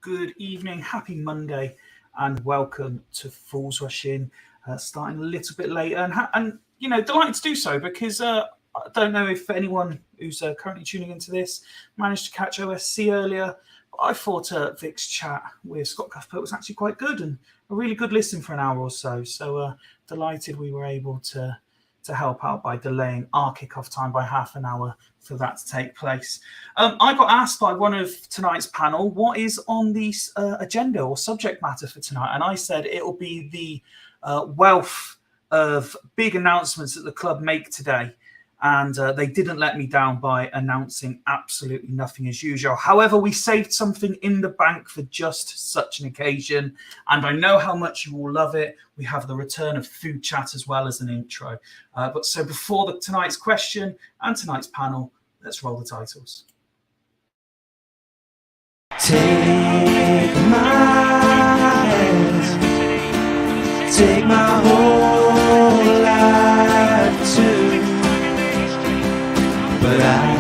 Good evening, happy Monday, and welcome to Fools Rush In. Starting a little bit later, and you know, delighted to do so because I don't know if anyone who's currently tuning into this managed to catch OSC earlier. But I thought Vic's chat with Scott Cuthbert was actually quite good and a really good listen for an hour or so. So delighted we were able to help out by delaying our kickoff time by half an hour for that to take place. I got asked by one of tonight's panel what is on the agenda or subject matter for tonight, and I said it will be the wealth of big announcements that the club make today. And they didn't let me down by announcing absolutely nothing as usual. However, we saved something in the bank for just such an occasion. And I know how much you all love it. We have the return of food chat as well as an intro. But so before tonight's question and tonight's panel, let's roll the titles. Take my hand, take my whole life too. But I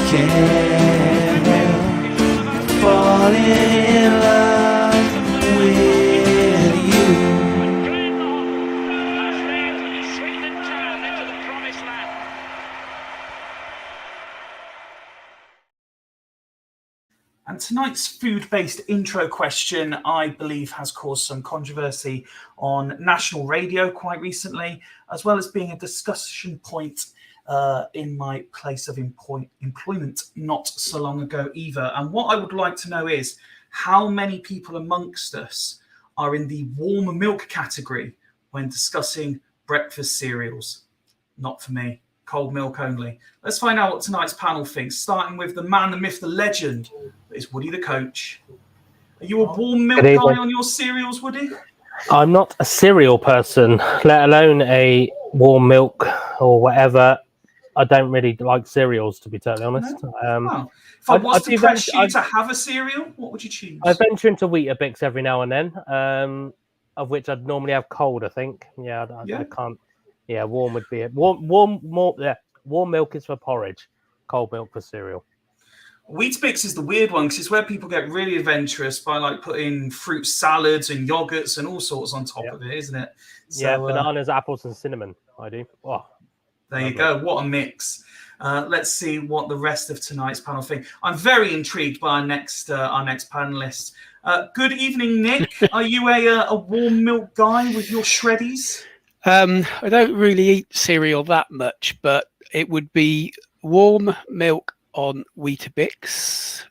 can't help falling in love with you. And tonight's food-based intro question, I believe, has caused some controversy on national radio quite recently, as well as being a discussion point in my place of employment not so long ago either. And what I would like to know is how many people amongst us are in the warm milk category when discussing breakfast cereals? Not for me. Cold milk only. Let's find out what tonight's panel thinks, starting with the man, the myth, the legend. Is Woody the coach? Are you a warm milk guy on your cereals, Woody? I'm not a cereal person, let alone a warm milk or whatever. I don't really like cereals, to be totally honest. No? If I was to press you to have a cereal, what would you choose? I venture into Weetabix every now and then, of which I'd normally have cold, I think. I can't. Yeah, warm would be it. Warm milk is for porridge, cold milk for cereal. Weetabix is the weird one because it's where people get really adventurous by like putting fruit salads and yogurts and all sorts on top of it, isn't it? So, bananas, apples, and cinnamon. I do. Oh. There you go. What a mix. Let's see what the rest of tonight's panel think. I'm very intrigued by our next panelist. Good evening, Nick. Are you a warm milk guy with your shreddies? I don't really eat cereal that much, but it would be warm milk on Weetabix,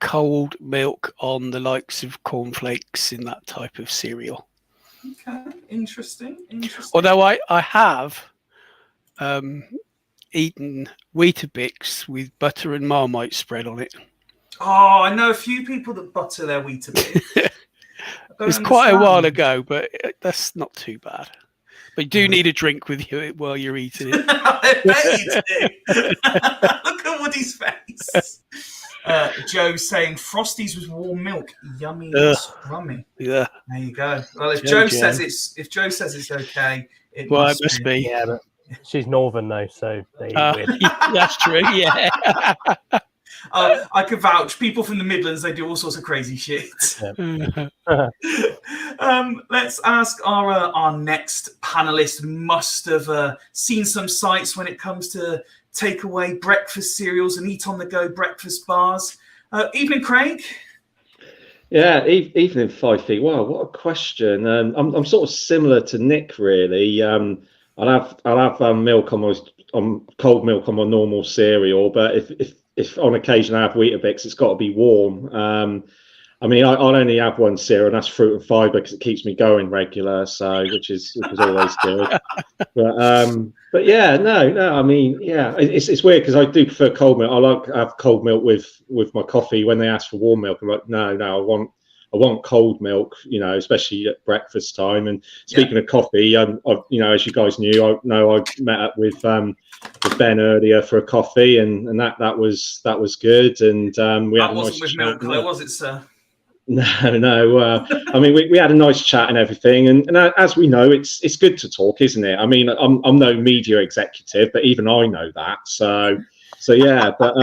cold milk on the likes of cornflakes in that type of cereal. Okay, interesting. Although I have eaten Weetabix with butter and Marmite spread on it. Oh, I know a few people that butter their Weetabix. It's quite a while ago, but that's not too bad. But you do need a drink with you while you're eating it. I bet you do. Look at Woody's face. Joe saying Frosties with warm milk, yummy, scrummy. Yeah. There you go. Well, if Joe says it's okay, it must be. Yeah, but she's northern though, so that's true. Yeah. I could vouch. People from the Midlands, they do all sorts of crazy shit. Yeah. Let's ask our next panelist. Must have seen some sights when it comes to takeaway breakfast cereals and eat-on-the-go breakfast bars. Evening, Craig. Yeah, evening, 5 feet. Wow, what a question. I'm sort of similar to Nick, really. I'll have milk on cold milk on my normal cereal, but if on occasion I have Weetabix, it's got to be warm. I mean, I'll only have one cereal, and that's fruit and fibre because it keeps me going regular. So, which is always good. But yeah, no. I mean, yeah, it's weird because I do prefer cold milk. I like to have cold milk with my coffee. When they ask for warm milk, I'm like, no, I want cold milk. You know, especially at breakfast time. And speaking of coffee, I've as you guys knew, I met up with Ben earlier for a coffee, and that was good. And we had a nice with milk, though, was it, sir? No. I mean, we had a nice chat and everything, and as we know, it's good to talk, isn't it? I mean, I'm no media executive, but even I know that. So yeah. But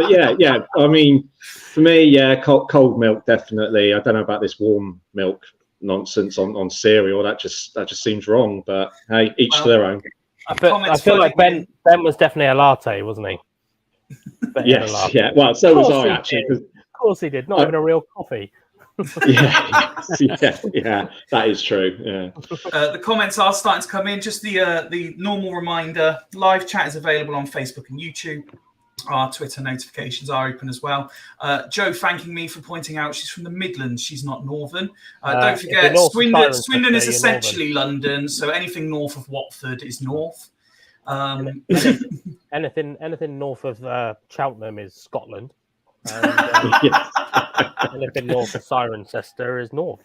yeah. I mean, for me, yeah, cold milk definitely. I don't know about this warm milk nonsense on cereal. That just seems wrrong. But hey, each to their own. I feel like Ben was definitely a latte, wasn't he? Yes. Yeah. Well, so was I actually. Of course he did. Not even a real coffee. yeah, that is true. Yeah. The comments are starting to come in. Just the normal reminder: live chat is available on Facebook and YouTube. Our Twitter notifications are open as well. Joe thanking me for pointing out she's from the Midlands. She's not northern. Don't forget, Swindon is essentially London, so anything north of Watford is north. Anything north of Cheltenham is Scotland. And, anything north of Cirencester is north.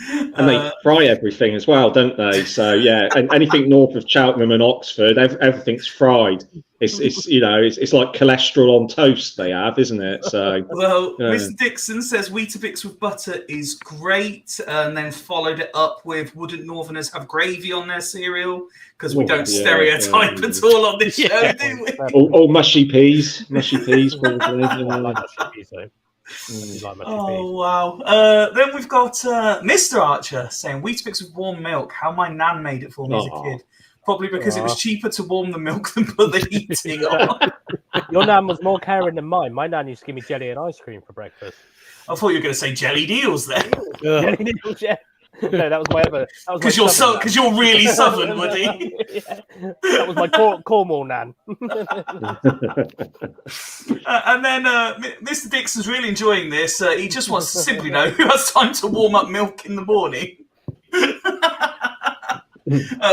And they fry everything as well, don't they? So yeah, and anything north of Cheltenham and Oxford, everything's fried. It's like cholesterol on toast they have, isn't it? So Mr. Dixon says Weetabix with butter is great, and then followed it up with wouldn't Northerners have gravy on their cereal? Because we don't stereotype at all on this show, do we? Or mushy peas, probably. Oh wow! Then we've got Mr. Archer saying Weetabix with warm milk. How my nan made it for me as a kid. Probably because it was cheaper to warm the milk than put the heating on. Your nan was more caring than mine. My nan used to give me jelly and ice cream for breakfast. I thought you were going to say jelly deals then. Jelly deals, yeah. No, that was my other. Because you're really southern, Woody. Yeah. That was my Cornwall nan. And then Mr. Dixon's really enjoying this. He just wants to simply know who has time to warm up milk in the morning.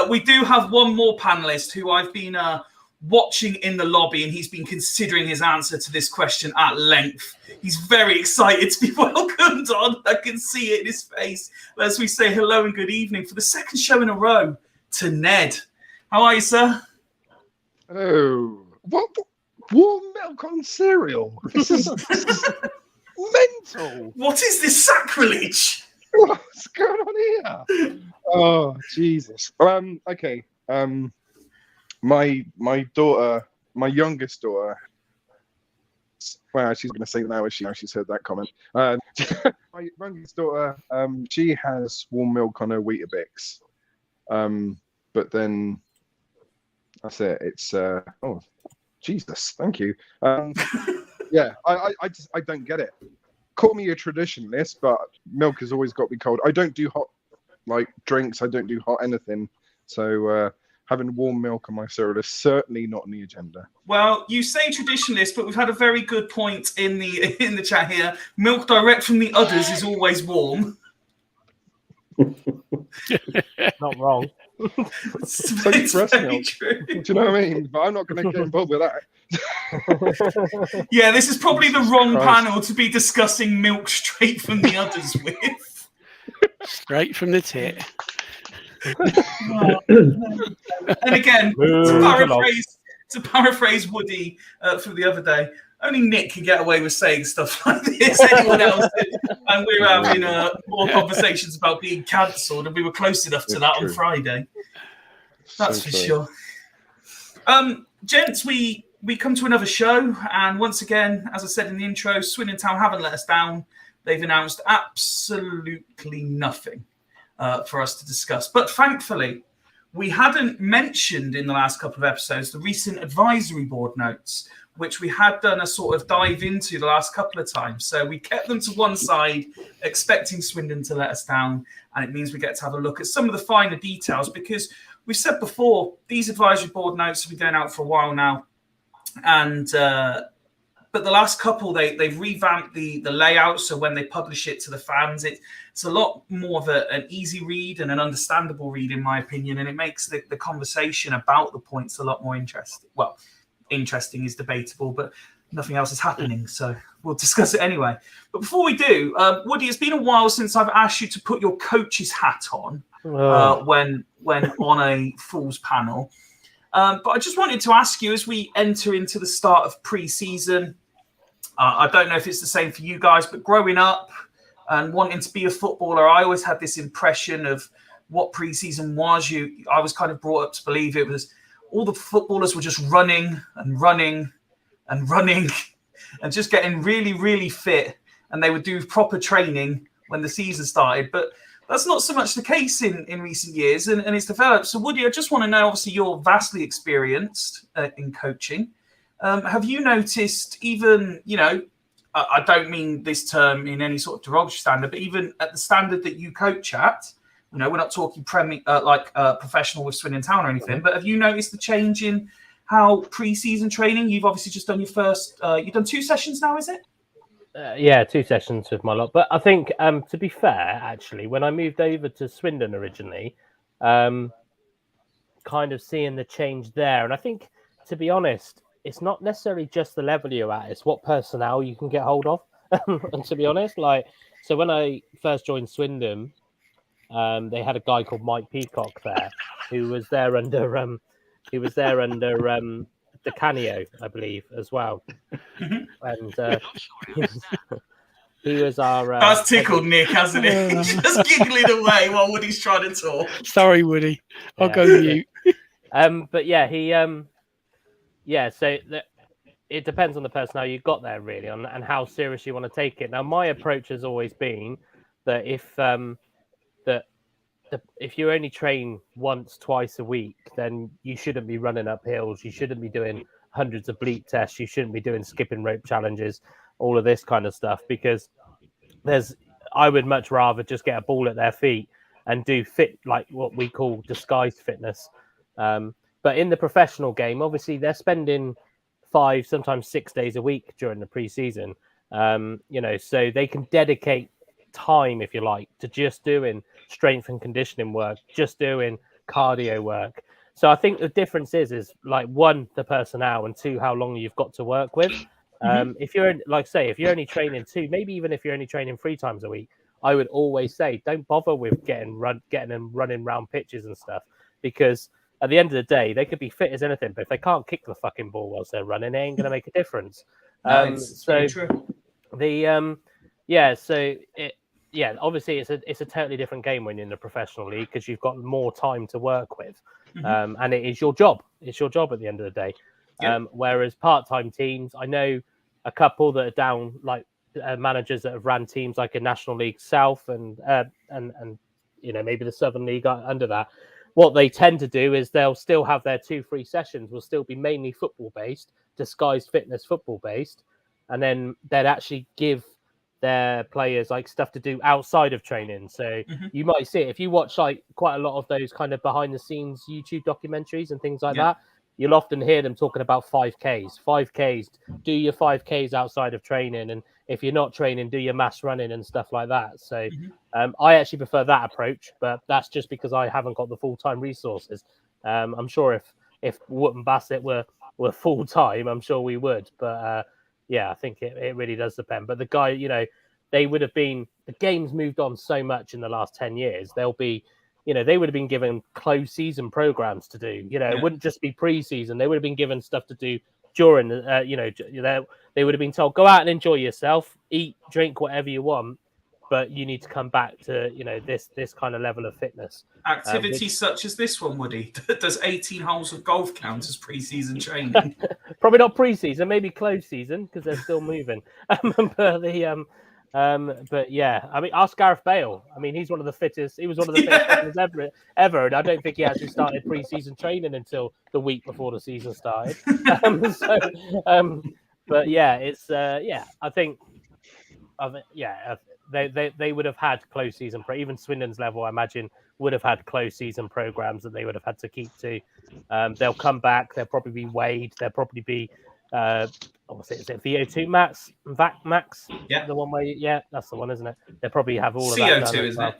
We do have one more panelist who I've been watching in the lobby, and he's been considering his answer to this question at length. He's very excited to be welcomed on. I can see it in his face as we say hello and good evening for the second show in a row to Ned. How are you, sir? Oh, what warm milk on cereal? This is mental. What is this sacrilege? What's going on here? Oh, Jesus. Okay. My daughter, my youngest daughter. Well, she's going to say now as she's heard that comment. My youngest daughter, she has warm milk on her Weetabix. But then that's it. It's oh, Jesus, thank you. Yeah, I don't get it. Call me a traditionalist, but milk has always got to be cold. I don't do hot drinks. I don't do hot anything. So having warm milk on my cereal is certainly not on the agenda. Well, you say traditionalist, but we've had a very good point in the chat here. Milk direct from the udders is always warm. Not wrong. It's So you breast very milk. true. Do you know what I mean? But I'm not going to get involved with that. Yeah, this is probably the wrong Christ. panel to be discussing milk straight from the udders with. Straight from the tit. And again, Move along. to paraphrase Woody from the other day, only Nick can get away with saying stuff like this. Anyone else did. And we were having more conversations about being cancelled, and we were close enough to It's that true. on Friday. That's So for true. sure. Gents, we come to another show, and once again, as I said in the intro, Swindon Town haven't let us down. They've announced absolutely nothing for us to discuss. But thankfully, we hadn't mentioned in the last couple of episodes the recent advisory board notes, which we had done a sort of dive into the last couple of times. So we kept them to one side, expecting Swindon to let us down. And it means we get to have a look at some of the finer details, because we've said before, these advisory board notes have been going out for a while now. And but the last couple, they've revamped the layout. So when they publish it to the fans, it's a lot more of an easy read and an understandable read, in my opinion. And it makes the conversation about the points a lot more interesting. Well, interesting is debatable, but nothing else is happening. So we'll discuss it anyway. But before we do, Woody, it's been a while since I've asked you to put your coach's hat on when on a Fools panel. But I just wanted to ask you, as we enter into the start of pre-season, I don't know if it's the same for you guys, but growing up and wanting to be a footballer, I always had this impression of what pre-season was. I was kind of brought up to believe it was all the footballers were just running and running and running and just getting really, really fit, and they would do proper training when the season started. But that's not so much the case in recent years, and it's developed. So, Woody, I just want to know, obviously, you're vastly experienced in coaching. Have you noticed, even, I don't mean this term in any sort of derogatory standard, but even at the standard that you coach at, we're not talking professional with Swindon Town or anything, but have you noticed the change in how pre-season training? You've obviously just done your first, you've done 2 sessions now, is it? Yeah, 2 sessions with my lot. But I think, to be fair, actually, when I moved over to Swindon originally, kind of seeing the change there. And I think, to be honest, it's not necessarily just the level you're at, it's what personnel you can get hold of. And to be honest, so when I first joined Swindon, they had a guy called Mike Peacock there, who was there under De Canio, I believe, as well. And he was our. That's tickled Nick, hasn't it? He's just giggling away while Woody's trying to talk. Sorry, Woody. I'll go mute. But yeah, he. So it depends on the personnel you got there, really, and how serious you want to take it. Now, my approach has always been that if you only train once, twice a week, then you shouldn't be running up hills. You shouldn't be doing hundreds of bleep tests. You shouldn't be doing skipping rope challenges, all of this kind of stuff, because I would much rather just get a ball at their feet and do fit, like what we call disguised fitness. But in the professional game, obviously they're spending 5, sometimes 6 days a week during the pre-season. So they can dedicate time, if you like, to just doing strength and conditioning work, just doing cardio work. So I think the difference is like, 1, the personnel, and 2, how long you've got to work with. If you're if you're only training 2, maybe even if you're only training 3 times a week, I would always say don't bother with getting them running round pitches and stuff, because at the end of the day, they could be fit as anything, but if they can't kick the fucking ball whilst they're running, it ain't going to make a difference. It's very true. Obviously it's a totally different game when you're in the professional league, because you've got more time to work with, and it is your job. It's your job at the end of the day. Whereas part-time teams, I know a couple that are down, like managers that have ran teams like a National League South and maybe the Southern League under that. What they tend to do is they'll still have their 2-3 sessions will still be mainly football based, disguised fitness football based, and then they'd actually give their players like stuff to do outside of training. So you might see it if you watch like quite a lot of those kind of behind the scenes YouTube documentaries and things like that. you'll often hear them talking about 5Ks. Do your 5Ks outside of training, and if you're not training, do your mass running and stuff like that. So I actually prefer that approach, but that's just because I haven't got the full-time resources. I'm sure if Woot and Bassett were full-time, I'm sure we would. But yeah, I think it really does depend. But the guy, you know, the game's moved on so much in the last 10 years. They'll be, you know, they would have been given closed season programs to do. You know, it wouldn't just be pre-season. They would have been given stuff to do during, you know, they would have been told, go out and enjoy yourself, eat, drink, whatever you want, but you need to come back to, you know, this kind of level of fitness. Activities such as this one, Woody. Does 18 holes of golf count as pre-season training? Probably not pre-season, maybe closed season because they're still moving. But yeah, I mean, ask Gareth Bale. I mean, he's one of the fittest. He was one of the fittest ever, and I don't think he actually started pre-season training until the week before the season started. But yeah, it's I think, they would have had closed season. Even Swindon's level, I imagine, would have had closed season programs that they would have had to keep to. They'll come back. They'll probably be weighed. They'll probably be. Is it VO2 max? Yeah, the one where that's the one, isn't it? They probably have all of CO2, that done, isn't it?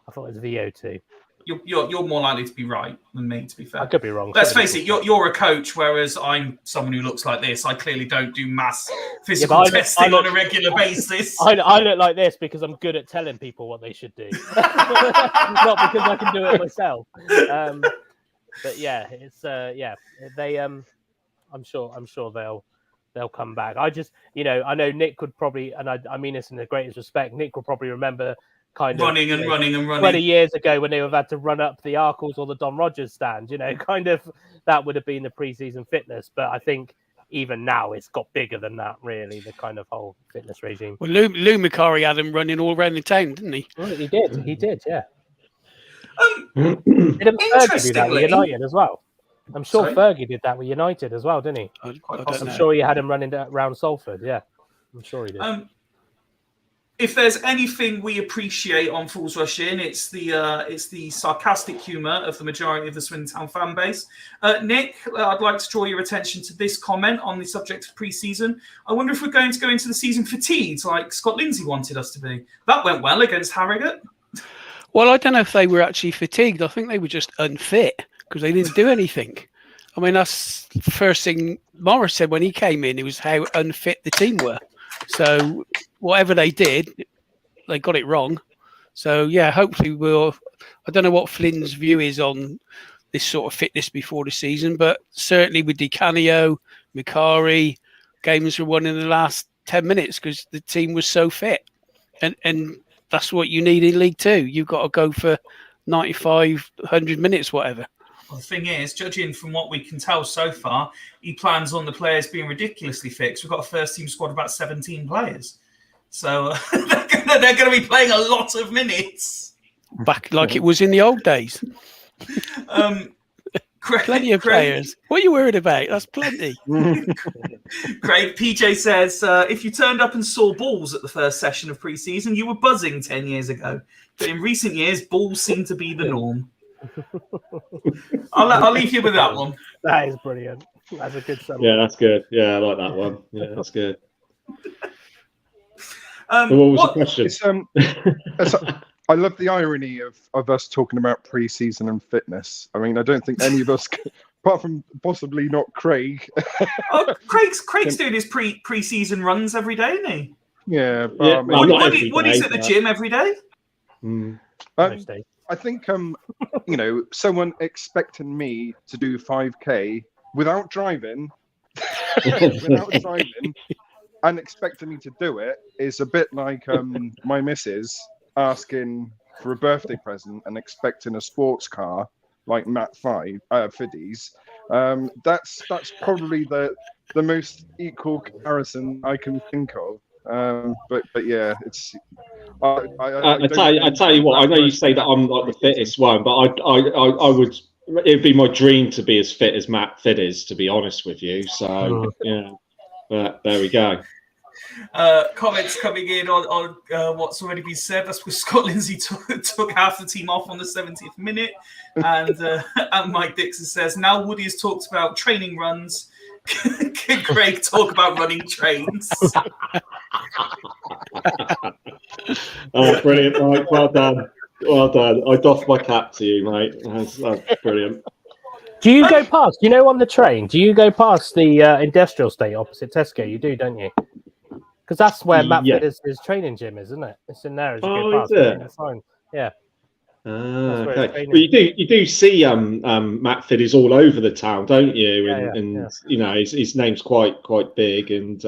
I thought it was VO2. You're more likely to be right than me, to be fair. I could be wrong. Let's face it, you're a coach, whereas I'm someone who looks like this. I clearly don't do mass physical testing on a regular basis. I look like this because I'm good at telling people what they should do, not because I can do it myself. But yeah, it's they. I'm sure they'll come back. I just, you know, I know Nick could probably, and I mean this in the greatest respect, Nick will probably remember running 20 years ago when they have had to run up the Arkles or the Don Rogers stand, you know, kind of that would have been the pre-season fitness. But I think even now it's got bigger than that, really, the kind of whole fitness regime. Well, Lou Macari had him running all around the town, didn't he? Well, he did, yeah. Interestingly, Fergie do that with United as well? I'm sure Sorry? Fergie did that with United as well, didn't he? I'm sure he had him running around Salford. Yeah, I'm sure he did. If there's anything we appreciate on Fools Rush In, it's the sarcastic humour of the majority of the Swindon Town fan base. Nick, I'd like to draw your attention to this comment on the subject of pre-season. I wonder if we're going to go into the season fatigued, like Scott Lindsay wanted us to be. That went well against Harrogate. Well, I don't know if they were actually fatigued. I think they were just unfit because they didn't do anything. I mean, that's the first thing Morris said when he came in. It was how unfit the team were. So whatever they did, they got it wrong. So, yeah, hopefully I don't know what Flynn's view is on this sort of fitness before the season, but certainly with Di Canio, Macari, games were won in the last 10 minutes because the team was so fit. And that's what you need in League Two. You've got to go for 95, 100 minutes, whatever. Well, the thing is, judging from what we can tell so far, he plans on the players being ridiculously fixed. We've got a first-team squad of about 17 players. So they're going to be playing a lot of minutes. Back like it was in the old days. Plenty of players. What are you worried about? That's plenty. Craig, PJ says, if you turned up and saw balls at the first session of pre-season, you were buzzing 10 years ago. But in recent years, balls seem to be the norm. I'll leave you with that one. That is brilliant. That's a good summary. Yeah, that's good. Yeah, I like that one. Yeah, that's good. What was the question? I love the irony of us talking about pre-season and fitness. I mean, I don't think any of us, apart from possibly not Craig. Craig's doing his pre-season runs every day, isn't he? Yeah. Yeah, Woody's at the gym every day. I think, someone expecting me to do 5K without driving, and expecting me to do it is a bit like my missus asking for a birthday present and expecting a sports car like Matt Fiddy's. That's probably the most equal comparison I can think of. But yeah, it's. I tell you what. I know you say that I'm like the fittest one, but I would. It'd be my dream to be as fit as Matt Fid is, to be honest with you. So yeah, but there we go. Comments coming in on what's already been said. That's because Scott Lindsay took half the team off on the 70th minute. And Mike Dixon says, now Woody has talked about training runs. Can Craig talk about running trains? Oh, brilliant, Mike. Well done. Well done. I doff my cap to you, mate. That's brilliant. Do you go past, on the train, do you go past the industrial estate opposite Tesco? You do, don't you? Because that's where Matt Fitter's his training gym is, isn't it? It's in there as you go past. Is it? Yeah. Okay. Well, you do see Matt Fitter's all over the town, don't you? And his name's quite big, and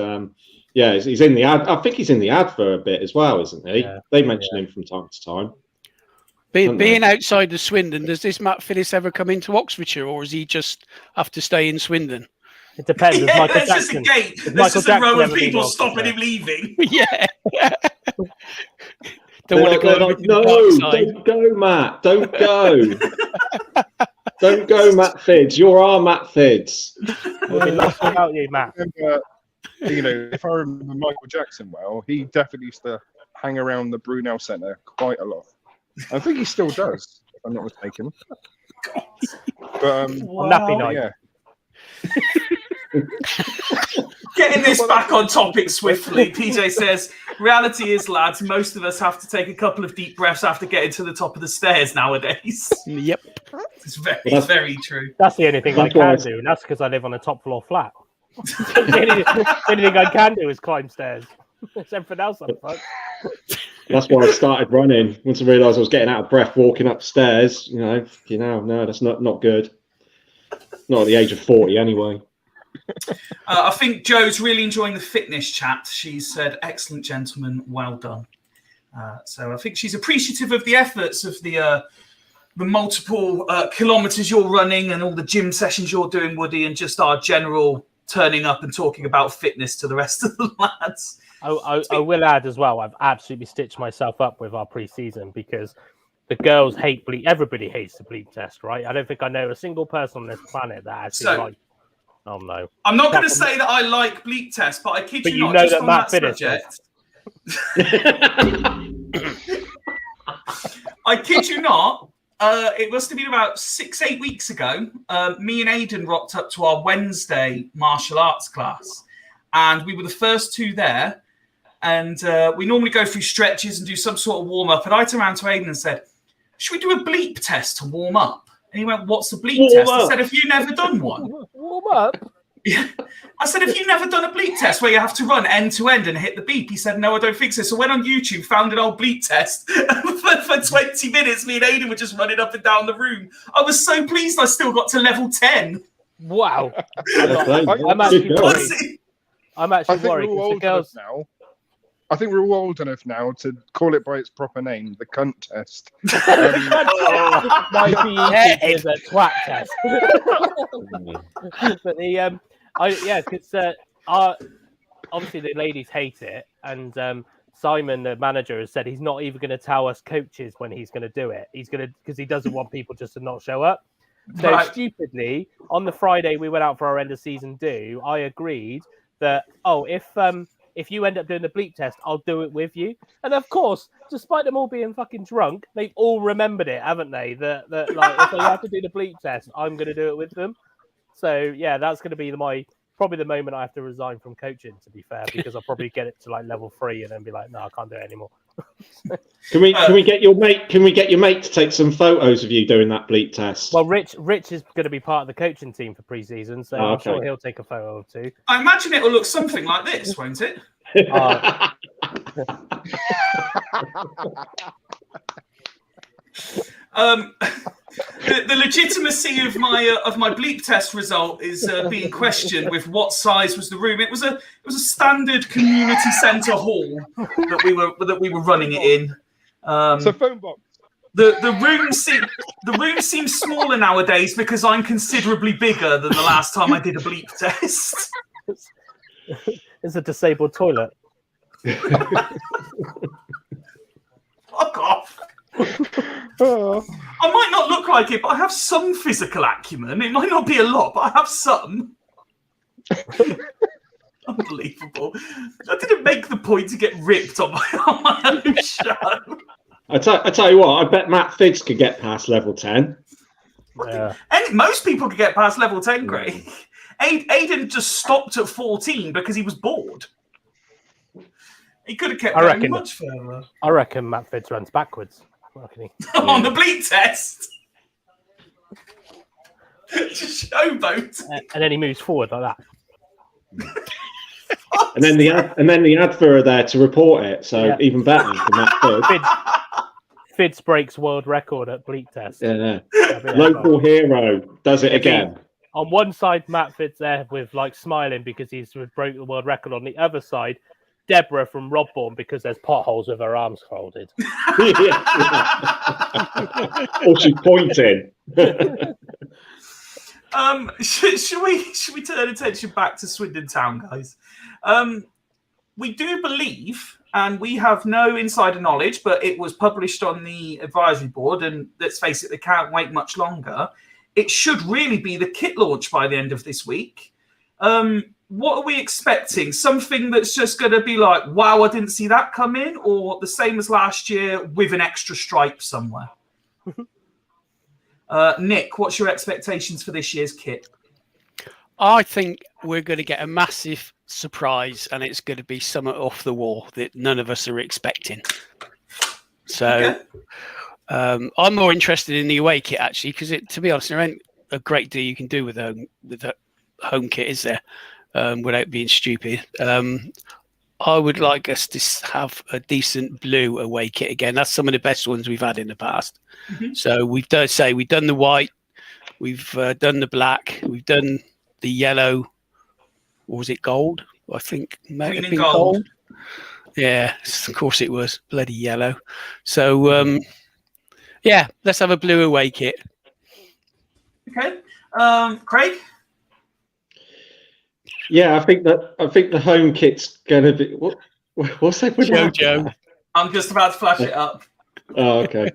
he's in the ad. I think he's in the ad for a bit as well, isn't he? Yeah. They mention him from time to time. Being outside of Swindon, does this Matt Phillips ever come into Oxfordshire, or does he just have to stay in Swindon? It depends. Yeah, there's just a gate. There's just a row of people stopping him leaving. Yeah. Don't go, Matt. Don't go. Don't go, Matt Fidds. You're our Matt Fidds. We'll be lost without you, Matt. If I remember Michael Jackson well, he definitely used to hang around the Brunel Centre quite a lot. I think he still does, if I'm not mistaken. But nappy night. Yeah. Getting this back on topic swiftly, PJ says, reality is, lads, most of us have to take a couple of deep breaths after getting to the top of the stairs nowadays. Yep. It's very true. That's the only thing I can do, and that's because I live on a top floor flat. The only thing I can do is climb stairs. It's everything else I'm fucked. That's why I started running. Once I realised I was getting out of breath walking upstairs, no, that's not good. Not at the age of 40 anyway. I think Joe's really enjoying the fitness chat. She said, excellent, gentlemen, well done. So I think she's appreciative of the efforts of the multiple kilometres you're running and all the gym sessions you're doing, Woody, and just our general turning up and talking about fitness to the rest of the lads. I will add as well, I've absolutely stitched myself up with our pre-season because the girls hate bleep. Everybody hates the bleep test, right? I don't think I know a single person on this planet that actually oh no. I'm not going to say that I like bleep test, but I kid you not, just on that subject. I kid you not, it must have been about 6-8 weeks ago. Me and Aidan rocked up to our Wednesday martial arts class, and we were the first two there. And we normally go through stretches and do some sort of warm up. And I turned around to Aidan and said, "Should we do a bleep test to warm up?" And he went, "What's a bleep test?" I said, "Have you never done one?" Warm up? Yeah. I said, "Have you never done a bleep test where you have to run end to end and hit the beep?" He said, "No, I don't think so." So I went on YouTube, found an old bleep test. For 20 minutes, me and Aidan were just running up and down the room. I was so pleased I still got to level 10. Wow. I'm actually worried. I'm actually worried. I think we're all old enough now to call it by its proper name, the cunt test. My PE is a twat test. But because obviously the ladies hate it, and Simon, the manager, has said he's not even going to tell us coaches when he's going to do it. He's going to, because he doesn't want people just to not show up. So stupidly, on the Friday we went out for our end of season do, I agreed that if you end up doing the bleep test, I'll do it with you. And of course, despite them all being fucking drunk, they've all remembered it, haven't they? That like if they have to do the bleep test, I'm going to do it with them. So yeah, that's going to be probably the moment I have to resign from coaching. To be fair, because I'll probably get it to like level 3 and then be like, no, I can't do it anymore. Can we get your mate? Can we get your mate to take some photos of you doing that bleep test? Well, Rich is going to be part of the coaching team for pre-season, so I'm sure he'll take a photo or two. I imagine it will look something like this, won't it? The legitimacy of my bleep test result is being questioned with what size was the room. It was a standard community centre hall that we were running it in. It's a phone box. The room seems smaller nowadays because I'm considerably bigger than the last time I did a bleep test. It's a disabled toilet. Fuck off. I might not look like it, but I have some physical acumen. It might not be a lot, but I have some. Unbelievable. I didn't make the point to get ripped on my own show. I tell you what, I bet Matt Figgs could get past level 10. Yeah. And most people could get past level 10, Greg. Aiden just stopped at 14 because he was bored. He could have kept going much further. I reckon Matt Fitz runs backwards. On the bleed test. Just showboat. And then he moves forward like that. And then the advert are there to report it, so even better for Matt Fitz. Fitz breaks world record at bleed test. Yeah. Local hero does it again. On one side, Matt Fitz there with like smiling because he's broke the world record. On the other side, Deborah from Robbourne because there's potholes with her arms folded. Or she's pointing. Should we turn attention back to Swindon Town, guys? We do believe, and we have no insider knowledge, but it was published on the advisory board, and let's face it, they can't wait much longer. It should really be the kit launch by the end of this week. What are we expecting? Something that's just going to be like, wow, I didn't see that come in, or the same as last year with an extra stripe somewhere? Nick, what's your expectations for this year's kit? I think we're going to get a massive surprise, and it's going to be something off the wall that none of us are expecting. So I'm more interested in the away kit, actually, because to be honest, there ain't a great deal you can do with the home kit, is there? Without being stupid. I would like us to have a decent blue away kit again. That's some of the best ones we've had in the past. Mm-hmm. So we've done the white, we've done the black, we've done the yellow. Or was it gold? I think it might have been gold. Yeah, of course it was bloody yellow. So let's have a blue away kit. Okay, Craig. Yeah, I think the home kit's going to be what's that? Jojo. I'm just about to flash it up. Oh, okay.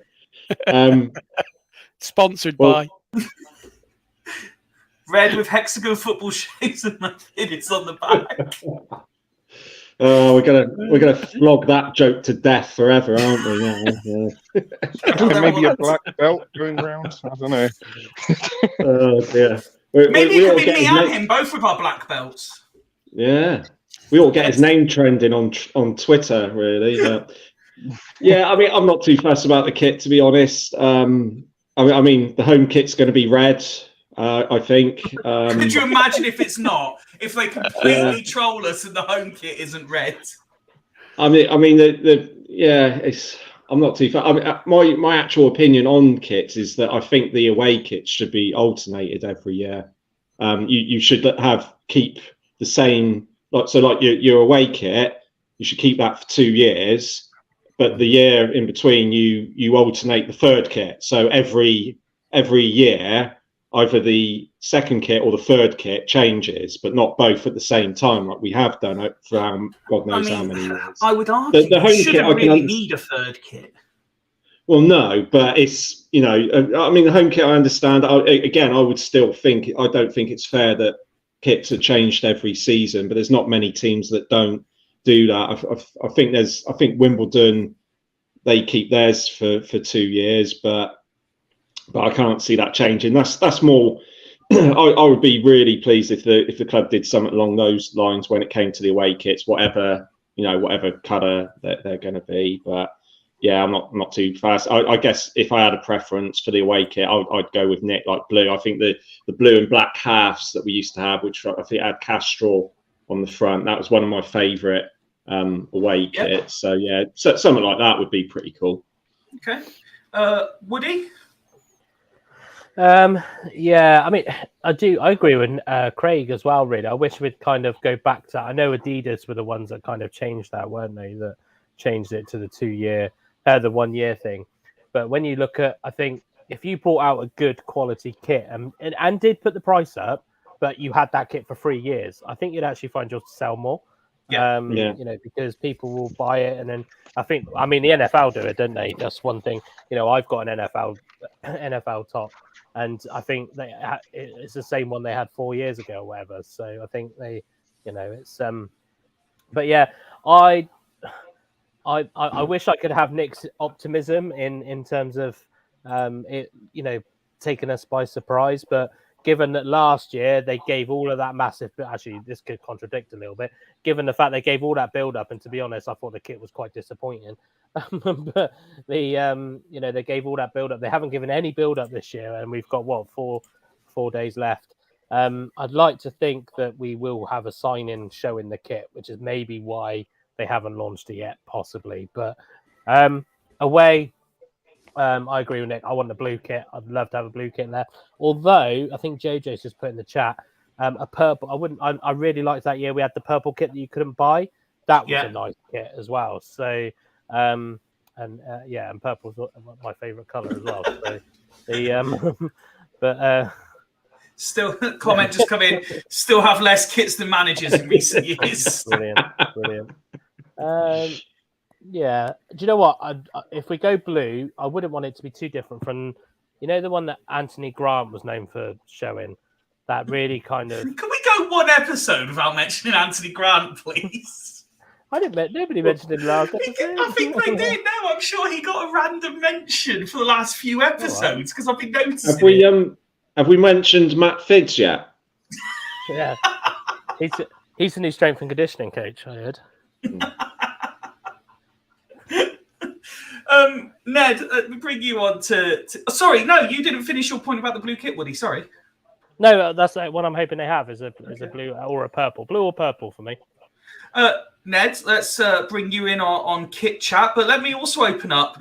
Sponsored by red with hexagon football shapes and it's on the back. Oh, we're gonna flog that joke to death forever, aren't we? Yeah. Maybe a black belt going round. I don't know. Oh dear. Maybe it could be me and him, both with our black belts. Yeah. We all get his name trending on Twitter, really. But yeah, I mean, I'm not too fussed about the kit, to be honest. I mean, the home kit's going to be red, I think. Could you imagine if it's not? If they completely troll us and the home kit isn't red? I mean, it's. I'm not too far. I mean, my actual opinion on kits is that I think the away kits should be alternated every year. You should keep the same, like your away kit. You should keep that for 2 years, but the year in between, you alternate the third kit. So every year, either the second kit or the third kit changes, but not both at the same time, like we have done for God knows how many years. I would argue the home you shouldn't kit, really need a third kit. Well, no, but it's, I mean, the home kit, I understand. I would still think, I don't think it's fair that kits are changed every season, but there's not many teams that don't do that. I think Wimbledon, they keep theirs for 2 years, but I can't see that changing. That's more. I would be really pleased if the club did something along those lines when it came to the away kits, whatever colour they're going to be. But yeah, I'm not too fast. I guess if I had a preference for the away kit, I'd go with Nick, like blue. I think the blue and black halves that we used to have, which I think had Castrol on the front, that was one of my favourite away kits. So yeah, something like that would be pretty cool. Okay, Woody. Yeah, I mean, I agree with Craig as well, really. I wish we'd kind of go back to that. I know Adidas were the ones that kind of changed that, weren't they? That changed it to the 1 year thing. But when you look at, I think if you brought out a good quality kit and did put the price up, but you had that kit for 3 years, I think you'd actually find yours to sell more. Because people will buy it. And then the NFL do it, don't they? That's one thing. I've got an NFL top. And I think it's the same one they had 4 years ago or whatever. So I think they It's but yeah, I wish I could have Nick's optimism in terms of it, taking us by surprise. But given that last year they gave all of that massive, actually this could contradict a little bit. Given the fact they gave all that build up, and to be honest, I thought the kit was quite disappointing. But they gave all that build up. They haven't given any build up this year, and we've got four days left. I'd like to think that we will have a sign-in showing the kit, which is maybe why they haven't launched it yet, possibly. But away, I agree with Nick. I want the blue kit. I'd love to have a blue kit in there. Although I think JJ's just put in the chat a purple. I really liked that year we had the purple kit that you couldn't buy. That was a nice kit as well. So and purple's my favourite colour as well. So the but. Still, comment just come in. Still have less kits than managers in recent years. Brilliant. Yeah. Do you know what? If we go blue, I wouldn't want it to be too different from, the one that Anthony Grant was known for showing. That really kind of. Can we go one episode without mentioning Anthony Grant, please? Nobody mentioned him last episode. I think they did. No, I'm sure he got a random mention for the last few episodes because I've been noticing. Have we mentioned Matt Figgs yet? Yeah, he's the new strength and conditioning coach, I heard. Ned, bring you on to. Sorry, no, you didn't finish your point about the blue kit, Woody. Sorry. No, that's what I'm hoping they have is a blue or a purple, blue or purple for me. Ned, let's bring you in on kit chat, but let me also open up.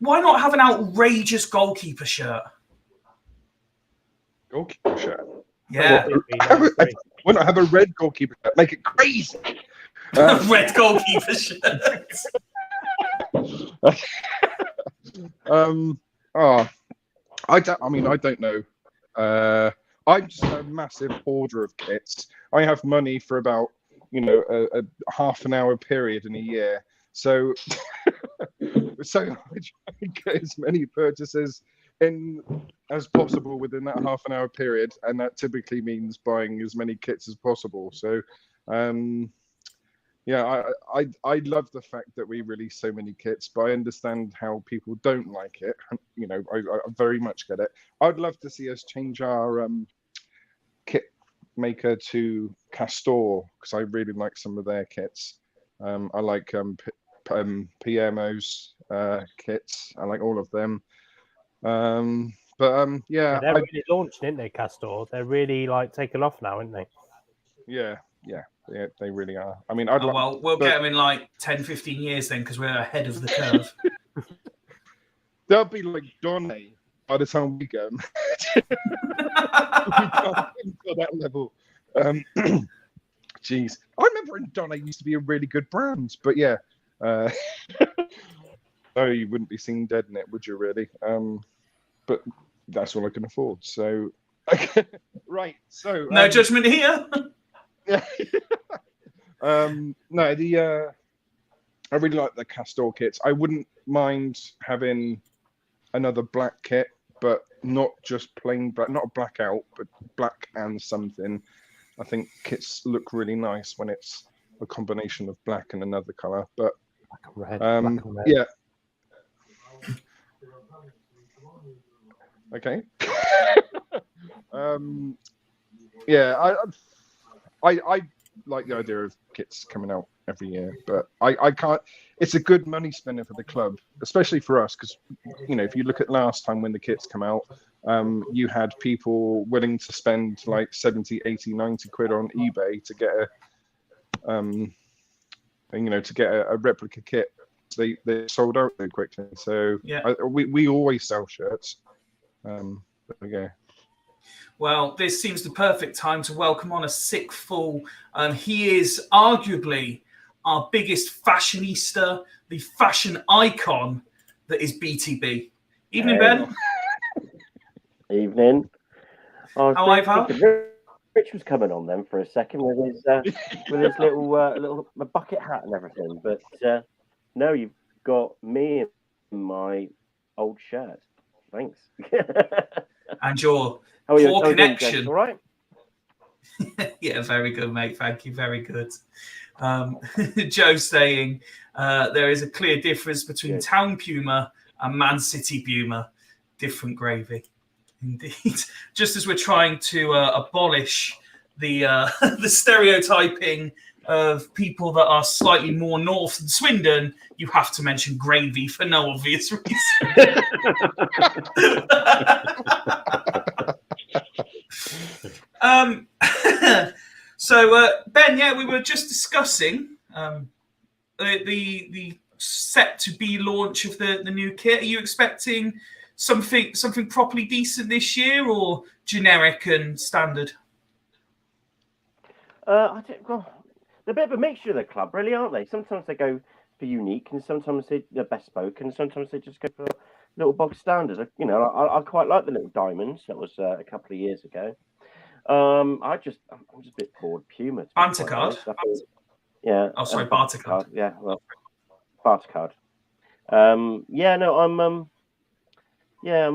Why not have an outrageous goalkeeper shirt? Goalkeeper shirt. Yeah. Why not have a red goalkeeper shirt? Make it crazy. Red goalkeeper shirt. I don't know. I'm just a massive hoarder of kits. I have money for about a half an hour period in a year, so I try and get as many purchases in as possible within that half an hour period, and that typically means buying as many kits as possible. So I love the fact that we release so many kits, but I understand how people don't like it. I very much get it. I'd love to see us change our kit maker to Castor, because I really like some of their kits. I like PMO's kits. I like all of them. They're really launched, didn't they, Castor? They're really taken off now, aren't they? Yeah, they really are. I mean, we'll get them in 10, 15 years then, because we're ahead of the curve. They'll be like Donny by the time we go. We can't to that level. Jeez, I remember Donny used to be a really good brand, but yeah. No, you wouldn't be seen dead in it, would you? Really? But that's all I can afford. So, right. So no judgment here. Yeah. I really like the Castor kits. I wouldn't mind having another black kit, but not just plain black, not a blackout, but black and something. I think kits look really nice when it's a combination of black and another color. But black and red. Yeah. Okay. I like the idea of kits coming out every year, but I can't. It's a good money spender for the club, especially for us, because if you look at last time when the kits come out, you had people willing to spend 70, 80, 90 quid on eBay to get a replica kit. They sold out very quickly. So yeah. We always sell shirts. There we go. Well, this seems the perfect time to welcome on a sick fool. He is arguably our biggest fashionista, the fashion icon that is BTB. Evening, Ben. Evening. How are you, pal? Rich was coming on then for a second with his little bucket hat and everything, but no, you've got me in my old shirt. Thanks. And your poor connection. All right. Yeah, very good, mate. Thank you. Very good. Joe saying there is a clear difference between Town Puma and Man City Puma. Different gravy. Indeed. Just as we're trying to abolish the the stereotyping of people that are slightly more north than Swindon, you have to mention gravy for no obvious reason. So Ben, yeah, we were just discussing the set to be launch of the new kit. Are you expecting something properly decent this year, or generic and standard? I think, well, they're a bit of a mixture of the club, really, aren't they? Sometimes they go for unique, and sometimes they're bespoke, and sometimes they just go for little bog standard. You know, I quite like the little diamonds. That was a couple of years ago. I'm just a bit bored. Puma. Banter card. Yeah. Oh, sorry, barter card. Yeah, well, barter card. Yeah, no, I'm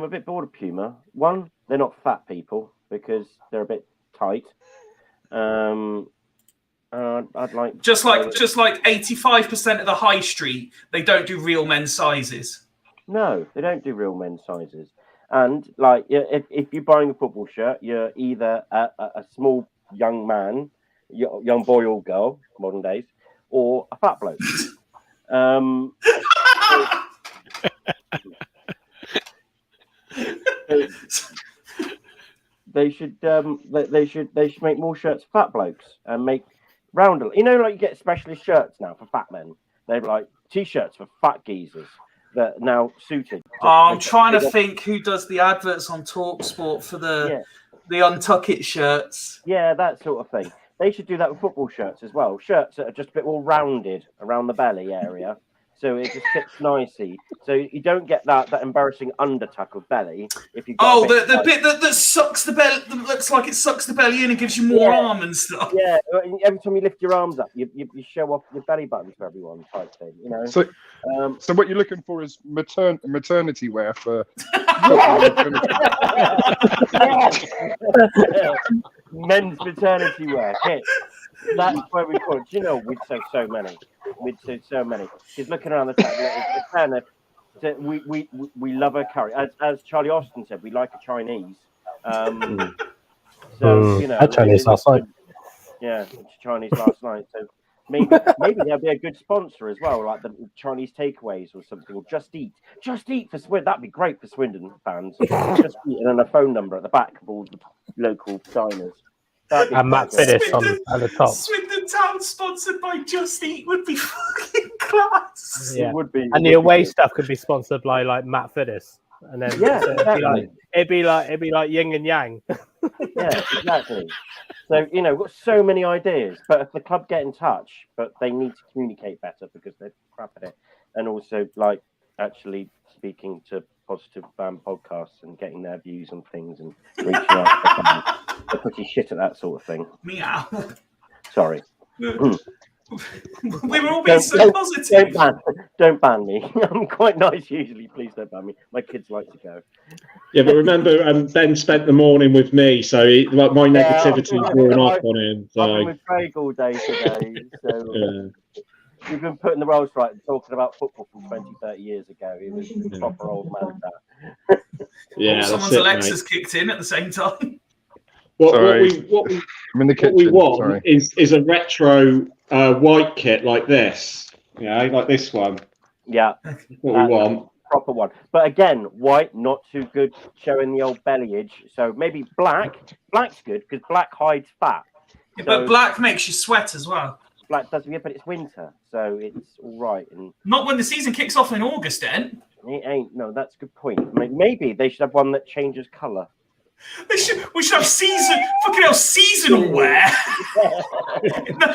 a bit bored of Puma. One, they're not fat people because they're a bit tight. I'd like just like 85% of the high street, they don't do real men's sizes. No, they don't do real men's sizes. And like, if you're buying a football shirt, you're either a small young man, young boy or girl, modern days, or a fat bloke. They should make more shirts for fat blokes and make rounder. You know, like you get specialist shirts now for fat men. They're like t-shirts for fat geezers that are now suited. I'm trying to think who does the adverts on TalkSport for the Untuck It shirts. Yeah, that sort of thing. They should do that with football shirts as well. Shirts that are just a bit more rounded around the belly area, so it just fits nicely. So you don't get that embarrassing undertuck of belly if you. The bit that sucks the belly, that looks like it sucks the belly in and gives you more arm and stuff. Yeah, every time you lift your arms up, you show off your belly button for everyone, type thing. You know. So what you're looking for is maternity wear for. Men's maternity wear kit. That's where we put. You know, we'd sew so many. She's looking around the table. We love a curry. As Charlie Austin said, we like a Chinese. So you know, I Chinese last night. Yeah, it's Chinese last night. So maybe there'll be a good sponsor as well, like the Chinese takeaways or something. Or Just Eat for Swindon. That'd be great for Swindon fans. Just Eat, and then a phone number at the back of all the local diners. And Matt Fiddis at the top. Swindon Town sponsored by Just Eat would be fucking class. Yeah. It would be. And the away stuff could be sponsored by like Matt Fiddis. And then it'd be like yin and yang. Yeah, exactly. So you know, we've got so many ideas, but if the club get in touch, but they need to communicate better because they're crap at it, and also like actually speaking to positive podcasts and getting their views on things and reaching out to fans. They're pretty shit at that sort of thing. Meow. Sorry. We were all being so positive. Don't ban me. I'm quite nice usually. Please don't ban me. My kids like to go. Yeah, but remember, Ben spent the morning with me, so my negativity is worn off on him. So. I've been with Craig all day today, so we've been putting the roles right and talking about football from 20, 30 years ago. He was a proper old man at that. Yeah, someone's Alexa's kicked in at the same time. What we want is a retro white kit like this. Yeah, like this one. Yeah. What we want. Proper one. But again, white, not too good, showing the old bellyage. So maybe black. Black's good because black hides fat. Yeah, but black makes you sweat as well. Black does, yeah, but it's winter, so it's all right. And not when the season kicks off in August, then. It ain't. No, that's a good point. Maybe they should have one that changes colour. We should have seasonal wear.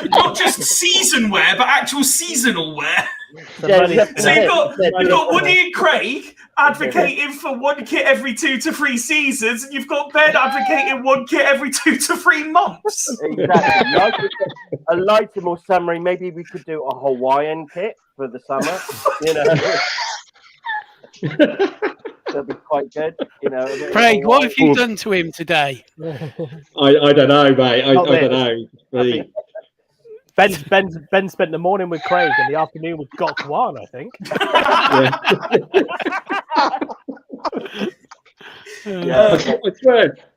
Not just season wear, but actual seasonal wear. So you've got Woody and Craig advocating for one kit every 2 to 3 seasons, and you've got Ben advocating one kit every 2 to 3 months. Exactly. A lighter, more summery. Maybe we could do a Hawaiian kit for the summer. You know. that'd be quite good. You know, Craig, what have you done to him today? I don't know, mate. I don't know. Really. Ben spent the morning with Craig and the afternoon with Gokwan, I think.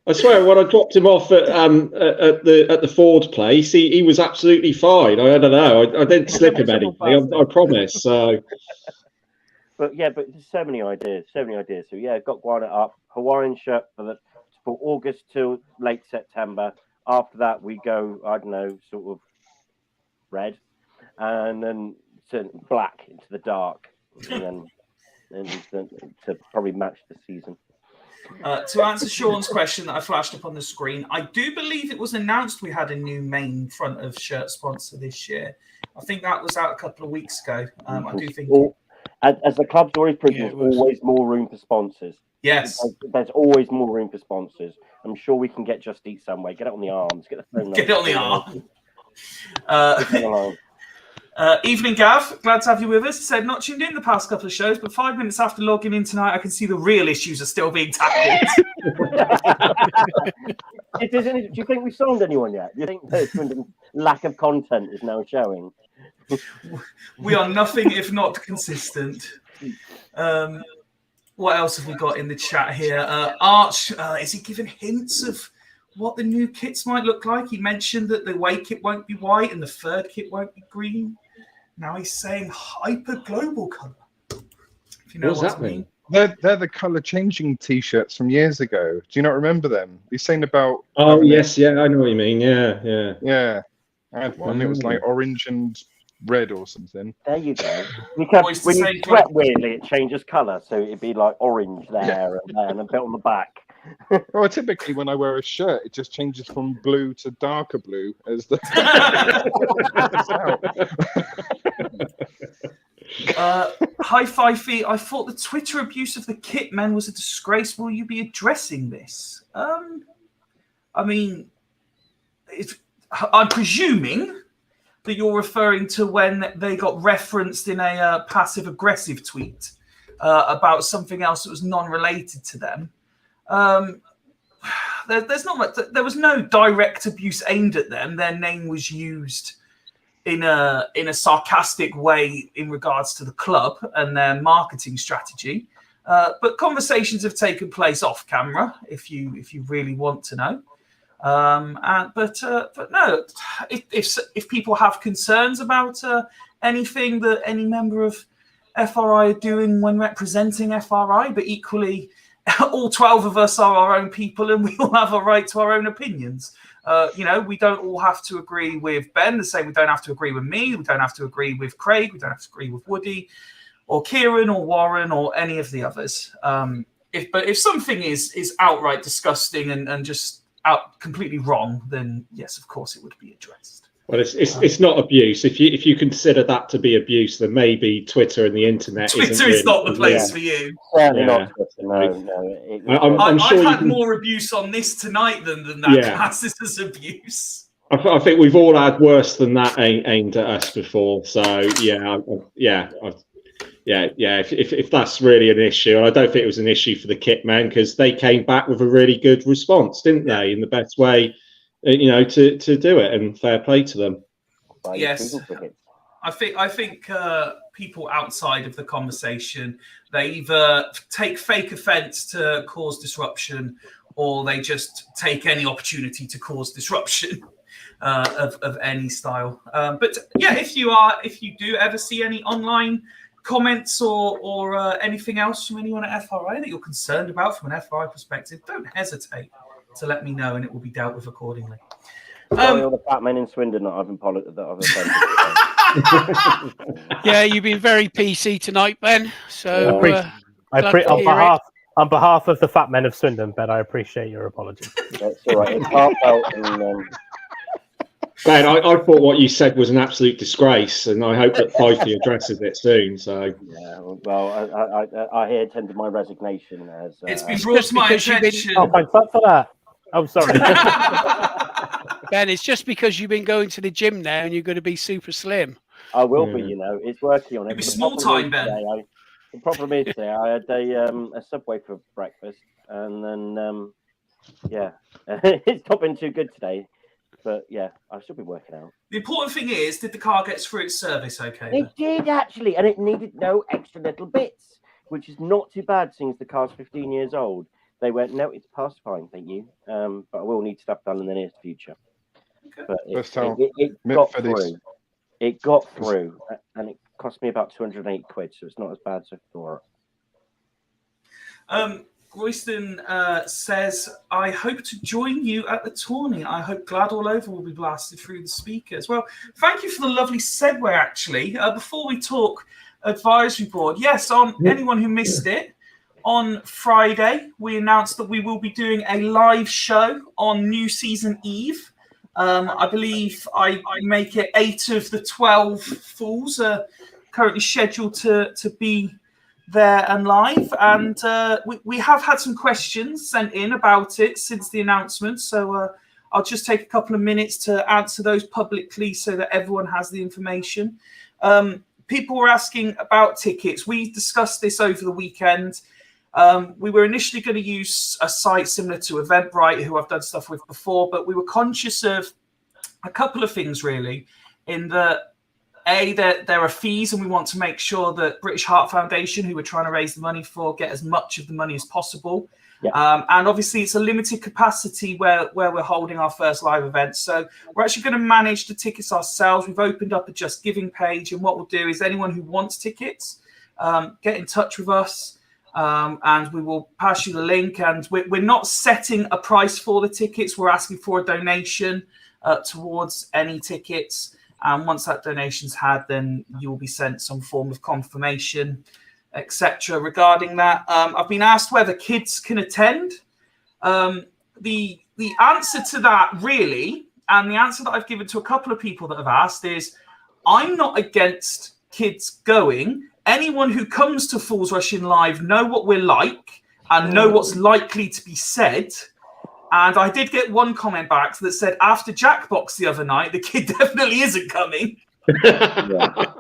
I swear, when I dropped him off at the Ford place, he was absolutely fine. I don't know. I didn't slip him anything. I promise. So. But there's so many ideas. So yeah, got Guana up. Hawaiian shirt for August till late September. After that, we go, I don't know, sort of red, and then black into the dark, and then to probably match the season. To answer Sean's question that I flashed up on the screen, I do believe it was announced we had a new main front of shirt sponsor this year. I think that was out a couple of weeks ago. I do think. As the club's always proven, there's always more room for sponsors. Yes. There's always more room for sponsors. I'm sure we can get Just Eat somewhere. Get it on the arms. Get the phone. Get it on the arm. Evening, Gav. Glad to have you with us. He said, not tuned in the past couple of shows, but 5 minutes after logging in tonight, I can see the real issues are still being tackled. Do you think we've signed anyone yet? Do you think the lack of content is now showing? We are nothing if not consistent. What else have we got in the chat here? Arch, is he giving hints of what the new kits might look like? He mentioned that the away kit won't be white and the third kit won't be green. Now he's saying hyper global colour. If you know what I mean. They're the colour changing T-shirts from years ago. Do you not remember them? He's saying about. Oh yes, I know what you mean. Yeah. I had one. It was like orange and red or something. There you go. Because when you sweat weirdly, it changes colour, so it'd be like orange there and a bit on the back. Well, typically when I wear a shirt, it just changes from blue to darker blue as the. Hi, Fifey. I thought the Twitter abuse of the kit men was a disgrace. Will you be addressing this? I mean, I'm presuming that you're referring to when they got referenced in a passive-aggressive tweet about something else that was non-related to them. There's not much. There was no direct abuse aimed at them. Their name was used in a sarcastic way in regards to the club and their marketing strategy. But conversations have taken place off camera, if you really want to know. But no, if people have concerns about anything that any member of FRI are doing when representing FRI, but equally all 12 of us are our own people and we all have a right to our own opinions. We don't all have to agree with Ben the same. We don't have to agree with me. We don't have to agree with Craig. We don't have to agree with Woody or Kieran or Warren or any of the others. If something is outright disgusting and just completely wrong, then yes, of course it would be addressed. Well, it's not abuse. If you consider that to be abuse, then maybe Twitter and the internet. Twitter is not the place for you. Certainly not Twitter. No. I'm sure I've had more abuse on this tonight than that classes as abuse. I think we've all had worse than that aimed at us before. So if that's really an issue, and I don't think it was an issue for the kit men because they came back with a really good response, didn't they? In the best way, to do it, and fair play to them. Yes, I think people outside of the conversation, they either take fake offence to cause disruption, or they just take any opportunity to cause disruption of any style. But yeah, if you do ever see any online comments or anything else from anyone at FRI that you're concerned about from an FRI perspective, don't hesitate to let me know and it will be dealt with accordingly. Sorry, all the fat men in Swindon that I've offended. Yeah, you've been very PC tonight, Ben. So on behalf of the fat men of Swindon, Ben, I appreciate your apology. That's all right. It's heartfelt and Ben, I thought what you said was an absolute disgrace, and I hope that Fifey addresses it soon. So yeah, well, I here tendered my resignation as it's been brought to my attention. Oh, thanks for that. I'm sorry, Ben. It's just because you've been going to the gym now, and you're going to be super slim. I will be. It's working on it. It'll be small time, Ben. The problem is, I had a Subway for breakfast, and then it's not been too good today. But yeah, I should be working out. The important thing is, did the car get through its service okay? It did actually, and it needed no extra little bits, which is not too bad since the car's 15 years old. They went, no, it's passed fine, thank you. But I will need stuff done in the near future. Okay. But it Milk got through. It got through, and it cost me about 208 quid, so it's not as bad as I thought. Royston says, I hope to join you at the tourney. I hope Glad All Over will be blasted through the speakers. Well, thank you for the lovely segue, actually. Before we talk advisory board, yes, on anyone who missed it, on Friday, we announced that we will be doing a live show on New Season Eve. I believe I make it 8 of the 12 fools are currently scheduled to be there and live, and we have had some questions sent in about it since the announcement, so I'll just take a couple of minutes to answer those publicly so that everyone has the information. People were asking about tickets. We discussed this over the weekend. We were initially going to use a site similar to Eventbrite, who I've done stuff with before, but we were conscious of a couple of things, really, in that there are fees, and we want to make sure that British Heart Foundation, who we're trying to raise the money for, get as much of the money as possible. Yeah. And obviously, it's a limited capacity where we're holding our first live event. So we're actually going to manage the tickets ourselves. We've opened up a Just Giving page, and what we'll do is anyone who wants tickets, get in touch with us, and we will pass you the link. And we're not setting a price for the tickets. We're asking for a donation towards any tickets. And once that donation's had, then you will be sent some form of confirmation, etc. Regarding that, I've been asked whether kids can attend. The answer to that, really, and the answer that I've given to a couple of people that have asked is, I'm not against kids going. Anyone who comes to Fools Rushing Live know what we're like and know what's likely to be said. And I did get one comment back that said, after Jackbox the other night, the kid definitely isn't coming. Yeah.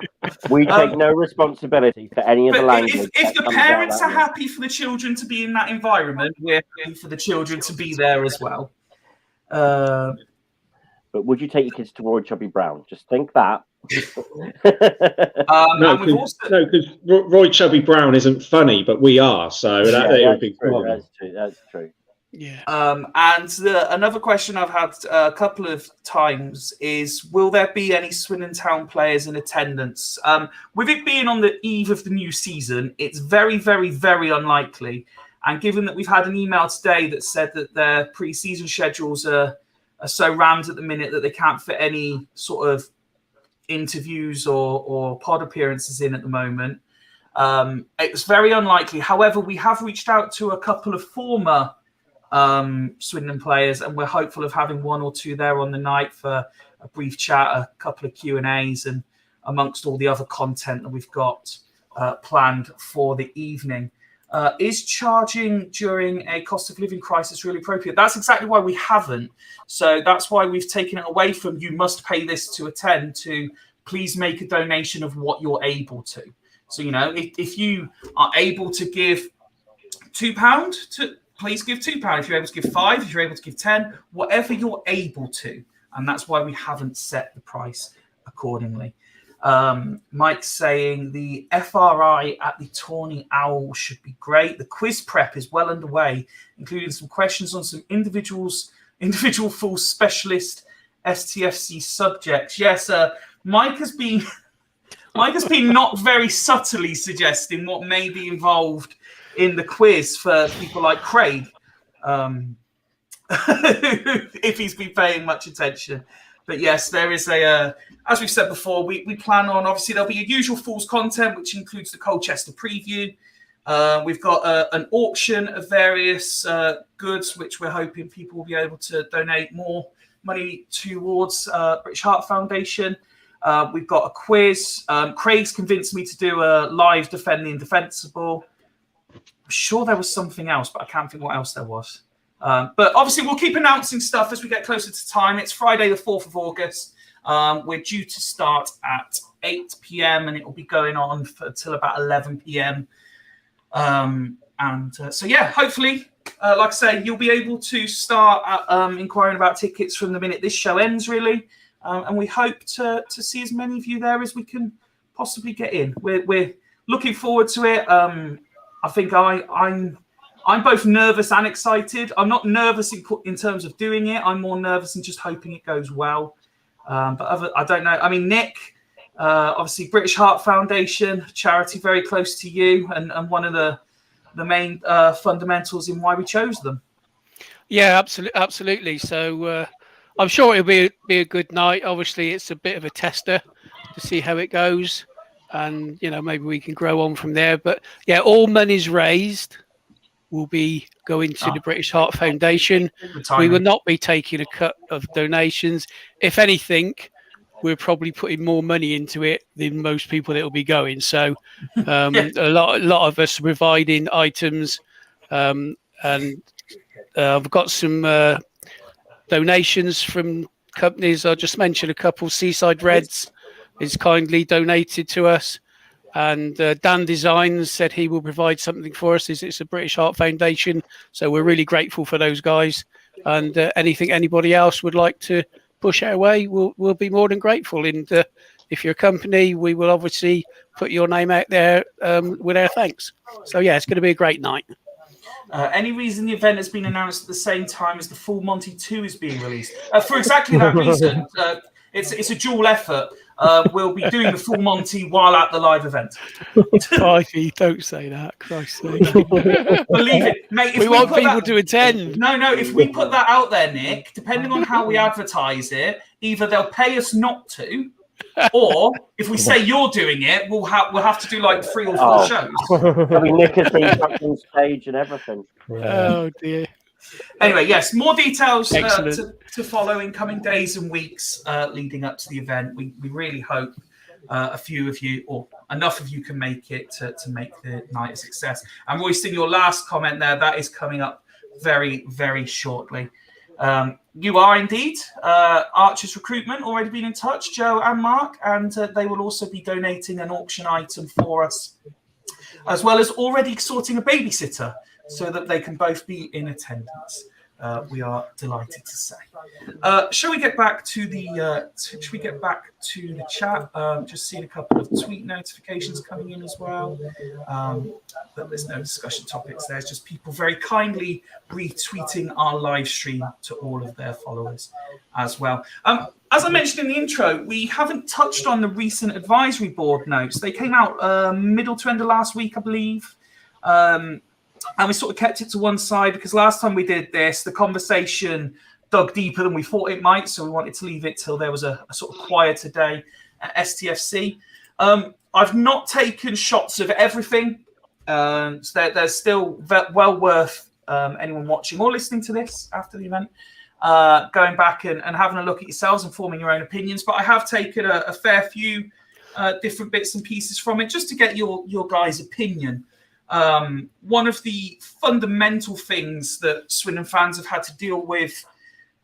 We take no responsibility for any of the language. If the parents are happy for the children to be in that environment, we're happy for the children to be there as well. But would you take your kids to Roy Chubby Brown? Just think that. No, because Roy Chubby Brown isn't funny, but we are. So that would be true. That's true. Yeah. And another question I've had a couple of times is, will there be any Swindon Town players in attendance? With it being on the eve of the new season, it's very, very, very unlikely. And given that we've had an email today that said that their pre-season schedules are so rammed at the minute that they can't fit any sort of interviews or pod appearances in at the moment, it's very unlikely. However, we have reached out to a couple of former Swindon players, and we're hopeful of having one or two there on the night for a brief chat, a couple of Q&As, and amongst all the other content that we've got planned for the evening. Is charging during a cost of living crisis really appropriate? That's exactly why we haven't. So that's why we've taken it away from you must pay this to attend to please make a donation of what you're able to. So, if you are able to give £2 please give £2. If you're able to give 5, if you're able to give 10, whatever you're able to. And that's why we haven't set the price accordingly. Mike's saying the FRI at the Tawny Owl should be great. The quiz prep is well underway, including some questions on some individual full specialist STFC subjects. Yes, Mike has been not very subtly suggesting what may be involved in the quiz for people like Craig, if he's been paying much attention. But yes, there is as we've said before, we plan on, obviously, there'll be a usual Fools content, which includes the Colchester preview. We've got an auction of various goods, which we're hoping people will be able to donate more money towards British Heart Foundation. We've got a quiz. Craig's convinced me to do a live Defend the Indefensible. I'm sure there was something else, but I can't think what else there was. But obviously, we'll keep announcing stuff as we get closer to time. It's Friday, the 4th of August. We're due to start at 8 p.m. and it will be going on until about 11 p.m. So yeah, hopefully, like I say, you'll be able to start inquiring about tickets from the minute this show ends, really. And we hope to see as many of you there as we can possibly get in. We're looking forward to it. I think I'm both nervous and excited. I'm not nervous in terms of doing it. I'm more nervous and just hoping it goes well. I don't know. I mean, Nick, obviously British Heart Foundation, charity very close to you, and one of the main fundamentals in why we chose them. Yeah, absolutely. So I'm sure it'll be a good night. Obviously, it's a bit of a tester to see how it goes, and maybe we can grow on from there. But yeah, all monies raised will be going to the British Heart Foundation. We will not be taking a cut of donations. If anything, we're probably putting more money into it than most people that will be going. So a lot of us providing items, and I've got some donations from companies. I'll just mention a couple. Seaside Reds is kindly donated to us. And Dan Designs said he will provide something for us. It's a British Heart Foundation, so we're really grateful for those guys. And anything anybody else would like to push our way, we'll be more than grateful. And if you're a company, we will obviously put your name out there with our thanks. So yeah, it's going to be a great night. Any reason the event has been announced at the same time as the Full Monty 2 is being released? For exactly that reason. It's a dual effort. We'll be doing the Full Monty while at the live event. Ivy, don't say that, Christ's sake. Believe it, mate. We want people to attend. No, if we put that out there, Nick, depending on how we advertise it, either they'll pay us not to, or if we say you're doing it, we'll have to do like 3 or 4 shows. I mean, Nick has been up on stage and everything. Oh dear. Anyway, yes, more details to follow in coming days and weeks leading up to the event. We really hope a few of you, or enough of you, can make it to make the night a success. And Royston, your last comment there, that is coming up very, very shortly. You are indeed. Archers Recruitment already been in touch, Joe and Mark, and they will also be donating an auction item for us, as well as already sorting a babysitter, so that they can both be in attendance. We are delighted to say. Shall we get back to the chat? Just seeing a couple of tweet notifications coming in as well. But there's no discussion topics. There's just people very kindly retweeting our live stream to all of their followers as well. As I mentioned in the intro, we haven't touched on the recent advisory board notes. They came out middle to end of last week, I believe. And we sort of kept it to one side because last time we did this, the conversation dug deeper than we thought it might. So we wanted to leave it till there was a sort of quieter day at STFC. I've not taken shots of everything. So there's still well worth anyone watching or listening to this after the event going back and having a look at yourselves and forming your own opinions. But I have taken a fair few different bits and pieces from it just to get your guys' opinion. One of the fundamental things that Swindon fans have had to deal with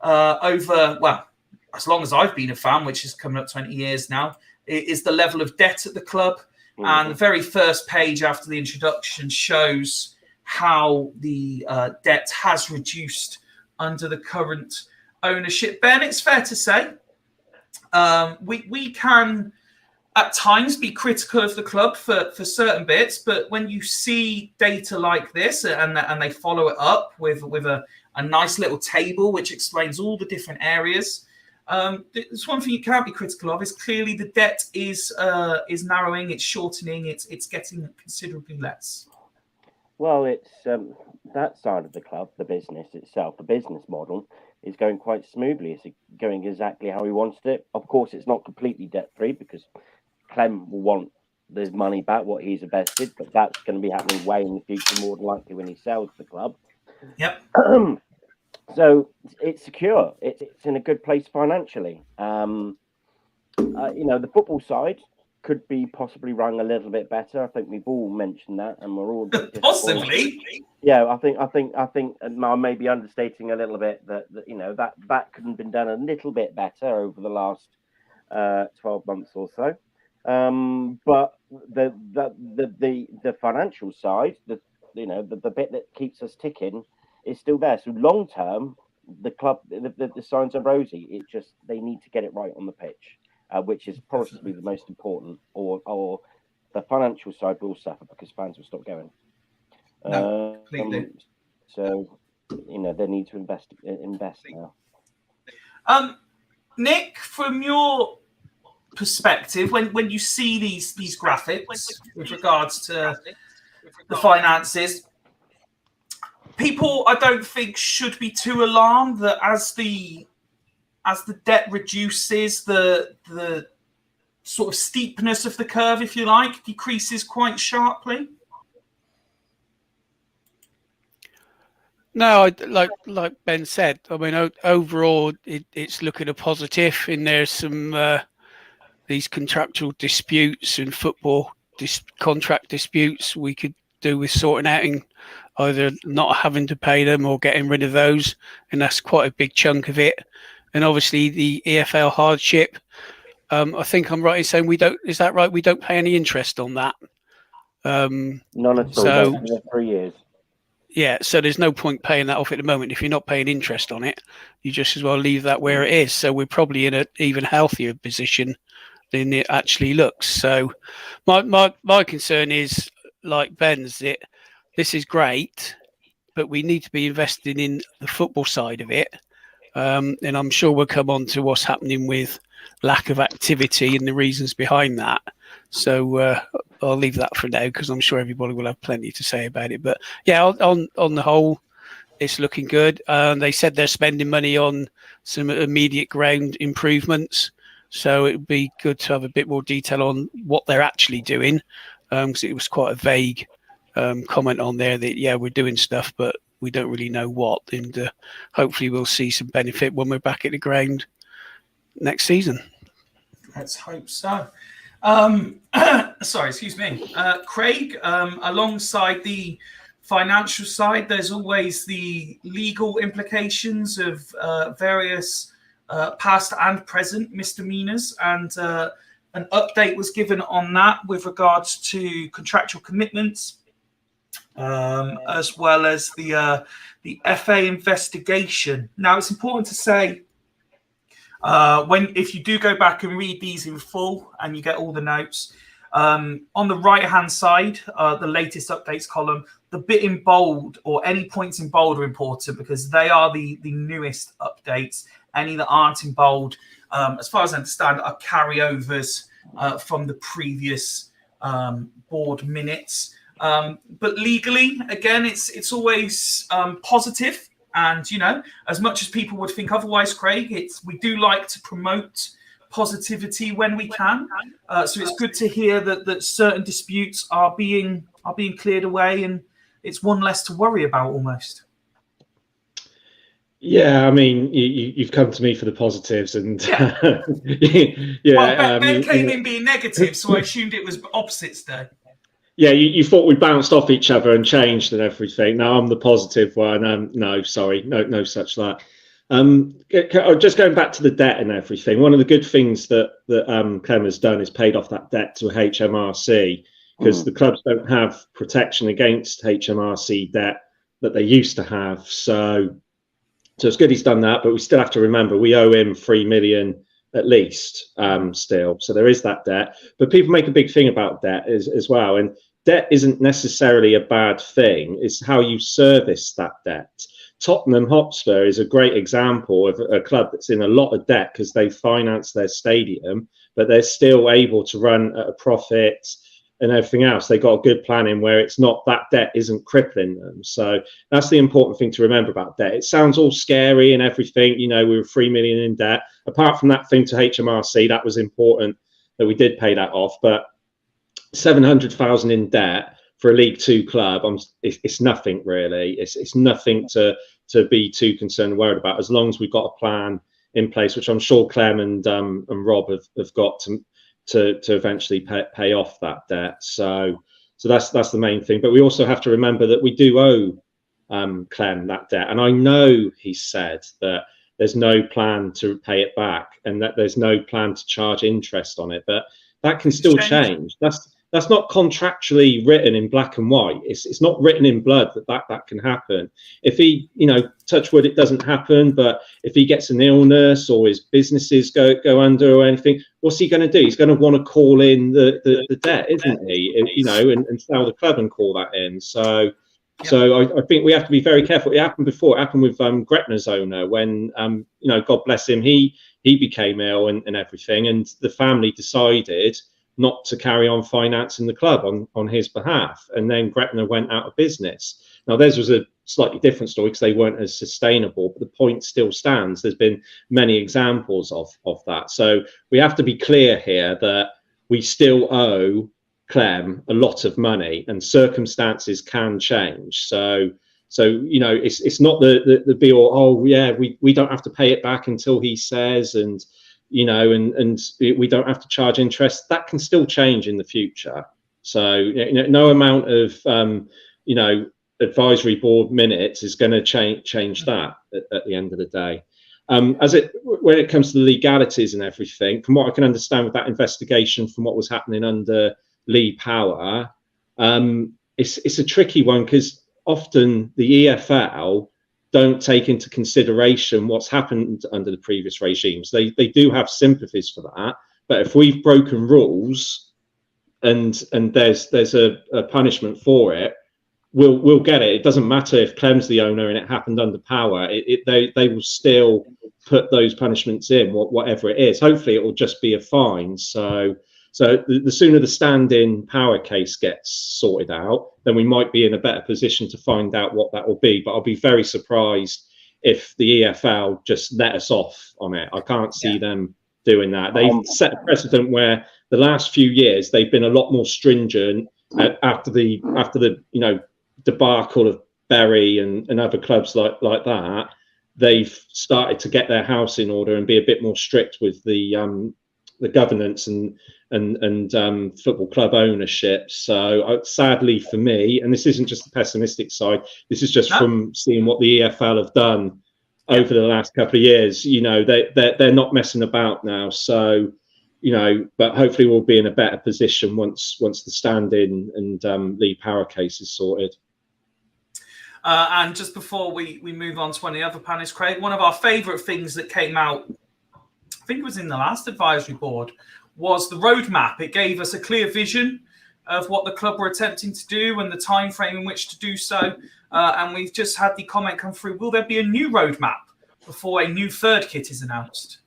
over, well, as long as I've been a fan, which is coming up 20 years now, is the level of debt at the club. Mm-hmm. And the very first page after the introduction shows how the debt has reduced under the current ownership. Ben, it's fair to say we can at times be critical of the club for certain bits, but when you see data like this and they follow it up with a nice little table which explains all the different areas, there's one thing you can't be critical of is clearly the debt is narrowing, it's shortening, it's getting considerably less. Well, it's that side of the club, the business itself, the business model is going quite smoothly. It's going exactly how he wanted it. Of course, it's not completely debt-free because Clem will want his money back, what he's invested, but that's going to be happening way in the future, more than likely when he sells the club. Yep. So it's secure. It's in a good place financially. The football side could be possibly run a little bit better. I think we've all mentioned that, and we're all possibly. Yeah, I think I may be understating a little bit that could have been done a little bit better over the last 12 months or so. But the financial side, the bit that keeps us ticking, is still there. So long term, the club, the signs are rosy. It just they need to get it right on the pitch, which is possibly the most important. Or the financial side will suffer because fans will stop going. No, completely. So they need to invest now. Nick, from your perspective, when you see these graphics with regards to the finances, people I don't think should be too alarmed that as the debt reduces, the sort of steepness of the curve, if you like, decreases quite sharply. No, like Ben said, I mean, overall, it's looking a positive. And there's some these contractual disputes and football contract disputes we could do with sorting out in either not having to pay them or getting rid of those, and that's quite a big chunk of it. And obviously the EFL hardship. I think I'm right in saying we don't. Is that right? We don't pay any interest on that. None at all. So 3 years. Yeah, so there's no point paying that off at the moment. If you're not paying interest on it, you just as well leave that where it is. So we're probably in an even healthier position than it actually looks. So my concern is, like Ben's, that this is great, but we need to be investing in the football side of it. And I'm sure we'll come on to what's happening with lack of activity and the reasons behind that. So I'll leave that for now because I'm sure everybody will have plenty to say about it. But yeah, on the whole, it's looking good. They said they're spending money on some immediate ground improvements. So it would be good to have a bit more detail on what they're actually doing, because it was quite a vague comment on there that, yeah, we're doing stuff, but we don't really know what. And hopefully we'll see some benefit when we're back at the ground next season. Let's hope so. Sorry, excuse me. Craig, alongside the financial side, there's always the legal implications of various past and present misdemeanors, and an update was given on that with regards to contractual commitments, as well as the FA investigation. Now, it's important to say, if you do go back and read these in full and you get all the notes, on the right hand side, the latest updates column, the bit in bold or any points in bold are important because they are the newest updates. Any that aren't in bold, as far as I understand, are carryovers from the previous board minutes. But legally, again, it's always positive. And, as much as people would think otherwise, Craig, we do like to promote positivity when we can. So it's good to hear that certain disputes are being cleared away, and it's one less to worry about almost. Yeah, I mean, you've come to me for the positives, and yeah. Well, Ben came in being negative, so I assumed it was opposites day. Yeah, you thought we bounced off each other and changed and everything. Now I'm the positive one. No, sorry, no such that. Just going back to the debt and everything. One of the good things that Clem has done is paid off that debt to HMRC, because the clubs don't have protection against HMRC debt that they used to have. So it's good he's done that, but we still have to remember we owe him 3 million at least still. So there is that debt, but people make a big thing about debt as well. And debt isn't necessarily a bad thing. It's how you service that debt. Tottenham Hotspur is a great example of a club that's in a lot of debt because they financed their stadium, but they're still able to run at a profit and everything else. They got a good plan in where it's not, that debt isn't crippling them. So that's the important thing to remember about debt. It sounds all scary and everything, we were 3 million in debt. Apart from that thing to HMRC, that was important that we did pay that off, but 700,000 in debt for a League Two club, it's nothing really. It's nothing to be too concerned and worried about, as long as we've got a plan in place, which I'm sure Clem and Rob have got to eventually pay off that debt. So that's the main thing. But we also have to remember that we do owe Clem that debt, and I know he said that there's no plan to pay it back, and that there's no plan to charge interest on it. But that can still change. That's not contractually written in black and white. It's not written in blood that can happen. If he, touch wood, it doesn't happen. But if he gets an illness or his businesses go under or anything, what's he going to do? He's going to want to call in the debt, isn't he? And sell the club and call that in. So I think we have to be very careful. It happened before. It happened with Gretna's owner when, God bless him, he became ill and everything, and the family decided not to carry on financing the club on his behalf, and then Gretna went out of business. Now theirs was a slightly different story because they weren't as sustainable, but the point still stands. There's been many examples of that. So we have to be clear here that we still owe Clem a lot of money, and circumstances can change. So it's not the be all. Oh yeah, we don't have to pay it back until he says, and we don't have to charge interest. That can still change in the future. So no amount of advisory board minutes is going to change that at the end of the day. When it comes to the legalities and everything, from what I can understand with that investigation, from what was happening under Lee Power, it's a tricky one because often the EFL don't take into consideration what's happened under the previous regimes. They do have sympathies for that, but if we've broken rules and there's a punishment for it, we'll get it. It doesn't matter if Clem's the owner and it happened under Power. They will still put those punishments in, whatever it is. Hopefully, it will just be a fine. So the sooner the stand-in Power case gets sorted out, then we might be in a better position to find out what that will be. But I'll be very surprised if the EFL just let us off on it. I can't see them doing that. They've set a precedent where the last few years they've been a lot more stringent after the debacle of Bury and other clubs like that. They've started to get their house in order and be a bit more strict with the governance and football club ownership. So sadly for me, and this isn't just the pessimistic side, this is just from seeing what the EFL have done over the last couple of years. They're not messing about now. So but hopefully we'll be in a better position once the stand-in and Lee Power case is sorted. And just before we move on to one of the other panels, Craig, one of our favourite things that came out, I think it was in the last advisory board, was the roadmap. It gave us a clear vision of what the club were attempting to do and the time frame in which to do so. And we've just had the comment come through, will there be a new roadmap before a new third kit is announced?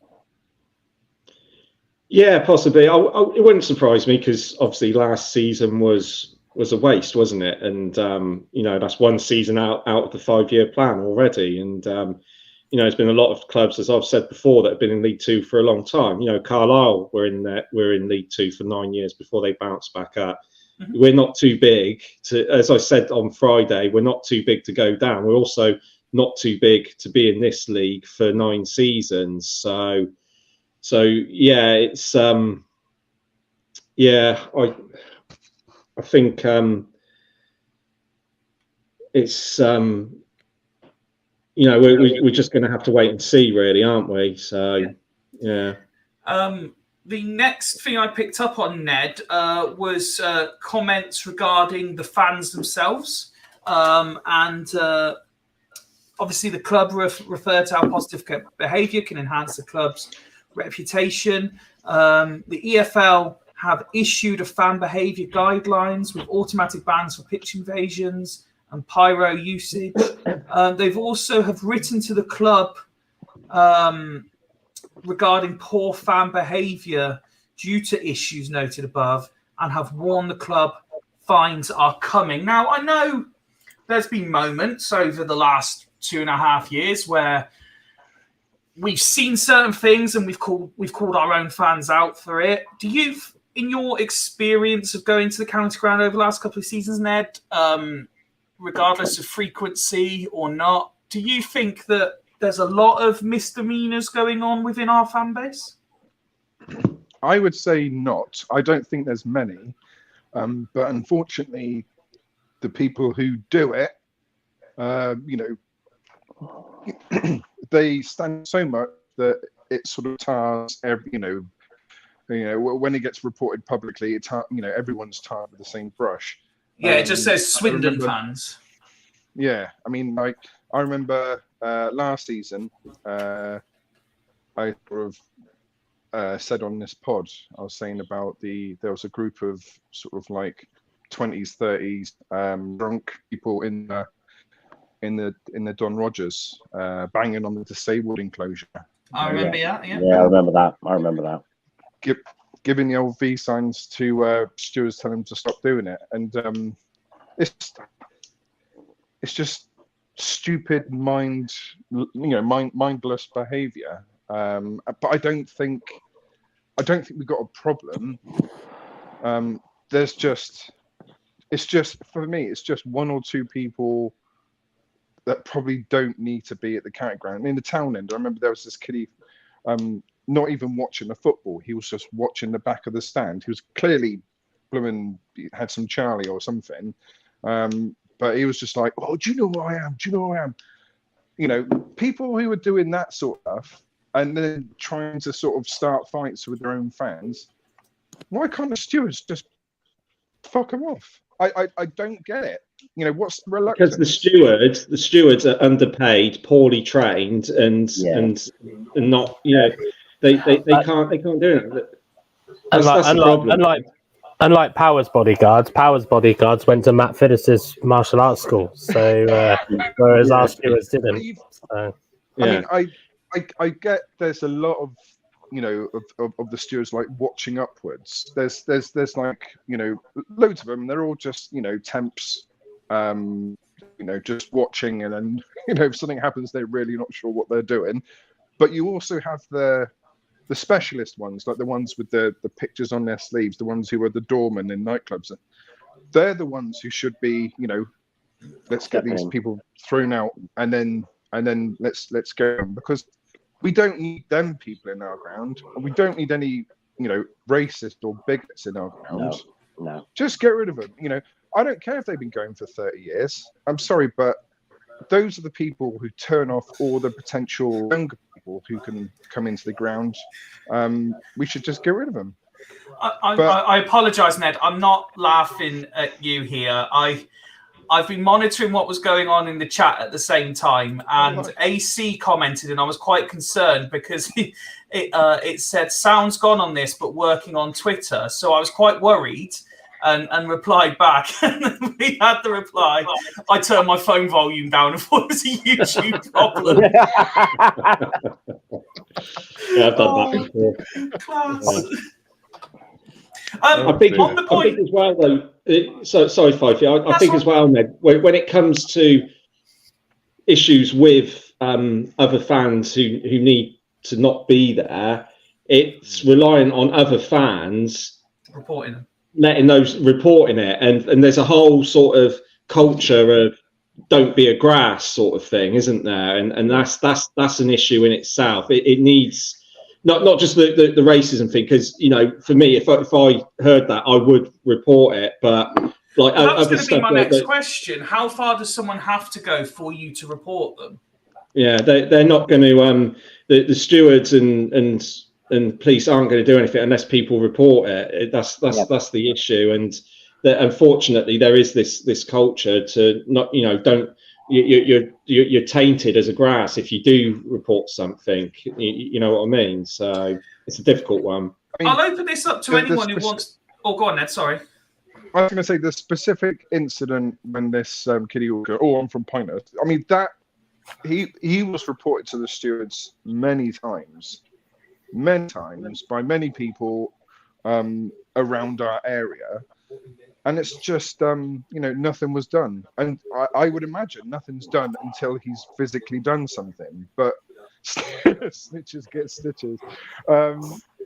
Yeah, possibly. It wouldn't surprise me because obviously last season was a waste, wasn't it? And that's one season out of the 5-year plan already. And there's been a lot of clubs, as I've said before, that have been in League Two for a long time. Carlisle were in League Two for 9 years before they bounced back up. Mm-hmm. We're not too big to, as I said on Friday, we're not too big to go down. We're also not too big to be in this league for 9 seasons. So yeah, it's I think it's we're just going to have to wait and see, really, aren't we? So yeah. The next thing I picked up on, Ned, was comments regarding the fans themselves, and obviously the club referred to how positive behaviour can enhance the club's reputation. The EFL have issued a fan behaviour guidelines with automatic bans for pitch invasions and pyro usage. They've also have written to the club regarding poor fan behaviour due to issues noted above, and have warned the club fines are coming. Now, I know there's been moments over the last 2.5 years where we've seen certain things and we've called our own fans out for it. Do you, in your experience of going to the county ground over the last couple of seasons, Ned, regardless of frequency or not, do you think that there's a lot of misdemeanors going on within our fan base? I would say not. I don't think there's many. But unfortunately, the people who do it, they stand so much that it sort of tars every, when it gets reported publicly, everyone's tarred with the same brush. Yeah, it just says I Swindon remember- fans. Yeah, I mean, like I remember last season, I sort of said on this pod, I was saying about there was a group of sort of like 20s, 30s drunk people in the Don Rogers banging on the disabled enclosure. I remember that. Yeah. Yeah, I remember that. Giving the old V signs to stewards, telling them to stop doing it, and it's just stupid, mindless behaviour. But I don't think we've got a problem. It's just for me, it's just one or two people that probably don't need to be at the county ground. In the town end, I remember there was this kiddie, not even watching the football. He was just watching the back of the stand. He was clearly had some Charlie or something. But he was just like, "Oh, do you know who I am? Do you know who I am?" People who are doing that sort of stuff and then trying to sort of start fights with their own fans. Why can't the stewards just fuck them off? I don't get it. What's the reluctance? Because the stewards are underpaid, poorly trained, and not, they can't do it. That's the problem. Unlike Power's bodyguards went to Matt Fiddis's martial arts school, so whereas our stewards didn't. So. Yeah. I mean, I get there's a lot of of the stewards like watching upwards. There's like loads of them. They're all just temps, just watching, and then if something happens, they're really not sure what they're doing. But you also have the specialist ones, like the ones with the pictures on their sleeves, the ones who are the doormen in nightclubs. They're the ones who should be, let's get these people thrown out, and then let's go, because we don't need them people in our ground, and we don't need any racist or bigots in our ground. No. Just get rid of them. I don't care if they've been going for 30 years. I'm sorry, but those are the people who turn off all the potential younger people who can come into the ground. We should just get rid of them. I apologise, Ned. I'm not laughing at you here. I've been monitoring what was going on in the chat at the same time, and AC commented, and I was quite concerned because it said sound's gone on this, but working on Twitter. So I was quite worried and replied back. And then we had the reply. I turned my phone volume down and thought it was a YouTube problem. Yeah, I've done that before. Class. I think as well, though. Sorry, Fifey. I think as well, Ned. When it comes to issues with other fans who need to not be there, it's relying on other fans reporting them, reporting it, and there's a whole sort of culture of don't be a grass sort of thing, isn't there? And that's an issue in itself. It needs. Not just the racism thing, because for me, if I heard that, I would report it. But like that was other going to be stuff, my next question. How far does someone have to go for you to report them? Yeah, they're not going to. The stewards and police aren't going to do anything unless people report it. That's the issue, and unfortunately, there is this culture to not don't. You're tainted as a grass if you do report something. You know what I mean? So it's a difficult one. I'll open this up to anyone who wants. Oh, go on, Ned. Sorry. I was going to say the specific incident when this kiddie will go. Oh, I'm from Pinehurst. I mean that he was reported to the stewards many times by many people around our area. And it's just, nothing was done. And I would imagine nothing's done until he's physically done something. But snitches get stitches.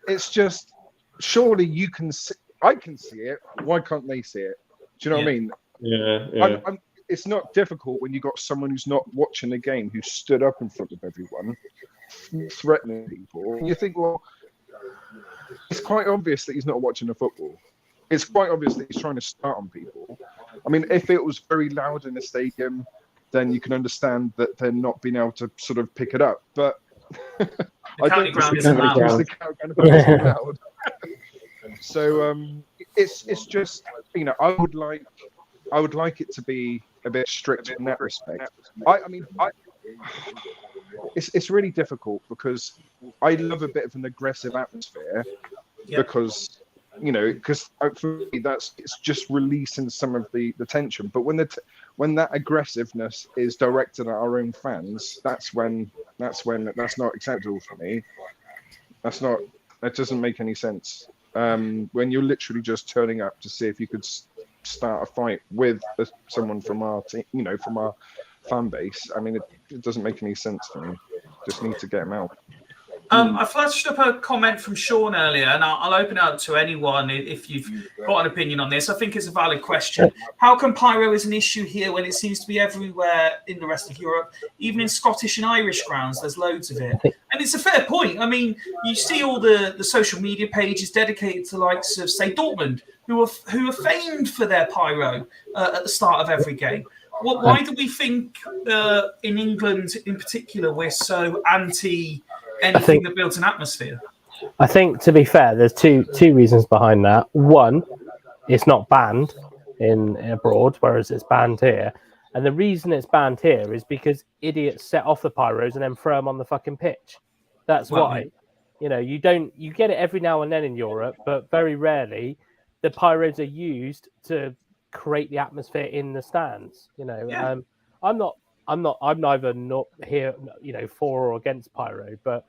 It's just, surely you can see, I can see it. Why can't they see it? Do you know what I mean? Yeah. It's not difficult when you've got someone who's not watching the game, who stood up in front of everyone, threatening people. You think, well, it's quite obvious that he's not watching the football. It's quite obvious that he's trying to start on people. I mean, if it was very loud in the stadium, then you can understand that they're not being able to sort of pick it up. But I county don't ground use isn't allowed. the county ground if it's allowed. So it's just, you know, I would like it to be a bit strict in that respect. I mean, it's really difficult because I love a bit of an aggressive atmosphere because, you know, because for me it's just releasing some of the tension. But when that aggressiveness is directed at our own fans, that's when that's not acceptable for me. That doesn't make any sense. When you're literally just turning up to see if you could start a fight with someone from our team, you know, from our fan base. I mean, it doesn't make any sense to me. Just need to get them out. I flashed up a comment from Sean earlier, and I'll open it up to anyone if you've got an opinion on this. I think it's a valid question. How come pyro is an issue here when it seems to be everywhere in the rest of Europe? Even in Scottish and Irish grounds, there's loads of it. And it's a fair point. I mean, you see all the social media pages dedicated to likes of, say, Dortmund, who are famed for their pyro at the start of every game. Why do we think in England in particular we're so anti anything that builds an atmosphere? I think, to be fair, there's two reasons behind that. One, it's not banned in abroad, whereas it's banned here. And the reason it's banned here is because idiots set off the pyros and then throw them on the fucking pitch. That's why. You know, you get it every now and then in Europe, but very rarely the pyros are used to create the atmosphere in the stands. You know, I'm neither not here, you know, for or against pyro, but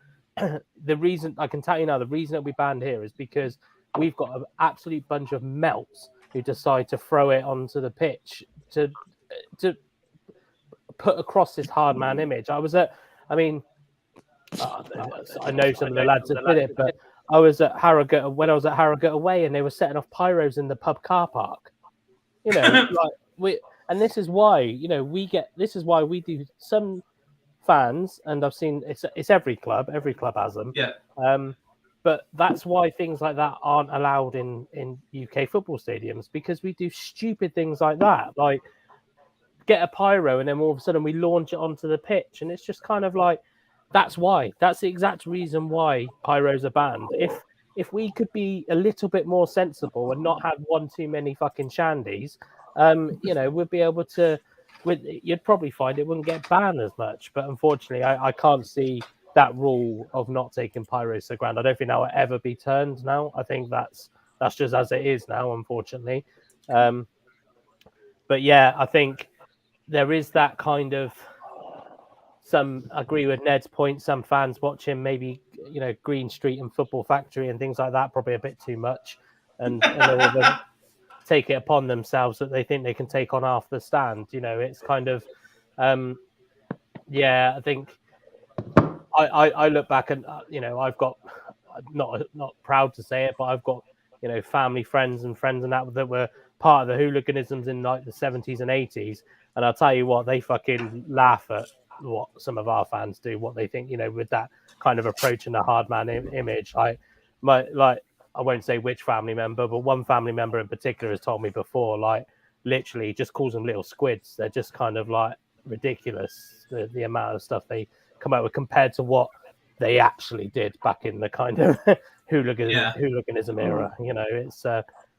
the reason I can tell you now, the reason that we banned here is because we've got an absolute bunch of melts who decide to throw it onto the pitch to put across this hard man image. I know some of the lads that did it, but I was at Harrogate when I was at Harrogate away, and they were setting off pyros in the pub car park. You know, and this is why, you know, this is why we do some fans, and I've seen it's every club has them. Yeah. But that's why things like that aren't allowed in UK football stadiums, because we do stupid things like that, like get a pyro and then all of a sudden we launch it onto the pitch, and it's just kind of like that's the exact reason why pyros are banned. If we could be a little bit more sensible and not have one too many fucking shandies, you know, we'd be able to. You'd probably find it wouldn't get banned as much, but unfortunately, I can't see that rule of not taking pyros to ground. I don't think that will ever be turned now. I think that's just as it is now, unfortunately. But yeah, I think there is that kind of. Some agree with Ned's point. Some fans watching maybe, you know, Green Street and Football Factory and things like that probably a bit too much, and all of them take it upon themselves that they think they can take on half the stand. You know, it's kind of, I think I look back and you know, I've got not proud to say it, but I've got, you know, family, friends and that were part of the hooliganisms in like the 70s and 80s, and I'll tell you what, they fucking laugh at what some of our fans do, what they think, you know, with that kind of approach and the hard man image. I won't say which family member, but one family member in particular has told me before, like literally just calls them little squids. They're just kind of like ridiculous, the amount of stuff they come out with compared to what they actually did back in the kind of hooliganism era. You know, it's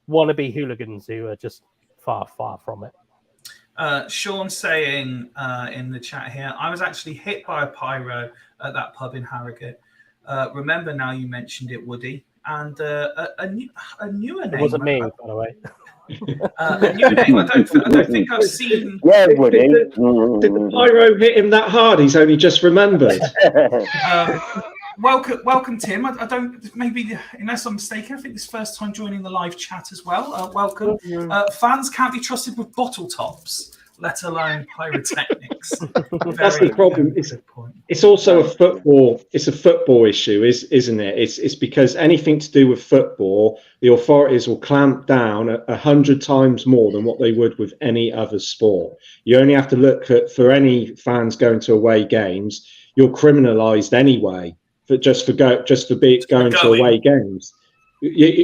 wannabe hooligans who are just far from it. Sean saying in the chat here, I was actually hit by a pyro at that pub in Harrogate. Remember now you mentioned it, Woody, and a newer name. It wasn't me, by the way. A newer name. I don't think I've seen. Yeah, Woody. Did the pyro hit him that hard? He's only just remembered. Welcome, Tim. I don't, maybe, unless I'm mistaken, I think this is first time joining the live chat as well. Welcome. Fans can't be trusted with bottle tops, let alone pyrotechnics. That's the problem. It's also a football. It's a football issue, isn't it? It's because anything to do with football, the authorities will clamp down 100 times more than what they would with any other sport. You only have to look for any fans going to away games. You're criminalised anyway. Going to away games,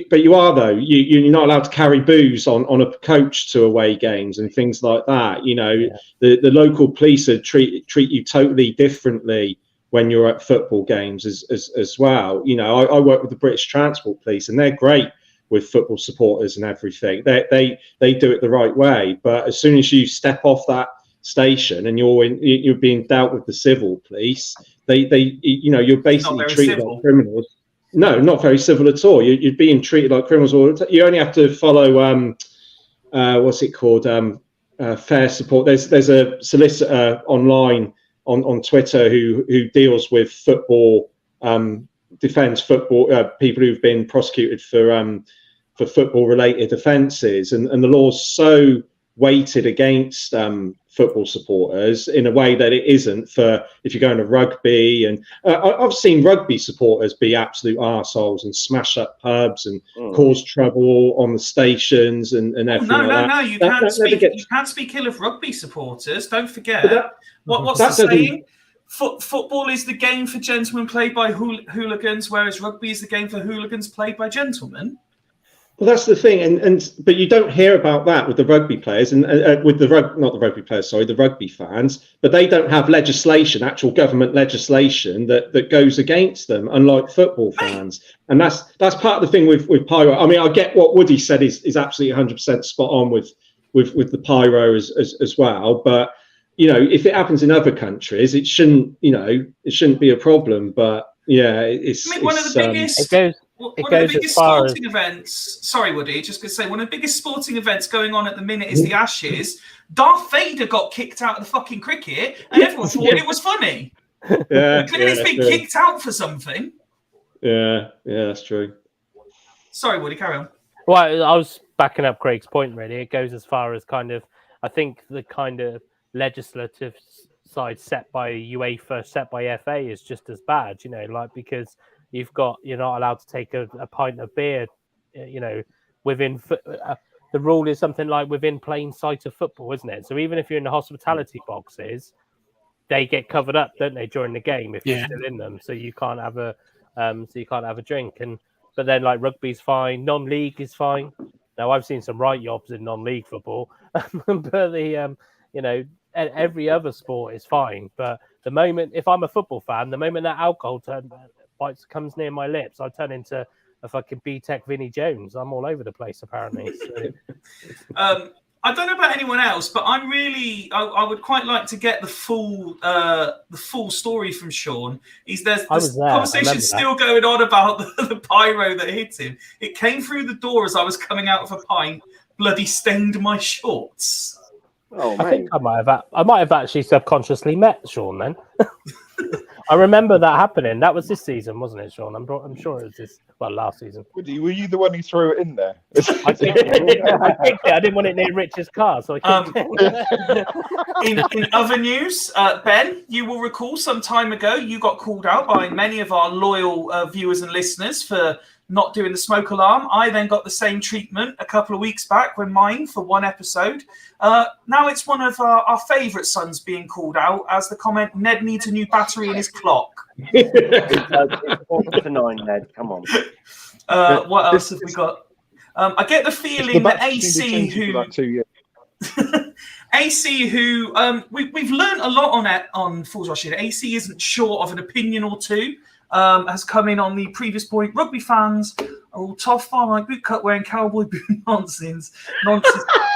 but you are though. You're not allowed to carry booze on a coach to away games and things like that. You know, the local police treat you totally differently when you're at football games as well. You know, I work with the British Transport Police, and they're great with football supporters and everything. They do it the right way. But as soon as you step off that station and you're being dealt with the civil police, you're basically treated like criminals. No, not very civil at all. You're being treated like criminals all the time. You only have to follow what's it called? Fair support. There's a solicitor online on Twitter who deals with football, defends football people who've been prosecuted for football related offences, and the law's so weighted against football supporters in a way that it isn't for if you're going to rugby. And I've seen rugby supporters be absolute arseholes and smash up pubs and cause trouble on the stations and everything. No, you can't speak ill of rugby supporters. Don't forget what's the saying? Football is the game for gentlemen played by hooligans, whereas rugby is the game for hooligans played by gentlemen. Well, that's the thing, but you don't hear about that with the rugby players and with the rugby fans. But they don't have legislation, actual government legislation that goes against them, unlike football fans. And that's part of the thing with pyro. I mean, I get what Woody said is absolutely 100% spot on with the pyro as well. But you know, if it happens in other countries, it shouldn't be a problem. But yeah, one of the biggest. One of the biggest sporting events. Sorry, Woody. Just going to say, one of the biggest sporting events going on at the minute is the Ashes. Darth Vader got kicked out of the fucking cricket, and everyone thought it was funny. Yeah, clearly, he's been kicked out for something. Yeah, that's true. Sorry, Woody. Carry on. Well, I was backing up Craig's point. Really, it goes as far as kind of. I think the kind of legislative side set by UEFA, set by FA, is just as bad. You know, like because. You're not allowed to take a pint of beer, you know, within the rule is something like within plain sight of football, isn't it? So even if you're in the hospitality boxes, they get covered up, don't they, during the game if you're still in them? So you can't have a drink. But then like rugby's fine, non-league is fine. Now I've seen some right yobs in non-league football, but the every other sport is fine. But the moment if I'm a football fan, the moment that alcohol comes near my lips, I turn into a fucking B-Tech Vinnie Jones. I'm all over the place, apparently. So. I don't know about anyone else, but I would quite like to get the full story from Sean. There's conversation still going on about the pyro that hit him. It came through the door as I was coming out of a pint, bloody stained my shorts. Oh, I think I might have actually subconsciously met Sean then. I remember that happening. That was this season, wasn't it, Sean? I'm sure it was last season. Woody, were you the one who threw it in there? I kicked it. I didn't want it near Rich's car, so I kicked it. In other news, Ben, you will recall some time ago you got called out by many of our loyal viewers and listeners for not doing the smoke alarm. I then got the same treatment a couple of weeks back when mine for one episode. Now it's one of our favourite sons being called out as the comment, Ned needs a new battery in his clock. It's 8:45, Ned. Come on. What else have we got? I get the feeling that AC, we've learned a lot on Fools Rush here. AC isn't short of an opinion or two. Has come in on the previous point. Rugby fans are all tough, far like boot cut wearing cowboy boot nonsense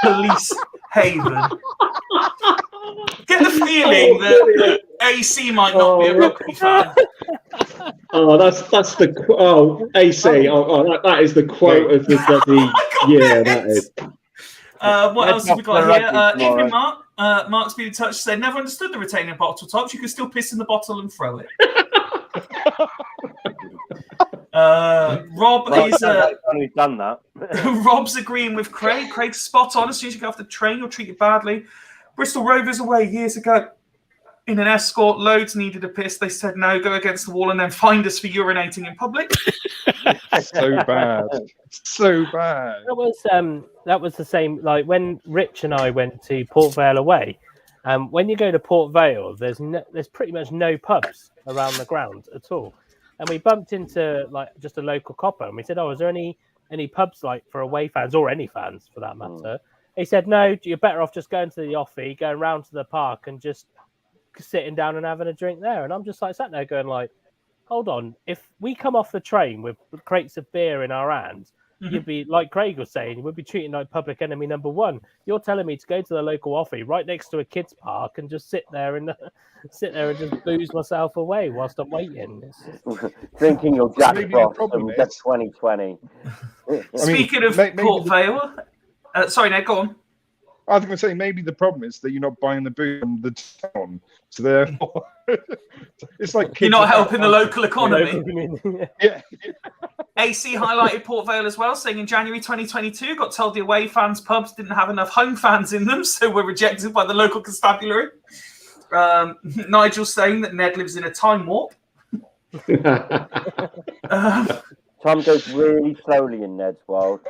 police haven. Get the feeling that AC might not be a rugby fan. Oh, that's the AC. That is the quote of the bloody year. That is. What else have we got here? Evening, Mark. Mark's been in touch to say never understood the retaining bottle tops. You can still piss in the bottle and throw it. Rob is we've done that. Rob's agreeing with Craig. Craig's spot on. As soon as you go off the train, you're treated badly. Bristol Rovers away years ago in an escort. Loads needed a piss. They said no, go against the wall, and then fined us for urinating in public. So bad. So bad. That was the same. Like when Rich and I went to Port Vale away. When you go to Port Vale, there's pretty much no pubs around the ground at all. and we bumped into like just a local copper, and we said, "Oh, is there any pubs like for away fans or any fans for that matter?" He said, "No, you're better off just going to the offie, going round to the park, and just sitting down and having a drink there." And I'm just like sat there going like, "Hold on, if we come off the train with crates of beer in our hands." You'd be like Craig was saying, we'd be treating like public enemy number one. You're telling me to go to the local offie right next to a kids' park and just sit there and just booze myself away whilst I'm waiting. Drinking your Jack Maybe the Frost problem from is- 2020. Speaking of maybe Port Vale, sorry, Ned, go on. I was going to say maybe the problem is that you're not buying the booze from the town, so therefore it's like You're not helping the local economy. Yeah. AC highlighted Port Vale as well, saying in January 2022, got told the away fans' pubs didn't have enough home fans in them, so were rejected by the local constabulary. Nigel saying that Ned lives in a time warp. Tom goes really slowly in Ned's world.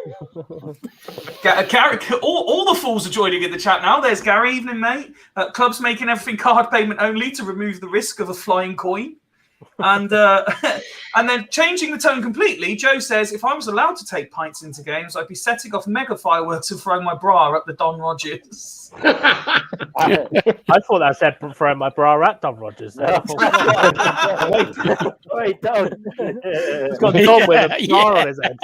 Gary, all the fools are joining in the chat now. There's Gary, evening, mate. Clubs making everything card payment only to remove the risk of a flying coin. And then changing the tone completely, Joe says, if I was allowed to take pints into games, I'd be setting off mega fireworks and throwing my bra up the Don Rogers. I thought that said throwing my bra at Don Rogers. Wait, don't. He's got Don with a bra on his head.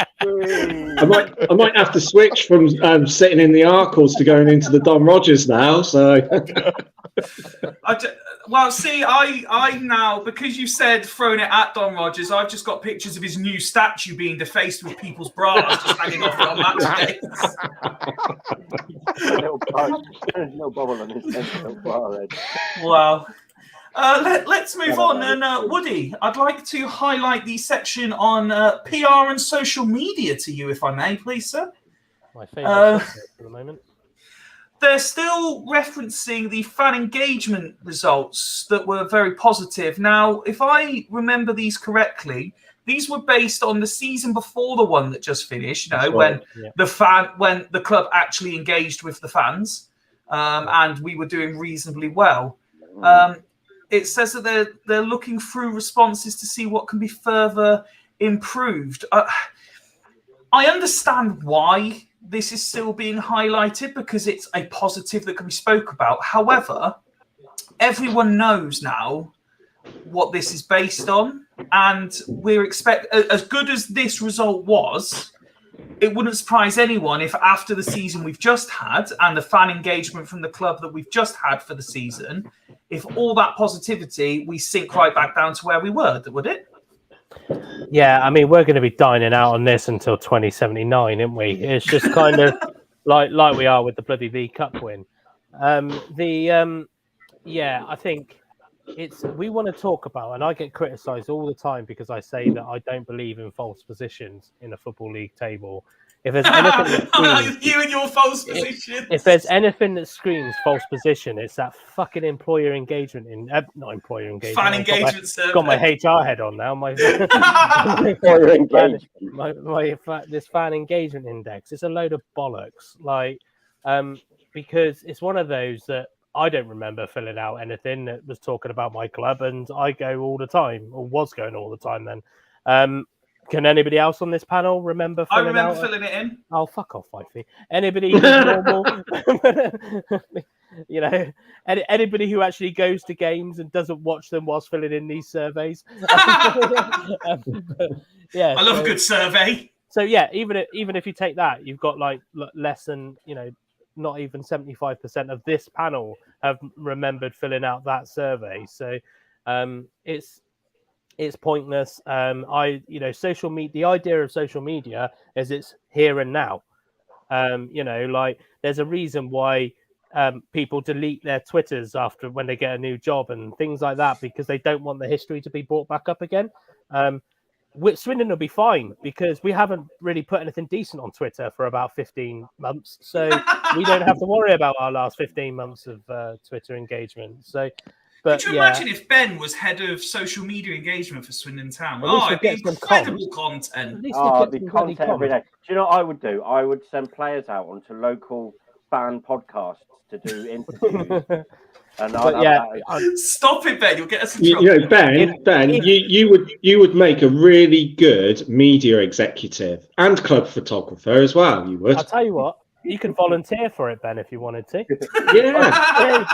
I might have to switch from sitting in the Arkles to going into the Don Rogers now. So, well, see, I now, because you said throwing it at Don Rogers, I've just got pictures of his new statue being defaced with people's bras just hanging off it on match days. No bubble on his head. Wow. Let's move on. And Woody, I'd like to highlight the section on PR and social media to you, if I may, please, sir. My favourite for the moment. They're still referencing the fan engagement results that were very positive. Now, if I remember these correctly, these were based on the season before the one that just finished. You know, when the club actually engaged with the fans, and we were doing reasonably well. It says that they're looking through responses to see what can be further improved. I understand why this is still being highlighted because it's a positive that can be spoke about. However, everyone knows now what this is based on, and we're as good as this result was, it wouldn't surprise anyone if after the season we've just had and the fan engagement from the club that we've just had for the season, if all that positivity, we sink right back down to where we were, would it? Yeah, I mean, we're going to be dining out on this until 2079, aren't we? It's just kind of like we are with the bloody League Cup win. Yeah, I think we want to talk about, and I get criticised all the time because I say that I don't believe in false positions in a football league table. If there's anything that screams, you and your false position. If there's anything that screams false position, it's that fucking employer engagement not employer engagement. Fan engagement survey. Got my HR head on now. My this fan engagement index. It's a load of bollocks. Because it's one of those that I don't remember filling out anything that was talking about my club, and I go all the time, or was going all the time then. Can anybody else on this panel remember filling filling it in. Oh, fuck off, Wifey. Anybody who's normal, anybody who actually goes to games and doesn't watch them whilst filling in these surveys. Yeah, I love a good survey. So yeah, even if you take that, you've got like less than, not even 75% of this panel have remembered filling out that survey. So it's pointless. Social media. The idea of social media is it's here and now. There's a reason why people delete their Twitters after when they get a new job and things like that, because they don't want the history to be brought back up again. Swindon will be fine because we haven't really put anything decent on Twitter for about 15 months. So we don't have to worry about our last 15 months of Twitter engagement. So, but could you imagine if Ben was head of social media engagement for Swindon Town? It'd be incredible content. The content every day. Do you know what I would do? I would send players out onto local fan podcasts to do interviews. And Stop it, Ben. You'll get us in You trouble. know, Ben, you would make a really good media executive and club photographer as well. You would. I'll tell you what, you can volunteer for it, Ben, if you wanted to. Yeah.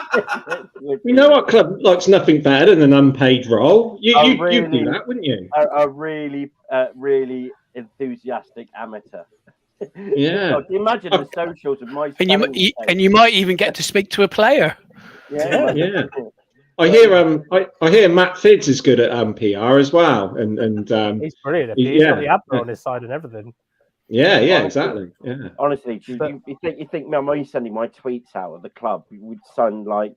You know what club likes nothing better than an unpaid role? You'd do that, wouldn't you? A really, really enthusiastic amateur. Yeah. God, imagine the socials of my. And you might even get to speak to a player. Yeah. I hear Matt Fidz is good at PR as well, and he's brilliant. He's got the advert on his side and everything. Yeah, exactly. Yeah. Honestly, you think me sending my tweets out of the club would sound like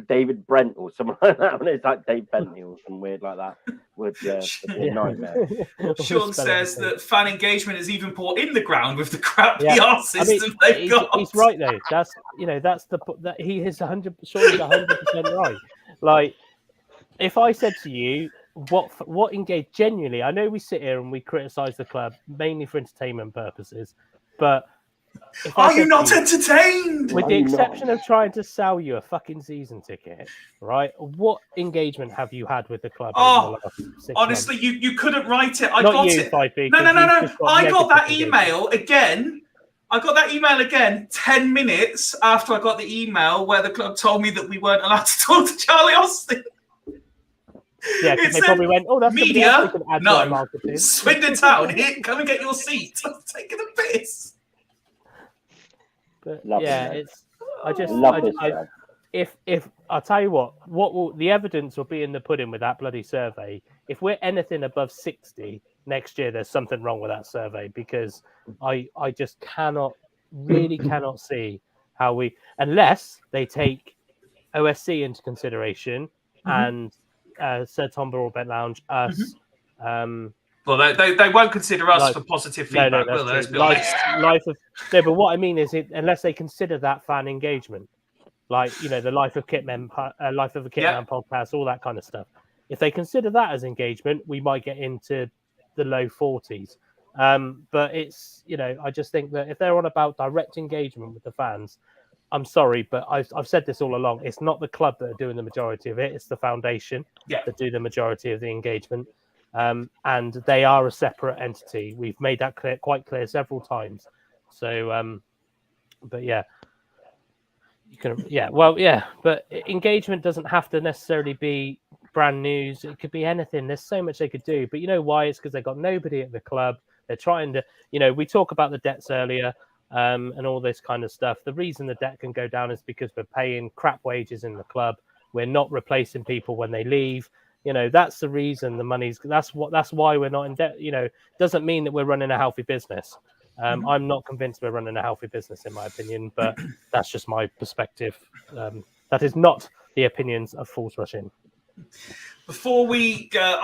David Brent or someone like that? When it's like Dave Bentley or something weird like that, would be a nightmare. Sean says that fan engagement is even poor in the ground with the crap PR system they've got. He's right though. That's he is 100% right. Like, if I said to you, what engage genuinely, I know we sit here and we criticize the club mainly for entertainment purposes, but are you not entertained? With the exception of trying to sell you a fucking season ticket, right? What engagement have you had with the club? Honestly, you couldn't write it. I not got you, it. 5B, No. I got that email again. 10 minutes after I got the email where the club told me that we weren't allowed to talk to Charlie Austin. Yeah, because they probably went, "Oh, that's media." No, Swindon Town, here, come and get your seat. I'm taking a piss. But it's. If I'll tell you what will the evidence will be in the pudding with that bloody survey. If we're anything above 60 next year, there's something wrong with that survey, because I just cannot see how we, unless they take OSC into consideration and Sir Tom Broadbent Lounge, us. Well, they won't consider us for positive feedback, will they? Let's be honest. But what I mean is, unless they consider that fan engagement, like, the Life of a Kitman podcast, all that kind of stuff. If they consider that as engagement, we might get into the low 40s. But it's, I just think that if they're on about direct engagement with the fans, I'm sorry, but I've said this all along. It's not the club that are doing the majority of it. It's the foundation that do the majority of the engagement. And they are a separate entity. We've made that quite clear several times. So, but yeah, but engagement doesn't have to necessarily be brand news. It could be anything. There's so much they could do. But you know why? It's because they've got nobody at the club. They're trying to, we talk about the debts earlier. And all this kind of stuff. The reason the debt can go down is because we're paying crap wages in the club. We're not replacing people when they leave. That's the reason the money's. That's why we're not in debt. Doesn't mean that we're running a healthy business. I'm not convinced we're running a healthy business, in my opinion, but that's just my perspective. That is not the opinions of Fools Rush In. Before we go,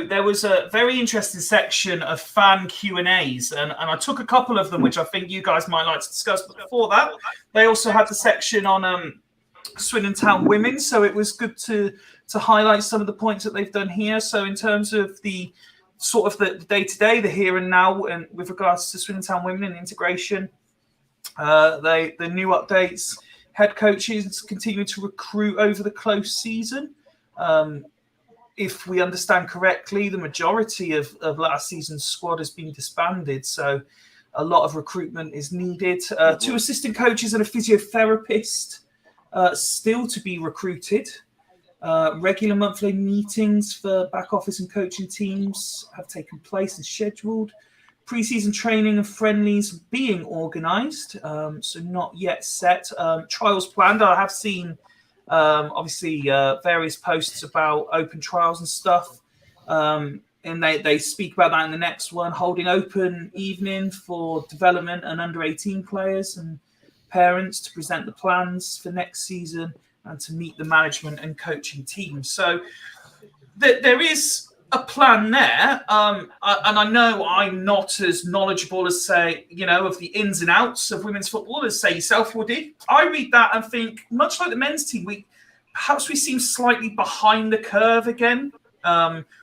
there was a very interesting section of fan Q&As, and I took a couple of them, which I think you guys might like to discuss. But before that, they also had the section on Swindon Town women, so it was good to highlight some of the points that they've done here. So in terms of the sort of the day-to-day, the here and now, and with regards to Swindon Town women and integration, the new updates, head coaches continue to recruit over the close season. If we understand correctly, the majority of last season's squad has been disbanded, so a lot of recruitment is needed. 2 assistant coaches and a physiotherapist still to be recruited. Regular monthly meetings for back office and coaching teams have taken place and scheduled. Pre-season training and friendlies being organised, so not yet set. Trials planned. I have seen obviously various posts about open trials and stuff, and they speak about that in the next one, holding open evening for development and under 18 players and parents to present the plans for next season and to meet the management and coaching team. So there is a plan there, and I know I'm not as knowledgeable as, say, of the ins and outs of women's football as, say, yourself, Woody. I read that and think, much like the men's team, we seem slightly behind the curve again,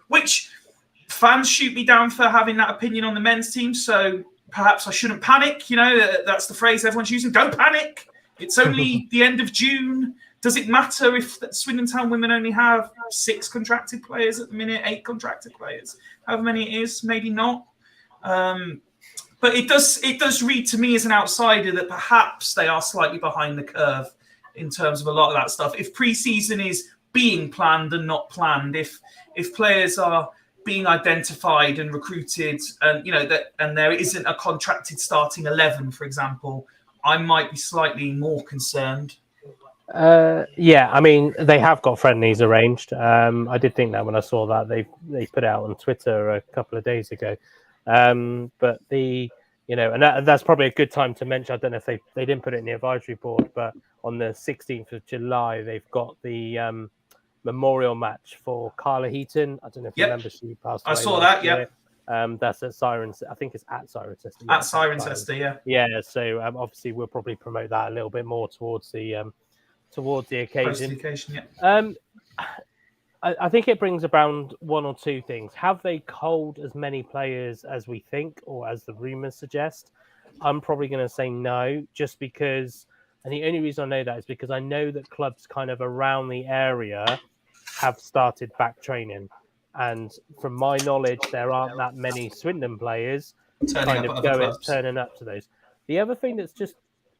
which fans shoot me down for having that opinion on the men's team. So perhaps I shouldn't panic. That's the phrase everyone's using. Don't panic. It's only the end of June. Does it matter if Swindon Town women only have 6 contracted players at the minute, 8 contracted players? However many it is, maybe not. But it does read to me as an outsider that perhaps they are slightly behind the curve in terms of a lot of that stuff. If pre-season is being planned and not planned, if players are being identified and recruited, and there isn't a contracted starting 11, for example, I might be slightly more concerned. Yeah, I mean, they have got friendlies arranged. I did think that when I saw that they put it out on Twitter a couple of days ago. But and that's probably a good time to mention. I don't know if they didn't put it in the advisory board, but on the 16th of July, they've got the memorial match for Carla Heaton. I don't know if you remember, she passed away. I saw that, yeah. That's at Sirens. I think it's at Cirencester. At Cirencester, yeah. Yeah, so obviously we'll probably promote that a little bit more towards the occasion. I think it brings around one or two things. Have they culled as many players as we think, or as the rumours suggest? I'm probably going to say no, just because, and the only reason I know that is because I know that clubs kind of around the area have started back training. And from my knowledge, there aren't that many Swindon players turning up to those. The other thing that's just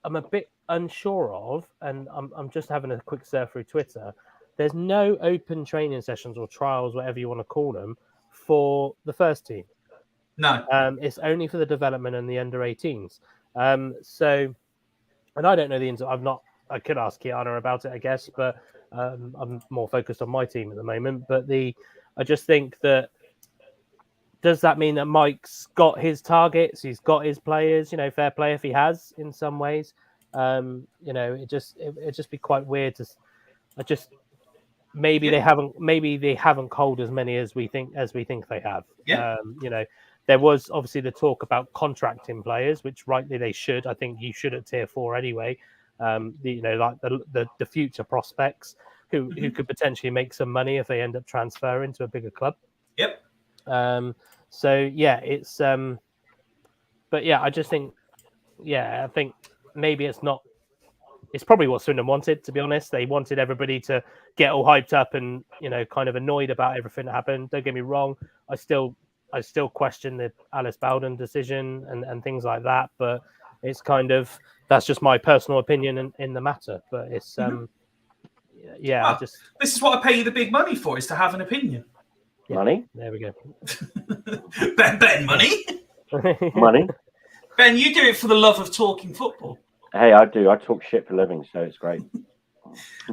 I'm a bit unsure of, and I'm just having a quick surf through Twitter, there's no open training sessions or trials, whatever you want to call them, for the first team. No. It's only for the development and the under-18s. So, and I don't know the ins. I could ask Kiana about it, I guess, but I'm more focused on my team at the moment. But I just think that, does that mean that Mike's got his targets? He's got his players, fair play if he has in some ways. It'd just be quite weird to, maybe they haven't culled as many as we think they have. Yeah. There was obviously the talk about contracting players, which rightly they should. I think you should at tier 4 anyway. Like the future prospects who could potentially make some money if they end up transferring to a bigger club. Yep. So yeah, it's but yeah, I just think, I think maybe it's not. It's probably what Swindon wanted, to be honest. They wanted everybody to get all hyped up and kind of annoyed about everything that happened. Don't get me wrong, I still question the Alice Bowden decision and things like that, but it's kind of, that's just my personal opinion in the matter. But it's this is what I pay you the big money for, is to have an opinion. Yeah, money. There we go. Ben, money. Money. Ben, you do it for the love of talking football. Hey, I do. I talk shit for a living, so it's great.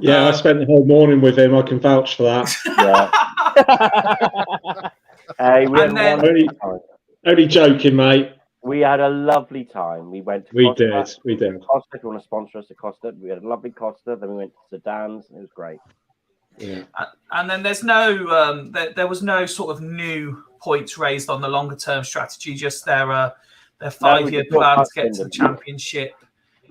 Yeah, I spent the whole morning with him. I can vouch for that. Yeah. Hey, only joking, mate. We had a lovely time. We went to We did. Costa, if you want to sponsor us at Costa. We had a lovely Costa. Then we went to Sedan's. It was great. Yeah. And then there's no, there was no sort of new points raised on the longer term strategy. Just their 5-year plan to get to the championship,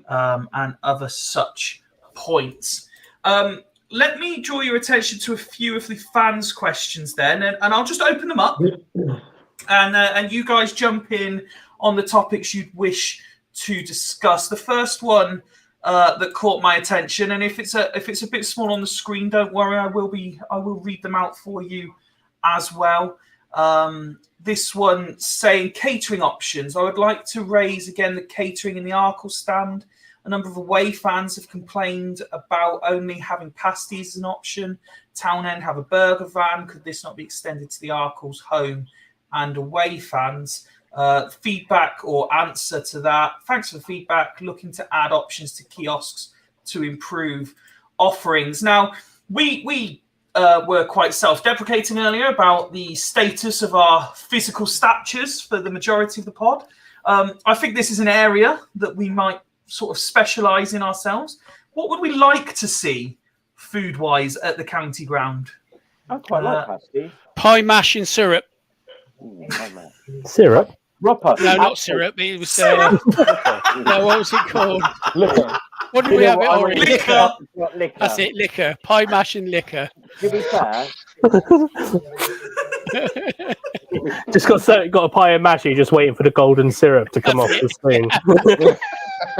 and other such points. Let me draw your attention to a few of the fans' questions then, and I'll just open them up, and you guys jump in on the topics you'd wish to discuss. The first one that caught my attention, and if it's a bit small on the screen, don't worry, I will read them out for you as well. This one saying catering options. I would like to raise again the catering in the Arkle stand. A number of away fans have complained about only having pasties as an option. Townend have a burger van. Could this not be extended to the Arkle's home and away fans? Feedback or answer to that. Thanks for the feedback. Looking to add options to kiosks to improve offerings. Now, we were quite self-deprecating earlier about the status of our physical statures for the majority of the pod. I think this is an area that we might sort of specialise in ourselves. What would we like to see food-wise at the county ground? I quite like pasty. Pie mash and syrup. Ooh, Syrup? Rupper. No, not syrup. It was no, what was it called? Liquor. What did we have it already? Liquor. Liquor. That's it, liquor. Pie mash and liquor. To be fair, Just got a pie of mash. You're just waiting for the golden syrup to come off the screen.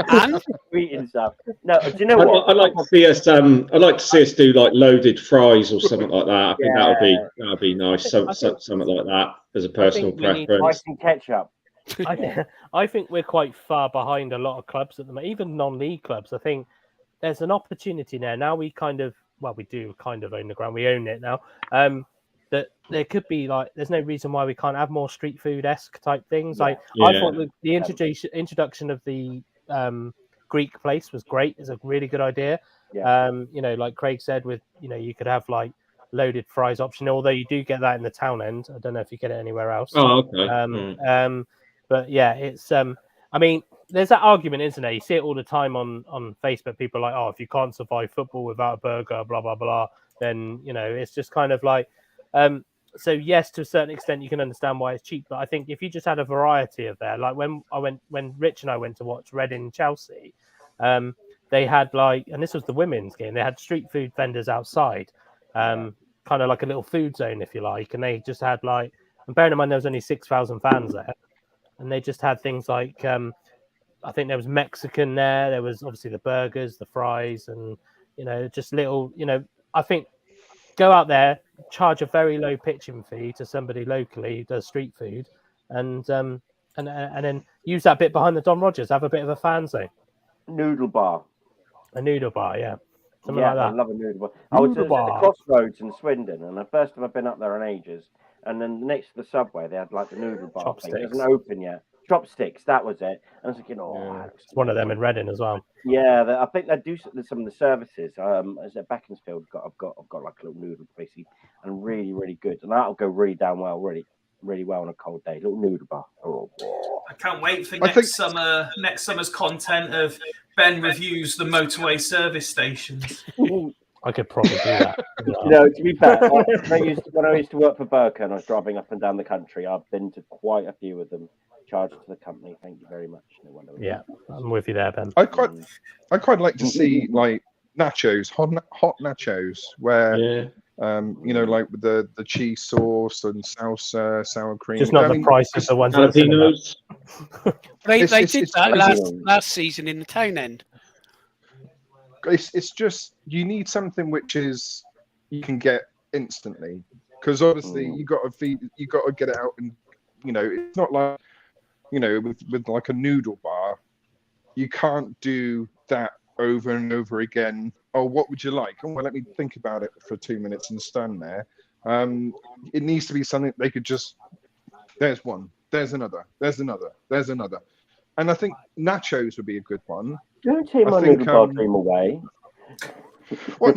And Sweet and stuff. No, do you know what? I'd like to see us. I'd like to see us do like loaded fries or something like that. I think that'll be nice. Something like that as a personal preference. Ice and ketchup. I think we're quite far behind a lot of clubs at the moment, even non-league clubs. I think there's an opportunity there. Now we do kind of own the ground. We own it now. That there could be there's no reason why we can't have more street food-esque type things. I thought the introduction of the Greek place was great. It's a really good idea. Yeah. Like Craig said, with you could have loaded fries option, although you do get that in the town end. I don't know if you get it anywhere else. Oh, okay. But yeah, it's I mean, there's that argument, isn't there? You see it all the time on Facebook. People are like, oh, if you can't survive football without a burger, blah blah blah, then it's just kind of like so yes, to a certain extent you can understand why it's cheap, but I think if you just had a variety of there, like when Rich and I went to watch Reading Chelsea, they had and this was the women's game, they had street food vendors outside, kind of like a little food zone if you like, and they just had and bearing in mind there was only 6,000 fans there, and they just had things like I think there was Mexican there was obviously the burgers, the fries, and just little I think go out there, charge a very low pitching fee to somebody locally who does street food, and then use that bit behind the Don Rogers, have a bit of a fan zone. Noodle bar. A noodle bar, yeah. Something like that. I love a noodle bar. I was at the Crossroads in Swindon, and the first time I've been up there in ages. And then next to the Subway, they had the noodle bar thing. It wasn't open yet. Chopsticks, that was it. And I was thinking, it's one of them in Reading as well. Yeah, I think they do some of the services. As at Beaconsfield, I've got like a little noodle basically, and really, really good. And that'll go really down well, really, really well on a cold day. Little noodle bar. Oh, I can't wait for next summer's content of Ben reviews the motorway service stations. I could probably do that. To be fair, when I used to work for Burka and I was driving up and down the country, I've been to quite a few of them. Charged to the company. Thank you very much. No wonder. Yeah, I'm with you there, Ben. I quite like to see nachos, hot nachos, where like with the cheese sauce and salsa, sour cream. Just not the price of the ones. Jalapenos. They did that last season in the town end. It's just you need something which is you can get instantly, because obviously you got to get it out, and it's not like with like a noodle bar, you can't do that over and over again. Oh, what would you like? Oh, well, let me think about it for 2 minutes and stand there. It needs to be something they could just. There's one. There's another. There's another. There's another. And I think nachos would be a good one. Don't take my noodle bar dream away. What?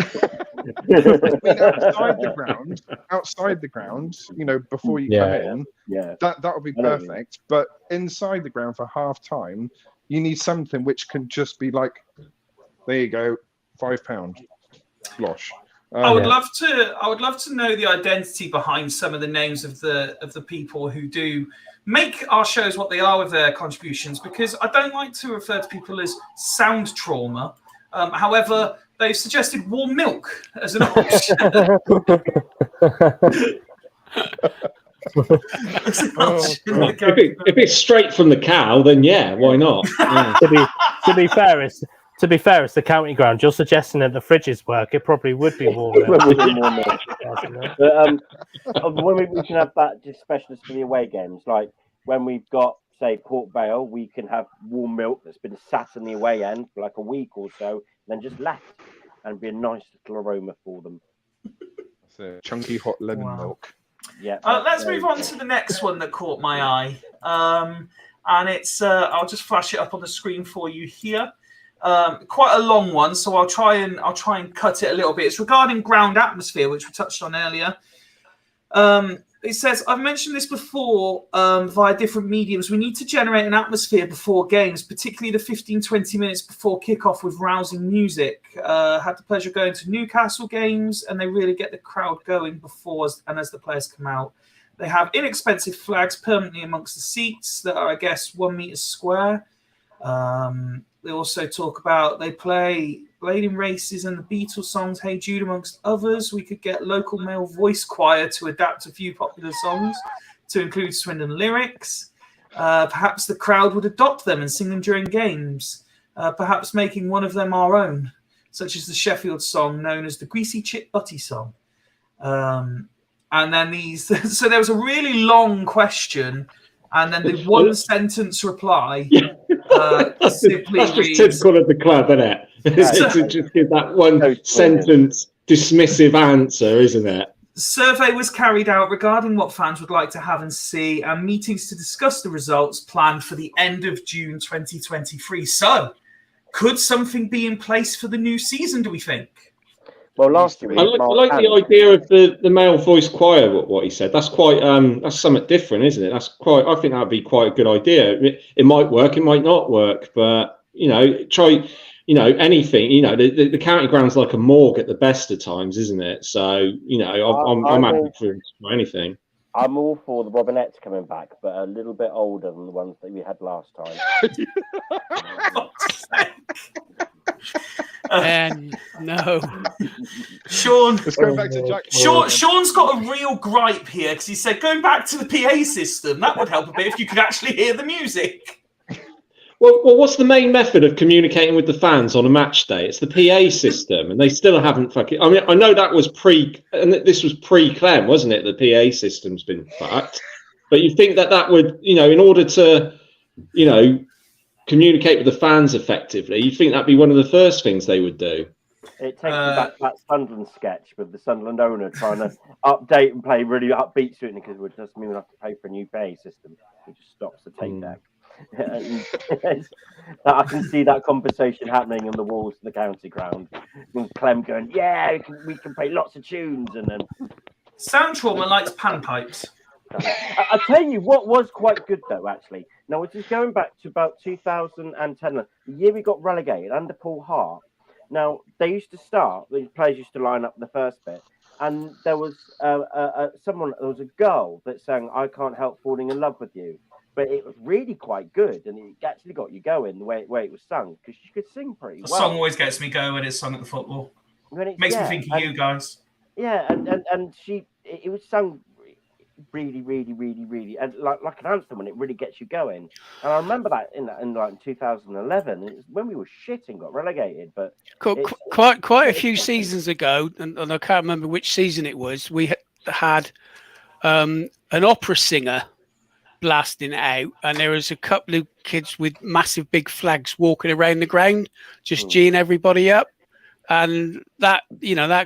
outside the ground, before you come in, that would be perfect. But inside the ground for half time, you need something which can just be like, there you go, £5, slosh. I would love to know the identity behind some of the names of the people who do make our shows what they are with their contributions, because I don't like to refer to people as sound trauma. However, they've suggested warm milk as an option. If it's straight from the cow, then why not? To be fair, it's the county ground. You're suggesting that the fridges work. It probably would be warm milk. But when we can have that just specialist for the away games, like when we've got, say, Port Vale, we can have warm milk that's been sat in the away end for like a week or so, then just left, and be a nice little aroma for them. That's a chunky hot lemon milk. Yeah. Let's move on to the next one that caught my eye, and it's I'll just flash it up on the screen for you here. Quite a long one, so I'll try and cut it a little bit. It's regarding ground atmosphere, which we touched on earlier. It says, I've mentioned this before via different mediums. We need to generate an atmosphere before games, particularly the 15-20 minutes before kickoff with rousing music. Had the pleasure of going to Newcastle games, and they really get the crowd going before and as the players come out. They have inexpensive flags permanently amongst the seats that are, I guess, 1 meter square. They also talk about they play Blading Races and the Beatles songs Hey Jude amongst others. We could get local male voice choir to adapt a few popular songs. to include Swindon lyrics. Perhaps the crowd would adopt them and sing them during games, perhaps making one of them our own, such as the Sheffield song known as the Greasy Chip Butty song. And then so there was a really long question, and then the one sentence reply simply that's just reads, typical of the club, isn't it? To just give that one sentence dismissive answer, isn't it? Survey was carried out regarding what fans would like to have and see, and meetings to discuss the results planned for the end of June 2023. So, could something be in place for the new season, do we think? Well, last year I like the idea of the male voice choir. What he said, that's quite that's something different, isn't it? I think that'd be quite a good idea. It might work, it might not work, but try. Anything. The county ground's like a morgue at the best of times, isn't it? So I'm happy for anything. I'm all for the Robinettes coming back, but a little bit older than the ones that we had last time. And no, Sean. Let's go back to Jack. Sean's got a real gripe here because he said going back to the PA system that would help a bit if you could actually hear the music. Well, what's the main method of communicating with the fans on a match day? It's the PA system, and they still haven't fucking. I mean, I know that was this was pre-Clem, wasn't it? The PA system's been fucked, but you think that would, in order to, communicate with the fans effectively, you think that'd be one of the first things they would do. It takes me back to that Sunderland sketch with the Sunderland owner trying to update and play really upbeat to it because it doesn't mean we have to pay for a new PA system. It just stops the tape deck. I can see that conversation happening in the walls of the county ground. And Clem going, "Yeah, we can play lots of tunes," and then Sound Trauma likes panpipes. I tell you what was quite good though, actually. Now, which is going back to about 2010, the year we got relegated under Paul Hart. Now, they used to start; the players used to line up the first bit, and there was there was a girl that sang "I Can't Help Falling in Love with You." But it was really quite good, and it actually got you going the way it was sung because she could sing pretty well. The song always gets me going when it's sung at the football. Makes me think of you guys. Yeah, and it was sung really, really, really, really, and like an anthem, and it really gets you going. And I remember that in 2011, it was when we were shit and got relegated. But quite a few seasons ago, and I can't remember which season it was. We had an opera singer blasting out, and there was a couple of kids with massive big flags walking around the ground just geeing everybody up, and that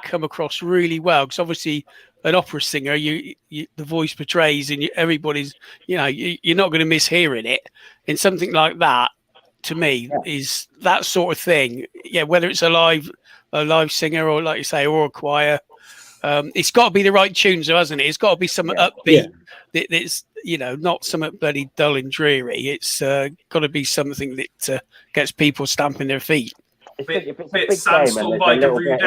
come across really well because obviously an opera singer, you the voice portrays, and everybody's you're not going to miss hearing it. And something like that to me is that sort of thing, whether it's a live singer or, like you say, or a choir. It's got to be the right tunes, though, hasn't it? It's got to be something upbeat. It's not something bloody dull and dreary. It's got to be something that gets people stamping their feet. If it's a big game and there's a little bit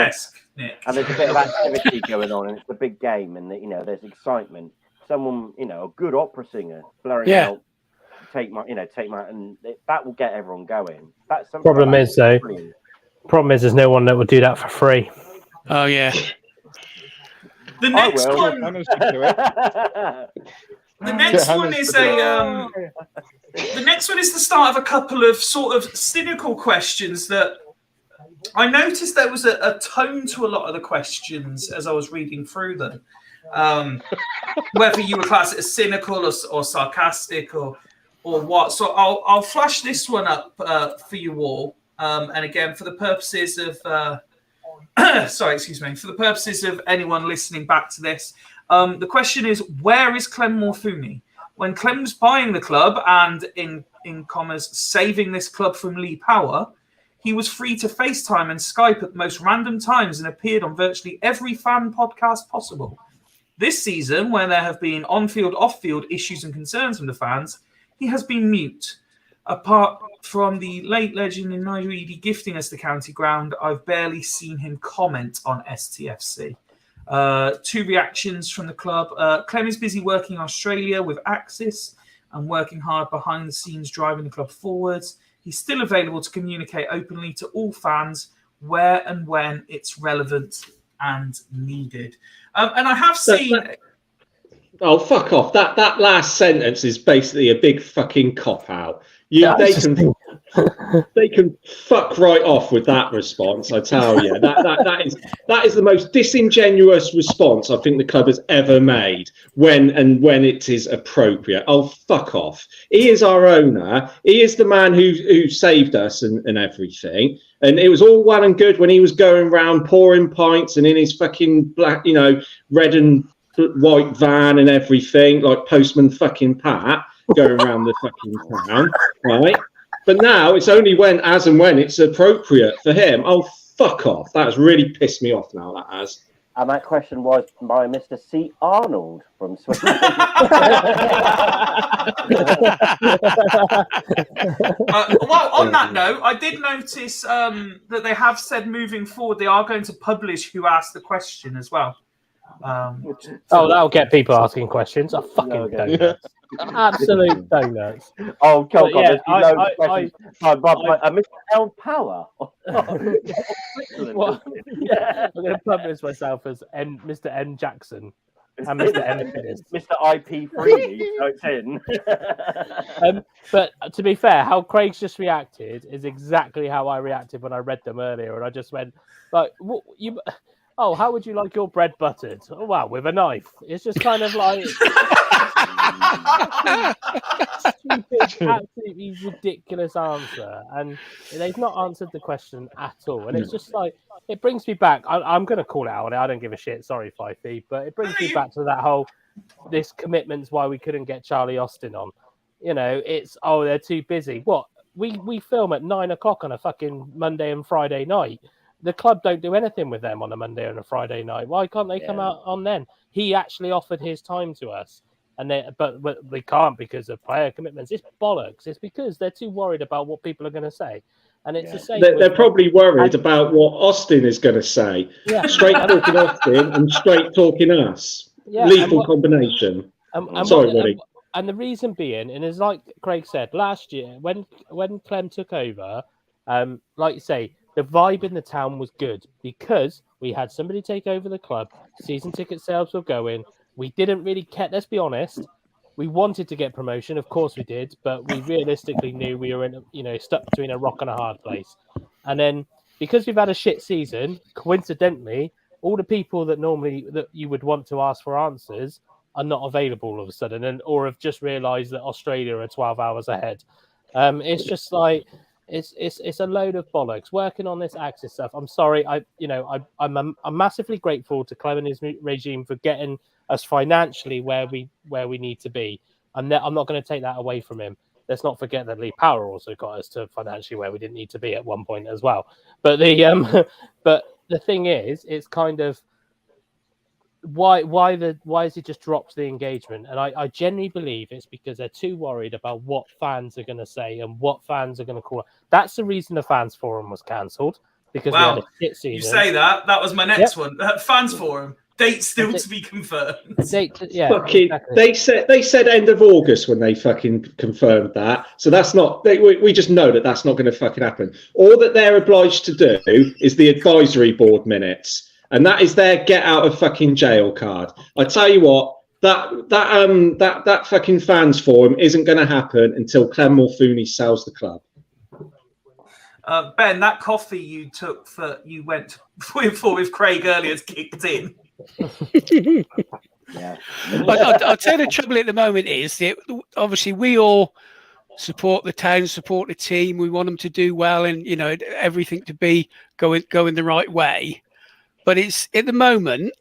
and there's a bit of activity going on, and it's a big game, and there's excitement. Someone, a good opera singer blaring out, take my, and that will get everyone going. That's something. Problem is there's no one that would do that for free. Oh yeah. The next one. The next one is the next one is the start of a couple of sort of cynical questions that I noticed there was a tone to a lot of the questions as I was reading through them. Whether you were classed as cynical or sarcastic or what. So I'll flash this one up for you all. And again, for the purposes of for the purposes of anyone listening back to this, the question is, where is Clem Morfuni? When Clem was buying the club and, in commas, saving this club from Lee Power, he was free to FaceTime and Skype at the most random times and appeared on virtually every fan podcast possible. This season, when there have been on-field, off-field issues and concerns from the fans, he has been mute. Apart from the late legend in Nigel Eady gifting us the county ground, I've barely seen him comment on STFC. 2 reactions from the club. Clem is busy working in Australia with Axis and working hard behind the scenes, driving the club forwards. He's still available to communicate openly to all fans where and when it's relevant and needed. And I have seen... Oh, fuck off! That last sentence is basically a big fucking cop out. They can fuck right off with that response. I tell you, that is the most disingenuous response I think the club has ever made when it is appropriate. Oh, fuck off! He is our owner. He is the man who saved us and everything. And it was all well and good when he was going around pouring pints and in his fucking black, red and white van and everything, like Postman fucking Pat, going around the fucking town, right? But now it's only when it's appropriate for him. Oh, fuck off. That has really pissed me off now, that has. And that question was by Mr. C. Arnold from Switzerland. Well, on that note, I did notice that they have said moving forward they are going to publish who asked the question as well. That'll get people asking questions. I fucking donuts. Absolute donuts. Oh, God, yeah, Mr. L. Power. Well, yeah, I'm going to publish myself as Mr. M. Jackson and Mr. M. Finnis. Mr. IP3, so it's in. But to be fair, how Craig's just reacted is exactly how I reacted when I read them earlier, and I just went like, "What you? Oh, how would you like your bread buttered? Oh, wow, with a knife." It's just kind of like stupid, absolutely ridiculous answer, and they've not answered the question at all. And it's just like it brings me back. I'm going to call it out. I don't give a shit. Sorry, Fifey, but it brings me back to that whole this commitment's why we couldn't get Charlie Austin on. It's they're too busy. What we film at 9 o'clock on a fucking Monday and Friday night. The club don't do anything with them on a Monday and a Friday night. Why can't they come out on then? He actually offered his time to us, but they can't because of player commitments. It's bollocks. It's because they're too worried about what people are going to say, and it's the same. They're probably worried about what Austin is going to say. Yeah. Straight talking Austin and straight talking us. Yeah. Lethal combination. Sorry, buddy. And the reason being, and as like Craig said last year, when Clem took over, like you say. The vibe in the town was good because we had somebody take over the club. Season ticket sales were going. We didn't really care. Let's be honest. We wanted to get promotion. Of course we did. But we realistically knew we were stuck between a rock and a hard place. And then because we've had a shit season, coincidentally, all the people that you would want to ask for answers are not available all of a sudden or have just realised that Australia are 12 hours ahead. It's just like... It's a load of bollocks. Working on this Axis stuff. I'm sorry. I'm massively grateful to Clem and his regime for getting us financially where we need to be. I'm not going to take that away from him. Let's not forget that Lee Power also got us to financially where we didn't need to be at one point as well. But the thing is, it's kind of why has he just dropped the engagement? And I genuinely believe it's because they're too worried about what fans are going to say and what fans are going to call. That's the reason the fans forum was cancelled because we had a shit season. You say that was my next one. Fans forum date still to be confirmed. Exactly. They said end of August when they fucking confirmed that. So that's not. We just know that that's not going to fucking happen. All that they're obliged to do is the advisory board minutes. And that is their get out of fucking jail card. I tell you what, that fucking fans forum isn't going to happen until Clem Morfuni sells the club. Ben, that coffee you took you went with Craig earlier has kicked in. Yeah. I'll tell you the trouble at the moment is that obviously we all support the town, support the team. We want them to do well and everything to be going the right way. But it's at the moment,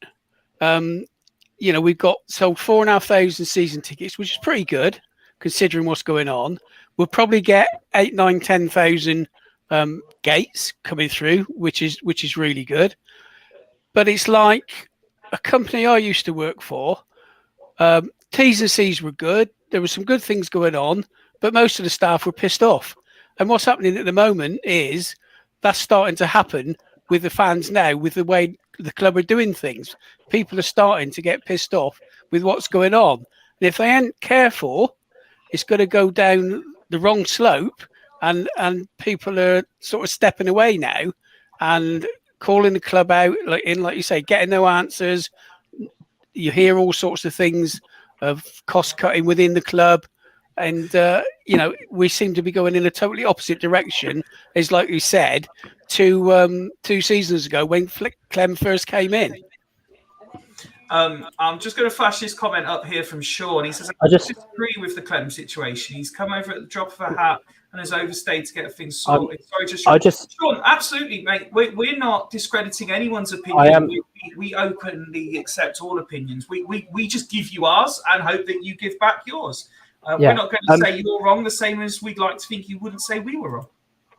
we've got sold 4,500 season tickets, which is pretty good considering what's going on. We'll probably get 8, 9, 10,000 gates coming through, which is really good. But it's like a company I used to work for. T's and C's were good. There were some good things going on, but most of the staff were pissed off. And what's happening at the moment is that's starting to happen with the fans now, with the way the club are doing things. People are starting to get pissed off with what's going on. And if they aren't careful, it's going to go down the wrong slope and people are sort of stepping away now and calling the club out, like you say, getting no answers. You hear all sorts of things of cost cutting within the club. And, we seem to be going in a totally opposite direction, as like you said, to 2 seasons ago when Clem first came in. I'm just going to flash this comment up here from Sean. He says, I disagree with the Clem situation. He's come over at the drop of a hat and has overstayed to get things sorted. Sean, absolutely, mate. We're not discrediting anyone's opinion. We openly accept all opinions. We just give you ours and hope that you give back yours. We're not going to say you're wrong, the same as we'd like to think you wouldn't say we were wrong.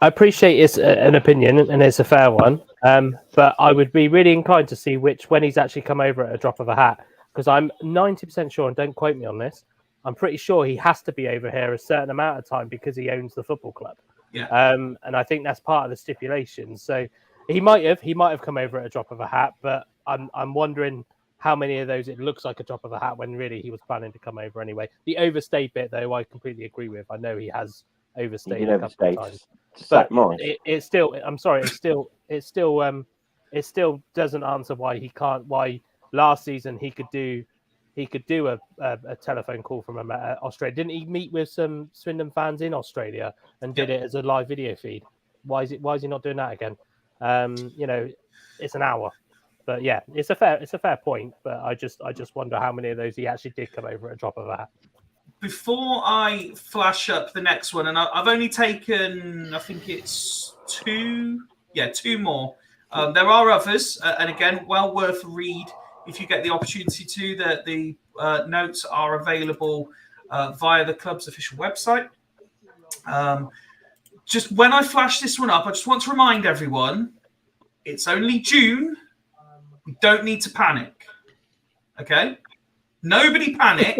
I appreciate it's an opinion and it's a fair one, but I would be really inclined to see when he's actually come over at a drop of a hat, because I'm 90% sure, and don't quote me on this, I'm pretty sure he has to be over here a certain amount of time because he owns the football club. Yeah. And I think that's part of the stipulation. So he might have come over at a drop of a hat, but I'm wondering how many of those it looks like a drop of a hat when really he was planning to come over anyway. The overstay bit, though, I completely agree with. I know he has overstayed a couple of times. But it still, I'm sorry, it still doesn't answer why last season he could do a telephone call from Australia. Didn't he meet with some Swindon fans in Australia and did it as a live video feed? Why is he not doing that again? It's an hour, but yeah, it's a fair point. But I just wonder how many of those he actually did come over at a drop of a hat. Before I flash up the next one, and I've only taken, I think it's two more. There are others, and again, well worth a read if you get the opportunity to. The notes are available via the club's official website. Just when I flash this one up, I just want to remind everyone, it's only June. We don't need to panic. Okay? Nobody panic.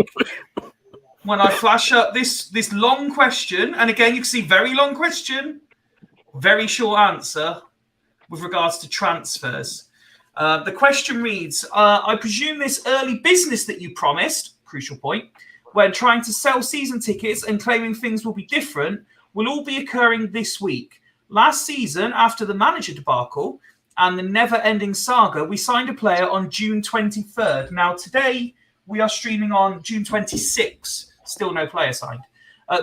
When I flash up this long question, and again, you can see very long question, very short answer with regards to transfers. The question reads, I presume this early business that you promised, crucial point, when trying to sell season tickets and claiming things will be different, will all be occurring this week. Last season, after the manager debacle and the never-ending saga, we signed a player on June 23rd. Now, today, we are streaming on June 26th. Still no player signed.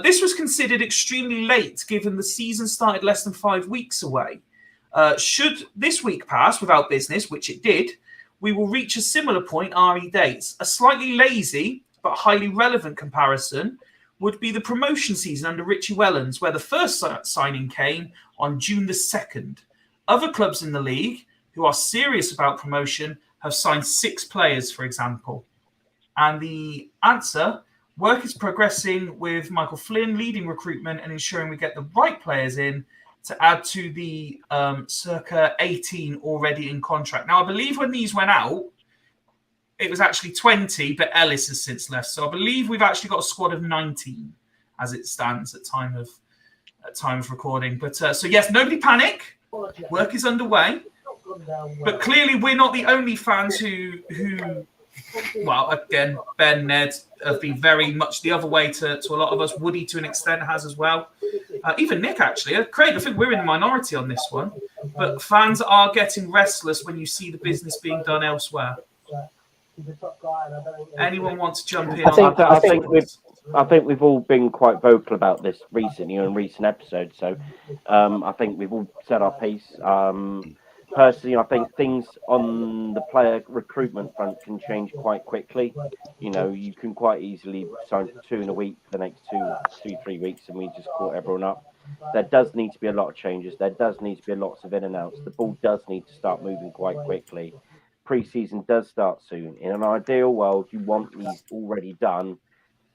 This was considered extremely late, given the season started less than 5 weeks away. Should this week pass without business, which it did, we will reach a similar point RE dates. A slightly lazy but highly relevant comparison would be the promotion season under Richie Wellens, where the first signing came on June the 2nd. Other clubs in the league who are serious about promotion have signed 6 players, for example. And the answer... Work is progressing with Michael Flynn leading recruitment and ensuring we get the right players in to add to the circa 18 already in contract. Now, I believe when these went out, it was actually 20, but Ellis has since left. So I believe we've actually got a squad of 19 as it stands at time of recording. But so yes, nobody panic. Work is underway. But clearly we're not the only fans who well, again, Ben, Ned have been very much the other way to a lot of us. Woody, to an extent, has as well. Even Nick, actually. Craig, I think we're in the minority on this one. But fans are getting restless when you see the business being done elsewhere. Anyone want to jump in? I think we've all been quite vocal about this recently in recent episodes. So I think we've all said our piece. Personally, I think things on the player recruitment front can change quite quickly. You can quite easily sign 2 in a week for the next 3 weeks, and we just caught everyone up. There does need to be a lot of changes. There does need to be lots of in and outs. The ball does need to start moving quite quickly. Pre-season does start soon. In an ideal world, you want these already done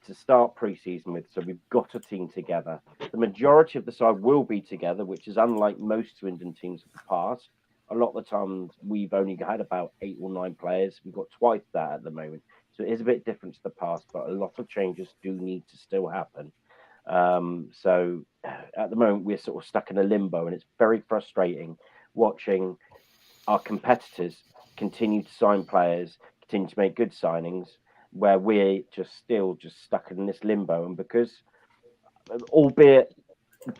to start pre-season with, so we've got a team together. The majority of the side will be together, which is unlike most Swindon teams of the past. A lot of the times we've only had about 8 or 9 players. We've got twice that at the moment. So it is a bit different to the past, but a lot of changes do need to still happen. So at the moment, we're sort of stuck in a limbo, and it's very frustrating watching our competitors continue to sign players, continue to make good signings, where we're just stuck in this limbo. And because, albeit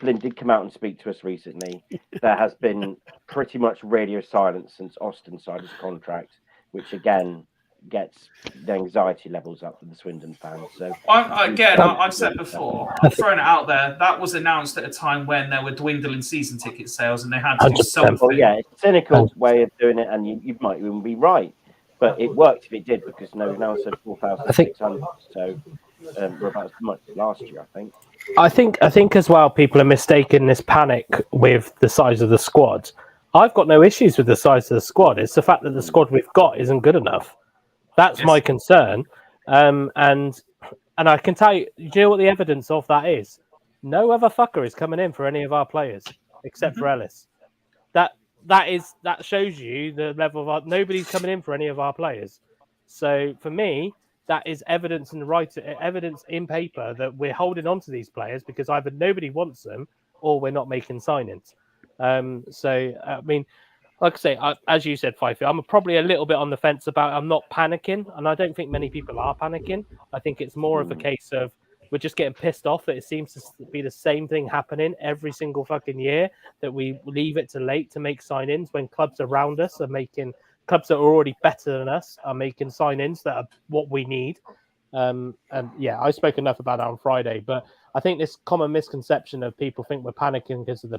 Flynn did come out and speak to us recently, there has been pretty much radio silence since Austin signed his contract, which again gets the anxiety levels up for the Swindon fans. So I've said before, I'm throwing it out there. That was announced at a time when there were dwindling season ticket sales, and they had to do 100%. something. well, yeah, it's a cynical way of doing it, and you might even be right. But it worked if it did, because we've now said 4,600. So we're about as much as last year, I think. I think as well, people are mistaking this panic with the size of the squad. I've got no issues with the size of the squad. It's the fact that the squad we've got isn't good enough. That's my concern. And I can tell you, do you know what the evidence of that is? No other fucker is coming in for any of our players except for Ellis. That shows you the level of nobody's coming in for any of our players. So for me, that is evidence evidence in paper that we're holding on to these players because either nobody wants them or we're not making signings. So I mean, like I say, as you said, Fifey, I'm probably a little bit on the fence about. I'm not panicking, and I don't think many people are panicking. I think it's more of a case of we're just getting pissed off that it seems to be the same thing happening every single fucking year, that we leave it to late to make sign-ins when clubs around us are making, clubs that are already better than us are making sign-ins that are what we need. And yeah, I spoke enough about that on Friday, but I think this common misconception of people think we're panicking because of the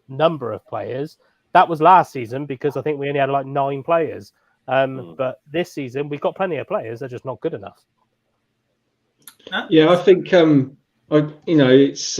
number of players, that was last season because I think we only had like 9 players. But this season we've got plenty of players, they're just not good enough. Yeah, I think it's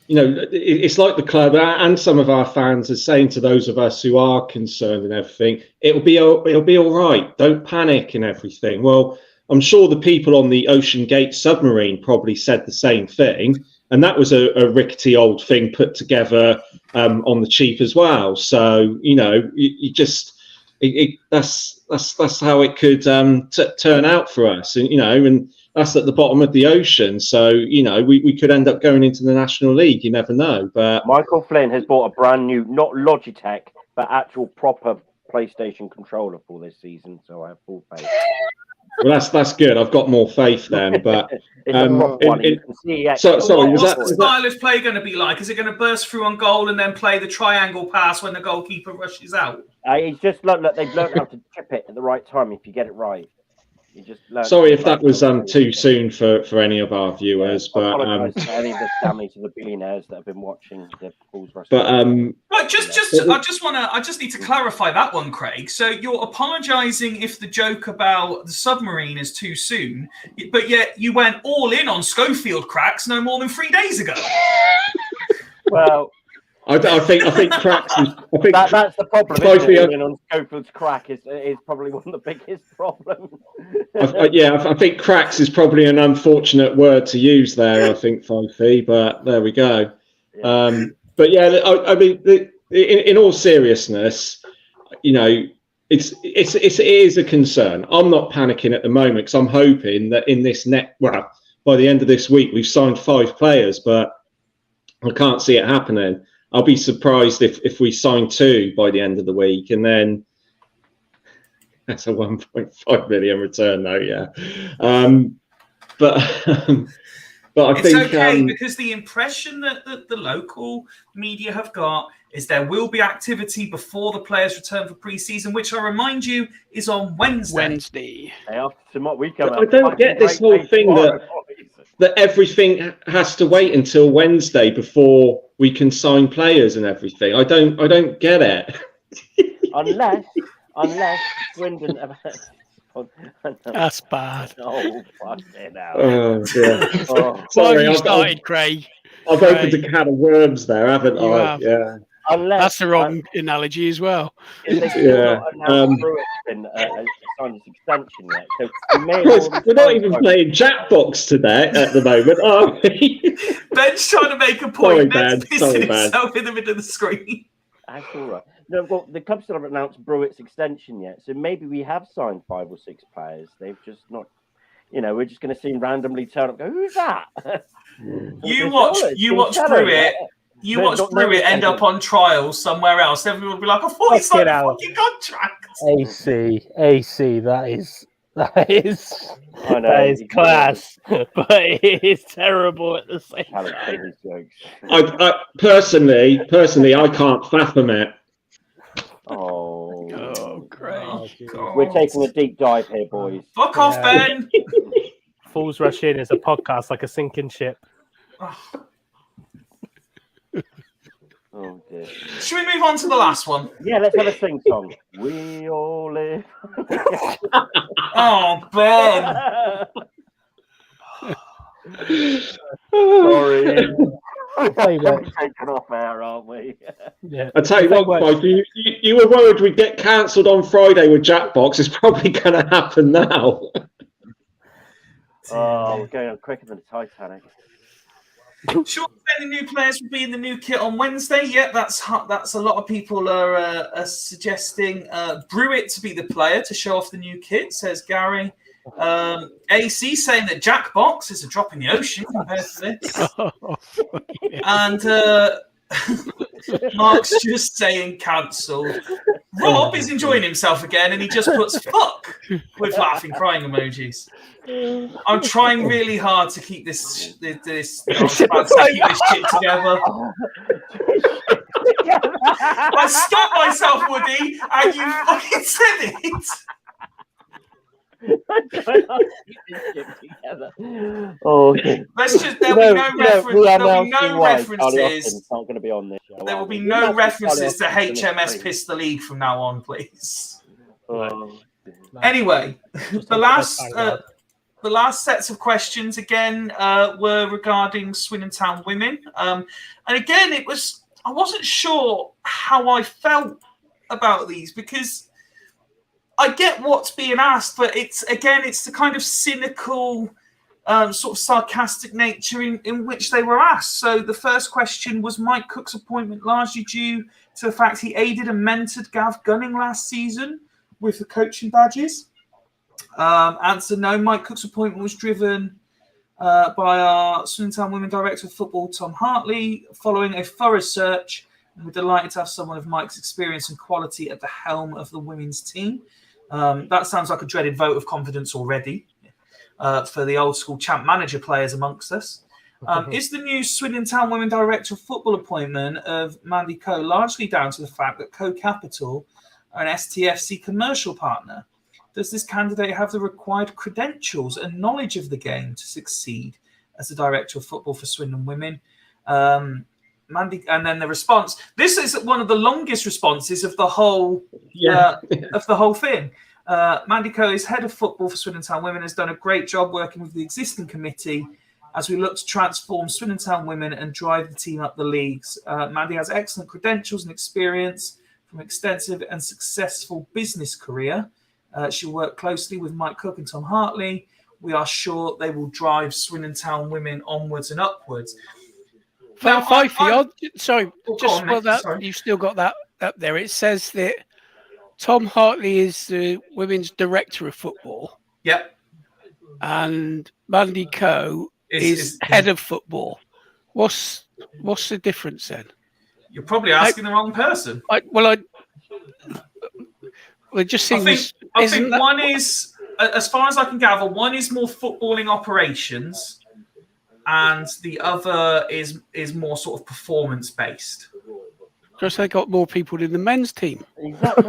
it's like the club and some of our fans are saying to those of us who are concerned and everything, it'll be all right. Don't panic and everything. Well, I'm sure the people on the Ocean Gate submarine probably said the same thing, and that was a rickety old thing put together on the cheap as well. So you just that's how it could turn out for us, and that's at the bottom of the ocean. So, we could end up going into the National League. You never know. But Michael Flynn has bought a brand new, not Logitech, but actual proper PlayStation controller for this season. So I have full faith. Well, that's good. I've got more faith then. But it's a proper one. You can see sorry, what's the stylish play going to be like? Is it going to burst through on goal and then play the triangle pass when the goalkeeper rushes out? It's just look, they've learned how to chip it at the right time if you get it right. Sorry if that was too soon for any of our viewers, but I apologise for any of the family to the billionaires that have been watching the Bulls Rush. But right, I just need to clarify that one, Craig. So you're apologising if the joke about the submarine is too soon, but yet you went all in on Schofield cracks no more than 3 days ago. Well, I think cracks. That's the problem. On Schofield's crack is probably one of the biggest problems. I think cracks is probably an unfortunate word to use there. I think, Fifey, but there we go. Yeah. But yeah, I mean, in all seriousness, it is a concern. I'm not panicking at the moment because I'm hoping that in this by the end of this week we've signed 5 players, but I can't see it happening. I'll be surprised if we sign 2 by the end of the week, and then that's a 1.5 million return, though. Yeah, but I think it's okay because the impression that the local media have got is there will be activity before the players return for pre-season, which I remind you is on Wednesday. I don't get this whole thing that everything has to wait until Wednesday before we can sign players and everything. I don't get it. unless Swindon. That's bad. Oh, fucking hell. Oh, yeah. Sorry, you started, Craig. I've opened a can of worms there, haven't I? Yeah. That's the wrong analogy as well. Yeah. Been signed this extension yet. So we're not even playing Jackbox today at the moment, are we? Ben's trying to make a point. Ben's pissing himself in the middle of the screen. That's all right. No, well, the club still haven't announced Brewitt's extension yet, so maybe we have signed 5 or 6 players. They've just not. We're just going to see him randomly turn up. And go, who's that? You watch Brewitt. You watch Brewitt end up on trial somewhere else. Everyone will be like, I thought he signed a fucking contract. AC, that is class, but it is terrible at the same time. I personally, I can't fathom it. Oh, great. We're taking a deep dive here, boys. Fuck off, Ben. Fools Rush In is a podcast like a sinking ship. Oh dear. Should we move on to the last one? Yeah, let's have a sing song. We all live. Oh, Ben. Sorry. Play We're that. taken off air, aren't we? Yeah. I tell you what, Mike, you were worried we'd get cancelled on Friday with Jackbox. It's probably going to happen now. Oh, we're going on quicker than the Titanic. Sure, any new players will be in the new kit on Wednesday. Yeah, that's a lot of people are suggesting Brewitt to be the player to show off the new kit, says Gary. AC saying that Jackbox is a drop in the ocean compared to this. And Mark's just saying cancelled. Rob is enjoying himself again and he just puts fuck with laughing crying emojis. I'm trying really hard to keep this shit together. I stopped myself, Woody, and you fucking said it. Oh, okay. Let's just there'll be no references. It's not going to be on this show. There will be no references to HMS Piss the League from now on, please. Anyway, the last sets of questions again were regarding Swindon Town women, and again I wasn't sure how I felt about these because I get what's being asked, but it's the kind of cynical, sort of sarcastic nature in which they were asked. So the first question was Mike Cook's appointment largely due to the fact he aided and mentored Gav Gunning last season with the coaching badges. Answer: no. Mike Cook's appointment was driven by our Swindon Town Women Director of Football, Tom Hartley, following a thorough search. And we're delighted to have someone of Mike's experience and quality at the helm of the women's team. That sounds like a dreaded vote of confidence already for the old school champ manager players amongst us. Is the new Swindon Town Women Director of Football appointment of Mandy Coe largely down to the fact that Coe Capital are an STFC commercial partner? Does this candidate have the required credentials and knowledge of the game to succeed as the Director of Football for Swindon Women? Mandy, and then the response. This is one of the longest responses of the whole thing. Mandy Coe is head of football for Swindon Town Women, has done a great job working with the existing committee as we look to transform Swindon Town Women and drive the team up the leagues. Mandy has excellent credentials and experience from extensive and successful business career. She'll work closely with Mike Cook and Tom Hartley. We are sure they will drive Swindon Town Women onwards and upwards. Sorry, you've still got that up there. It says that Tom Hartley is the women's director of football. Yep. And Mandy Coe is head of football. What's the difference then? You're probably asking the wrong person. It just seems. I think one is, as far as I can gather, one is more footballing operations, and the other is more sort of performance based. Because they got more people in the men's team. Exactly.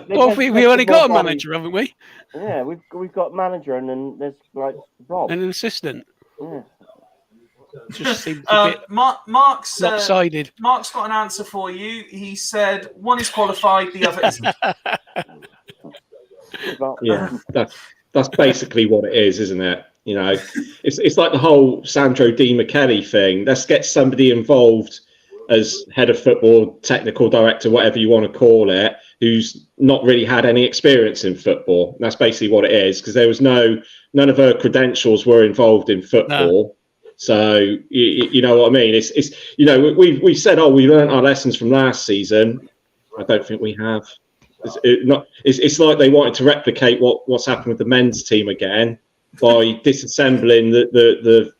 Well, we only got a manager, haven't we? Yeah, we've got manager, and then there's like Rob and an assistant. Yeah. It just seems a bit Mark's lopsided. Mark's got an answer for you. He said one is qualified, the other isn't. Yeah, that's basically what it is, isn't it? You know, it's like the whole Sandro Di Michele thing. Let's get somebody involved as head of football, technical director, whatever you want to call it, who's not really had any experience in football. And that's basically what it is, because there was none of her credentials were involved in football. No. So you know what I mean? It's you know, we said, oh, we learned our lessons from last season. I don't think we have. It's like they wanted to replicate what's happened with the men's team again by disassembling the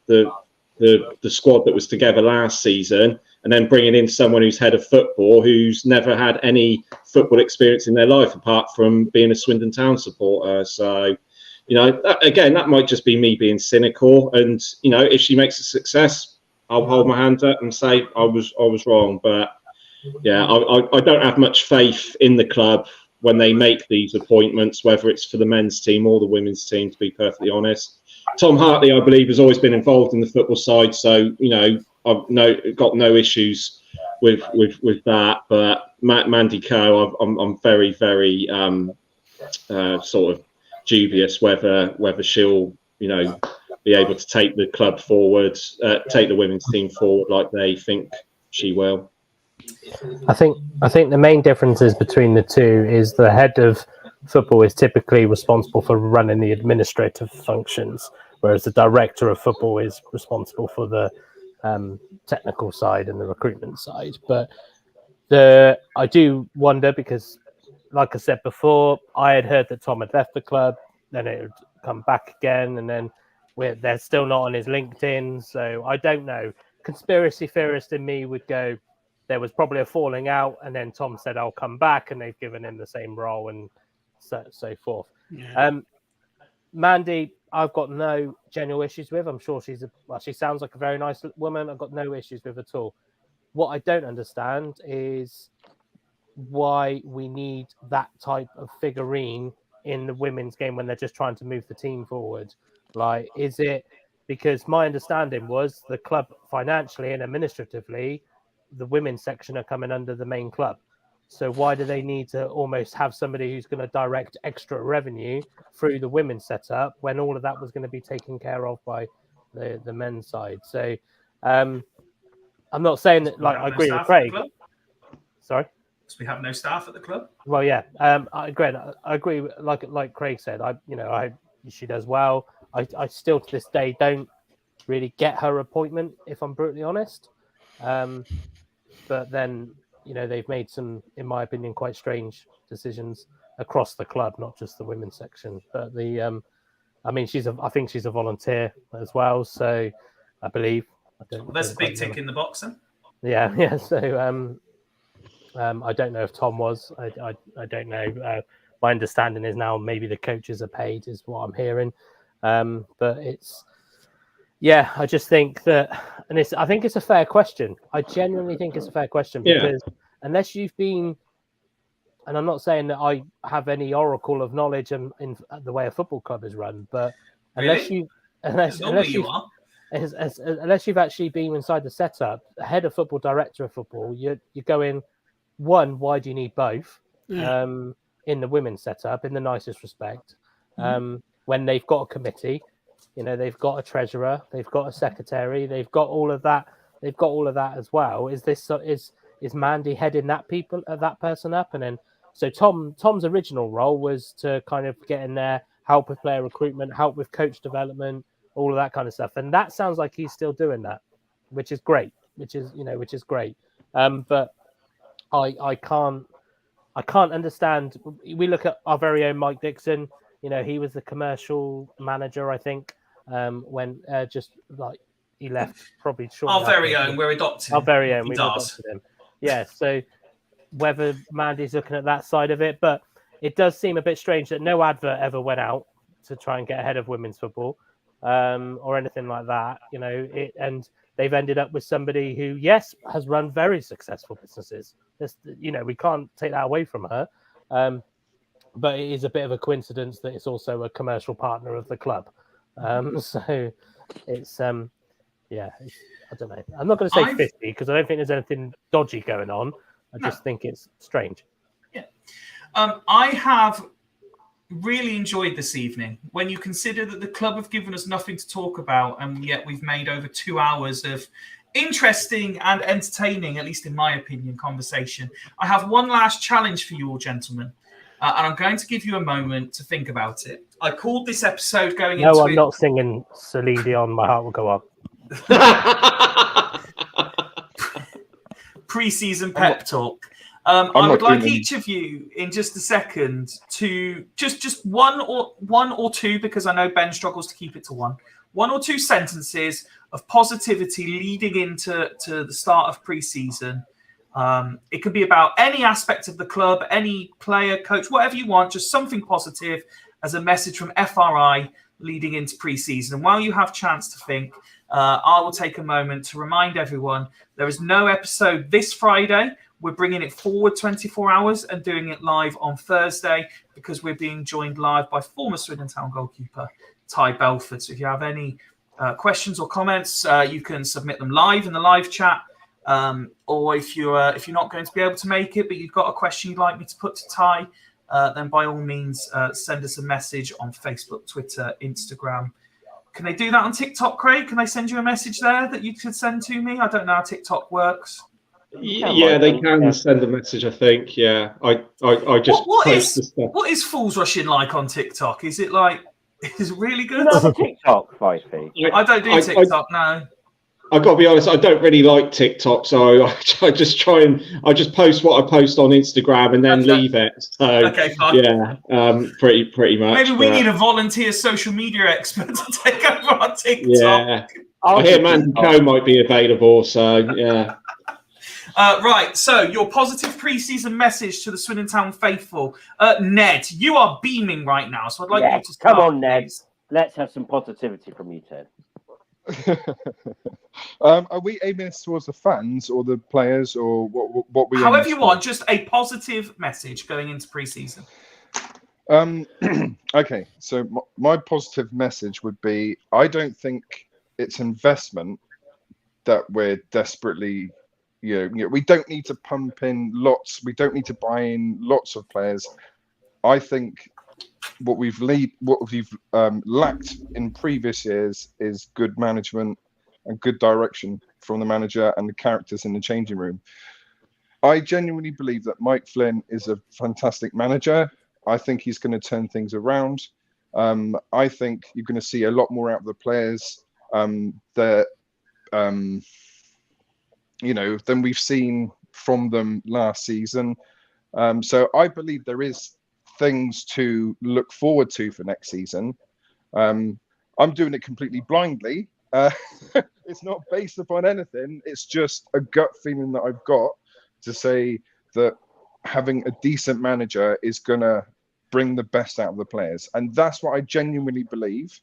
squad that was together last season and then bringing in someone who's head of football who's never had any football experience in their life apart from being a Swindon Town supporter. So, you know, that might just be me being cynical. And, you know, if she makes a success, I'll hold my hand up and say I was wrong. But I don't have much faith in the club when they make these appointments, whether it's for the men's team or the women's team, to be perfectly honest. Tom Hartley, I believe, has always been involved in the football side, so I've got no issues with that. But Mandy Coe, I'm very, very sort of dubious whether she'll be able to take the club forward, take the women's team forward like they think she will. I think the main differences between the two is the head of football is typically responsible for running the administrative functions, whereas the director of football is responsible for the technical side and the recruitment side. But I do wonder, because like I said before, I had heard that Tom had left the club, then it would come back again, and then they're still not on his LinkedIn, so I don't know. Conspiracy theorist in me would go, there was probably a falling out, and then Tom said, I'll come back, and they've given him the same role and so forth. Yeah. Mandy, I've got no general issues with. I'm sure she sounds like a very nice woman. I've got no issues with at all. What I don't understand is why we need that type of figurine in the women's game when they're just trying to move the team forward. Like, is it because my understanding was the club financially and administratively, the women's section are coming under the main club. So why do they need to almost have somebody who's going to direct extra revenue through the women's setup when all of that was going to be taken care of by the men's side? So I'm not saying that, like, I agree with Craig. Sorry? Because we have no staff at the club. Well, yeah, I agree. Like Craig said, she does well. I still to this day don't really get her appointment, if I'm brutally honest. But then, they've made some, in my opinion, quite strange decisions across the club, not just the women's section. But I think she's a volunteer as well. So I believe. That's a big tick in the box, then. Yeah. So I don't know if Tom was. I don't know. My understanding is now maybe the coaches are paid, is what I'm hearing. But it's. Yeah, I just think that, and I think it's a fair question. I genuinely think it's a fair question because unless you've been, and I'm not saying that I have any oracle of knowledge in the way a football club is run, but unless you've actually been inside the setup, head of football, director of football, you're going, one, why do you need both? In the women's setup, in the nicest respect, when they've got a committee. They've got a treasurer, they've got a secretary, they've got all of that. They've got all of that as well. Is Mandy heading that person up? And then so Tom's original role was to kind of get in there, help with player recruitment, help with coach development, all of that kind of stuff. And that sounds like he's still doing that, which is great. Which is great. But I can't understand. We look at our very own Mike Dixon. He was the commercial manager, I think. When just like he left, probably shortly. Our very own, we're adopting. Our very own, we've adopted him. Yeah, so whether Mandy's looking at that side of it, but it does seem a bit strange that no advert ever went out to try and get ahead of women's football, or anything like that. And they've ended up with somebody who, yes, has run very successful businesses. We can't take that away from her. But it is a bit of a coincidence that it's also a commercial partner of the club. So it's I don't know. I'm not going to say 50 because I don't think there's anything dodgy going on. I just think it's strange. Yeah. I have really enjoyed this evening when you consider that the club have given us nothing to talk about, and yet we've made over 2 hours of interesting and entertaining, at least in my opinion, conversation. I have one last challenge for you all, gentlemen. And I'm going to give you a moment to think about it. I called this episode going into... No, I'm not singing Celine Dion, My Heart Will Go On. Pre-season pep talk. I would like each of you in just a second to just one or two, because I know Ben struggles to keep it to one or two sentences of positivity leading into the start of pre-season. It could be about any aspect of the club, any player, coach, whatever you want, just something positive as a message from FRI leading into pre-season. And while you have a chance to think, I will take a moment to remind everyone there is no episode this Friday. We're bringing it forward 24 hours and doing it live on Thursday because we're being joined live by former Swindon Town goalkeeper Ty Belford. So if you have any questions or comments, you can submit them live in the live chat. Or if you're not going to be able to make it, but you've got a question you'd like me to put to Ty, then by all means send us a message on Facebook, Twitter, Instagram. Can they do that on TikTok, Craig? Can I send you a message there that you could send to me? I don't know how TikTok works. Yeah, they can send a message, I think. Yeah, I just post the stuff. What is Fools Rushing like on TikTok? Is it really good? You have a TikTok, Fifey? I don't do TikTok, no. I've got to be honest, I don't really like TikTok, so I just post what I post on Instagram and then leave it. So okay, fine. Yeah, pretty much. Maybe we need a volunteer social media expert to take over on TikTok. Yeah, I hear Mandy Co might be available, so yeah. Right, so your positive pre-season message to the Swindon Town faithful. Ned, you are beaming right now, so I'd like you to start. Come on, Ned. Please. Let's have some positivity from you, Ted. Are we aiming this towards the fans or the players or what we? However you want, just a positive message going into pre-season. Okay, so my positive message would be: I don't think it's investment that we're desperately. You know, we don't need to pump in lots. We don't need to buy in lots of players. I think what we've lacked in previous years is good management and good direction from the manager and the characters in the changing room. I genuinely believe that Mike Flynn is a fantastic manager. I think he's going to turn things around. I think you're going to see a lot more out of the players than we've seen from them last season. So I believe there is things to look forward to for next season. I'm doing it completely blindly. It's not based upon anything. It's just a gut feeling that I've got to say that having a decent manager is going to bring the best out of the players. And that's what I genuinely believe.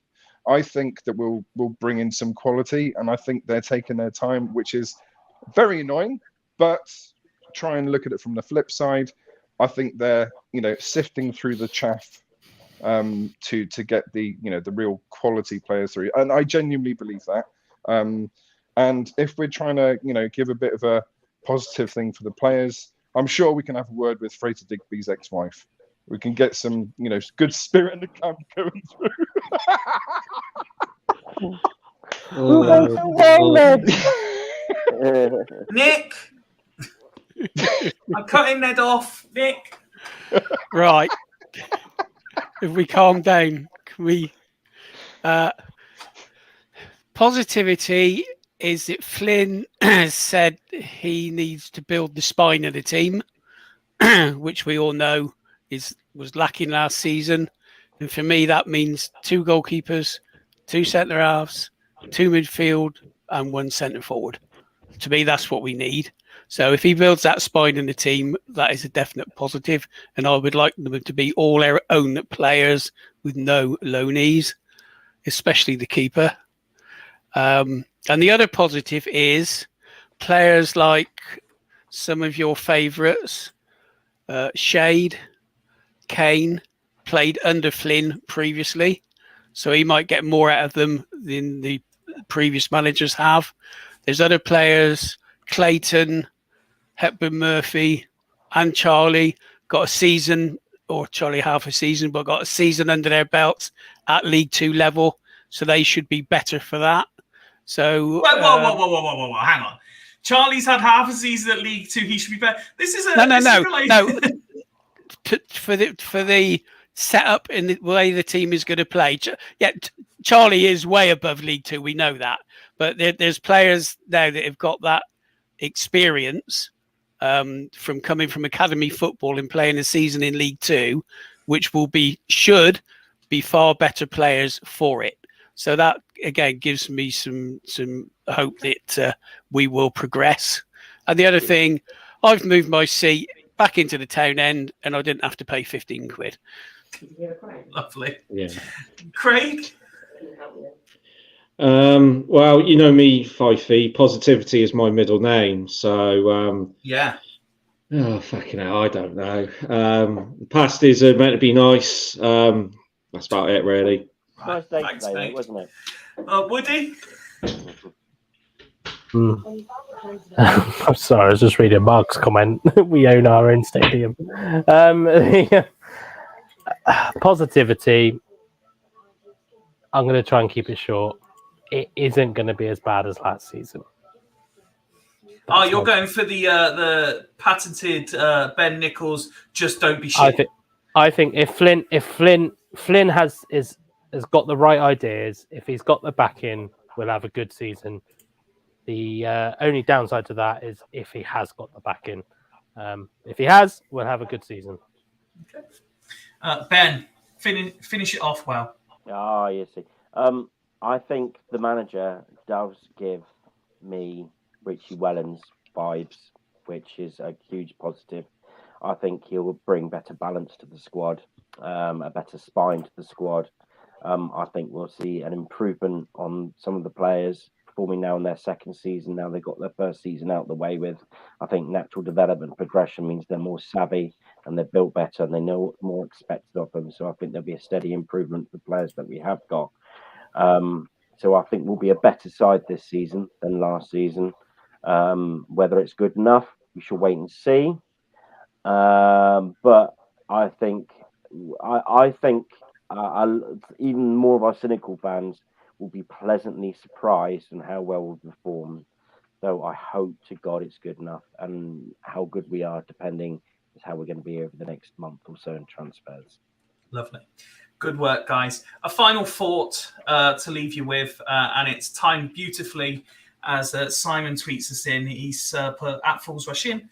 I think that we'll bring in some quality, and I think they're taking their time, which is very annoying, but try and look at it from the flip side. I think they're, sifting through the chaff to get the real quality players through, and I genuinely believe that. And if we're trying to, give a bit of a positive thing for the players, I'm sure we can have a word with Fraser Digby's ex-wife. We can get some, good spirit in the camp going through. Nick, I'm cutting Ned off. Nick, right. If we calm down, can we? Positivity is that Flynn has said he needs to build the spine of the team, which we all know was lacking last season. And for me, that means 2 goalkeepers, 2 centre halves, 2 midfield, and 1 centre forward. To me, that's what we need. So if he builds that spine in the team, that is a definite positive. And I would like them to be all their own players with no loanees, especially the keeper. And the other positive is players like some of your favourites, Shade, Kane, played under Flynn previously. So he might get more out of them than the previous managers have. There's other players, Clayton, Hepburn Murphy, and Charlie got a season, or Charlie half a season, but got a season under their belts at League 2 level. So they should be better for that. So whoa, hang on. Charlie's had half a season at League 2. He should be better. This is no. For the setup in the way the team is going to play. Charlie is way above League 2. We know that. But there's players now that have got that experience from coming from academy football and playing a season in League 2, which should be far better players for it. So that again gives me some hope that we will progress. And the other thing, I've moved my seat back into the town end, and I didn't have to pay 15 quid. Lovely. Yeah. Craig? Well, you know me, Fifey. Positivity is my middle name. So, yeah. Oh, fucking hell, I don't know. The pasties are meant to be nice. That's about it, really. Nice day Thanks, today, mate. wasn't it? Woody? I'm sorry, I was just reading Mark's comment. We own our own stadium. Positivity. I'm going to try and keep it short. It isn't going to be as bad as last season. You're going for the patented Ben Nichols. Just don't be shit. I think if Flynn has got the right ideas, if he's got the backing, we'll have a good season. The only downside to that is if he has got the backing. If he has, we'll have a good season. Okay. Ben, finish it off well. You see. I think the manager does give me Richie Wellens vibes, which is a huge positive. I think he'll bring better balance to the squad, a better spine to the squad. I think we'll see an improvement on some of the players performing now in their second season. Now they've got their first season out the way with. I think natural development progression means they're more savvy and they're built better and they know what's more expected of them. So I think there'll be a steady improvement for the players that we have got. So I think we'll be a better side this season than last season. Whether it's good enough, we shall wait and see. But I think even more of our cynical fans will be pleasantly surprised in how well we've performed. So I hope to God it's good enough, and how good we are, depending, is how we're going to be over the next month or so in transfers. Lovely. Good work, guys. A final thought to leave you with, and it's timed beautifully as Simon tweets us in. He's put at Falls Rush in.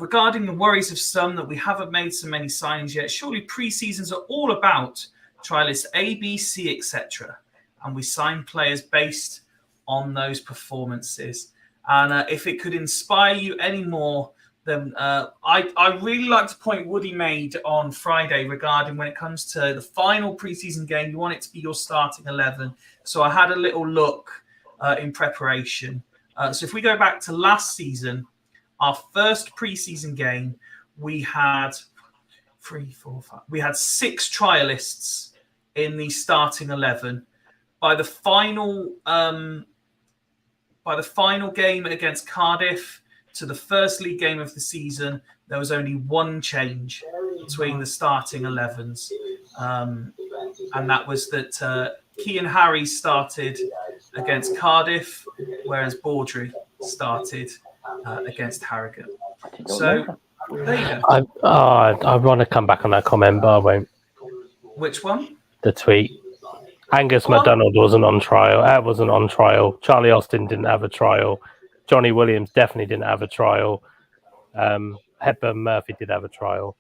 Regarding the worries of some that we haven't made so many signings yet, surely pre-seasons are all about trialists A, B, C, etc. And we sign players based on those performances. And if it could inspire you any more, then I really like the point Woody made on Friday regarding when it comes to the final preseason game, you want it to be your starting 11. So I had a little look in preparation. So if we go back to last season, our first preseason game, we had 6 trialists in the starting 11. By the final game against Cardiff to the first league game of the season, there was only one change between the starting 11s. And that was that Kean Harry started against Cardiff, whereas Baudry started against Harrogate. So there you go. I want to come back on that comment, but I won't. Which one? The tweet. Angus MacDonald wasn't on trial. Ed wasn't on trial. Charlie Austin didn't have a trial. Johnny Williams definitely didn't have a trial. Hepburn Murphy did have a trial.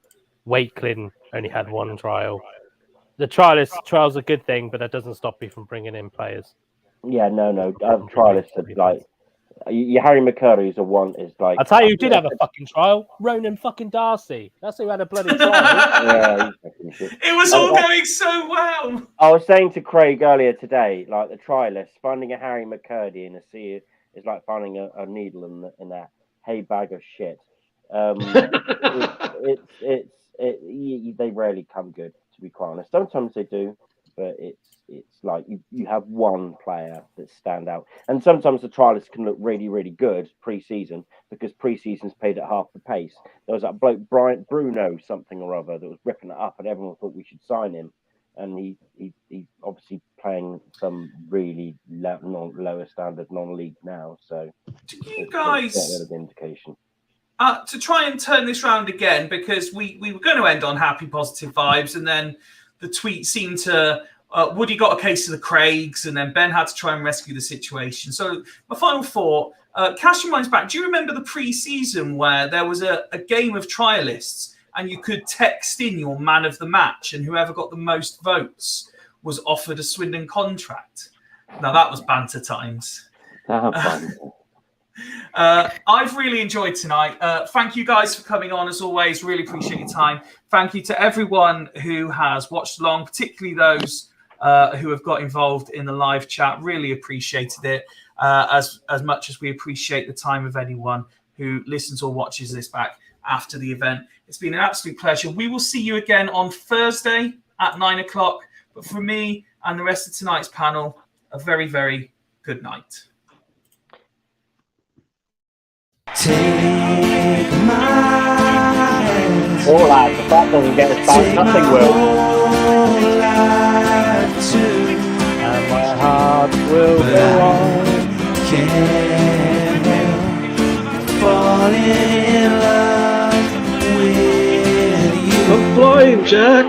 Wakelin only had one trial. The trial's a good thing, but that doesn't stop you from bringing in players. Yeah, no. Trialists are like your Harry McCurry is like. I'll tell you who did have a fucking trial. Ronan fucking Darcy. That's who had a bloody trial. Yeah, it was all going so well. I was saying to Craig earlier today, like the trialists, finding a Harry McCurdy in a sea is like finding a needle in a hay bag of shit. They rarely come good, to be quite honest. Sometimes they do, but it's like you have one player that stand out, and sometimes the trialists can look really, really good pre-season because pre-season's paid at half the pace. There was that bloke Bruno something or other that was ripping it up, and everyone thought we should sign him, and he's obviously playing some really lower standard non-league now. So do you guys an indication? To try and turn this round again, because we were going to end on happy, positive vibes, and then the tweet seemed to Woody got a case of the Craigs, and then Ben had to try and rescue the situation. So my final thought, cast your minds back. Do you remember the pre-season where there was a game of trialists and you could text in your man of the match, and whoever got the most votes was offered a Swindon contract? Now that was banter times. I've really enjoyed tonight. Thank you guys for coming on as always. Really appreciate your time. Thank you to everyone who has watched along, particularly those who have got involved in the live chat. Really appreciated it as much as we appreciate the time of anyone who listens or watches this back. after the event. It's been an absolute pleasure. We will see you again on Thursday at 9 o'clock. But for me and the rest of tonight's panel, a very, very good night. Take my hand. All right, if that doesn't get us back, nothing will. And my heart will go on. Can't help falling in love with you. I'm flying, Jack.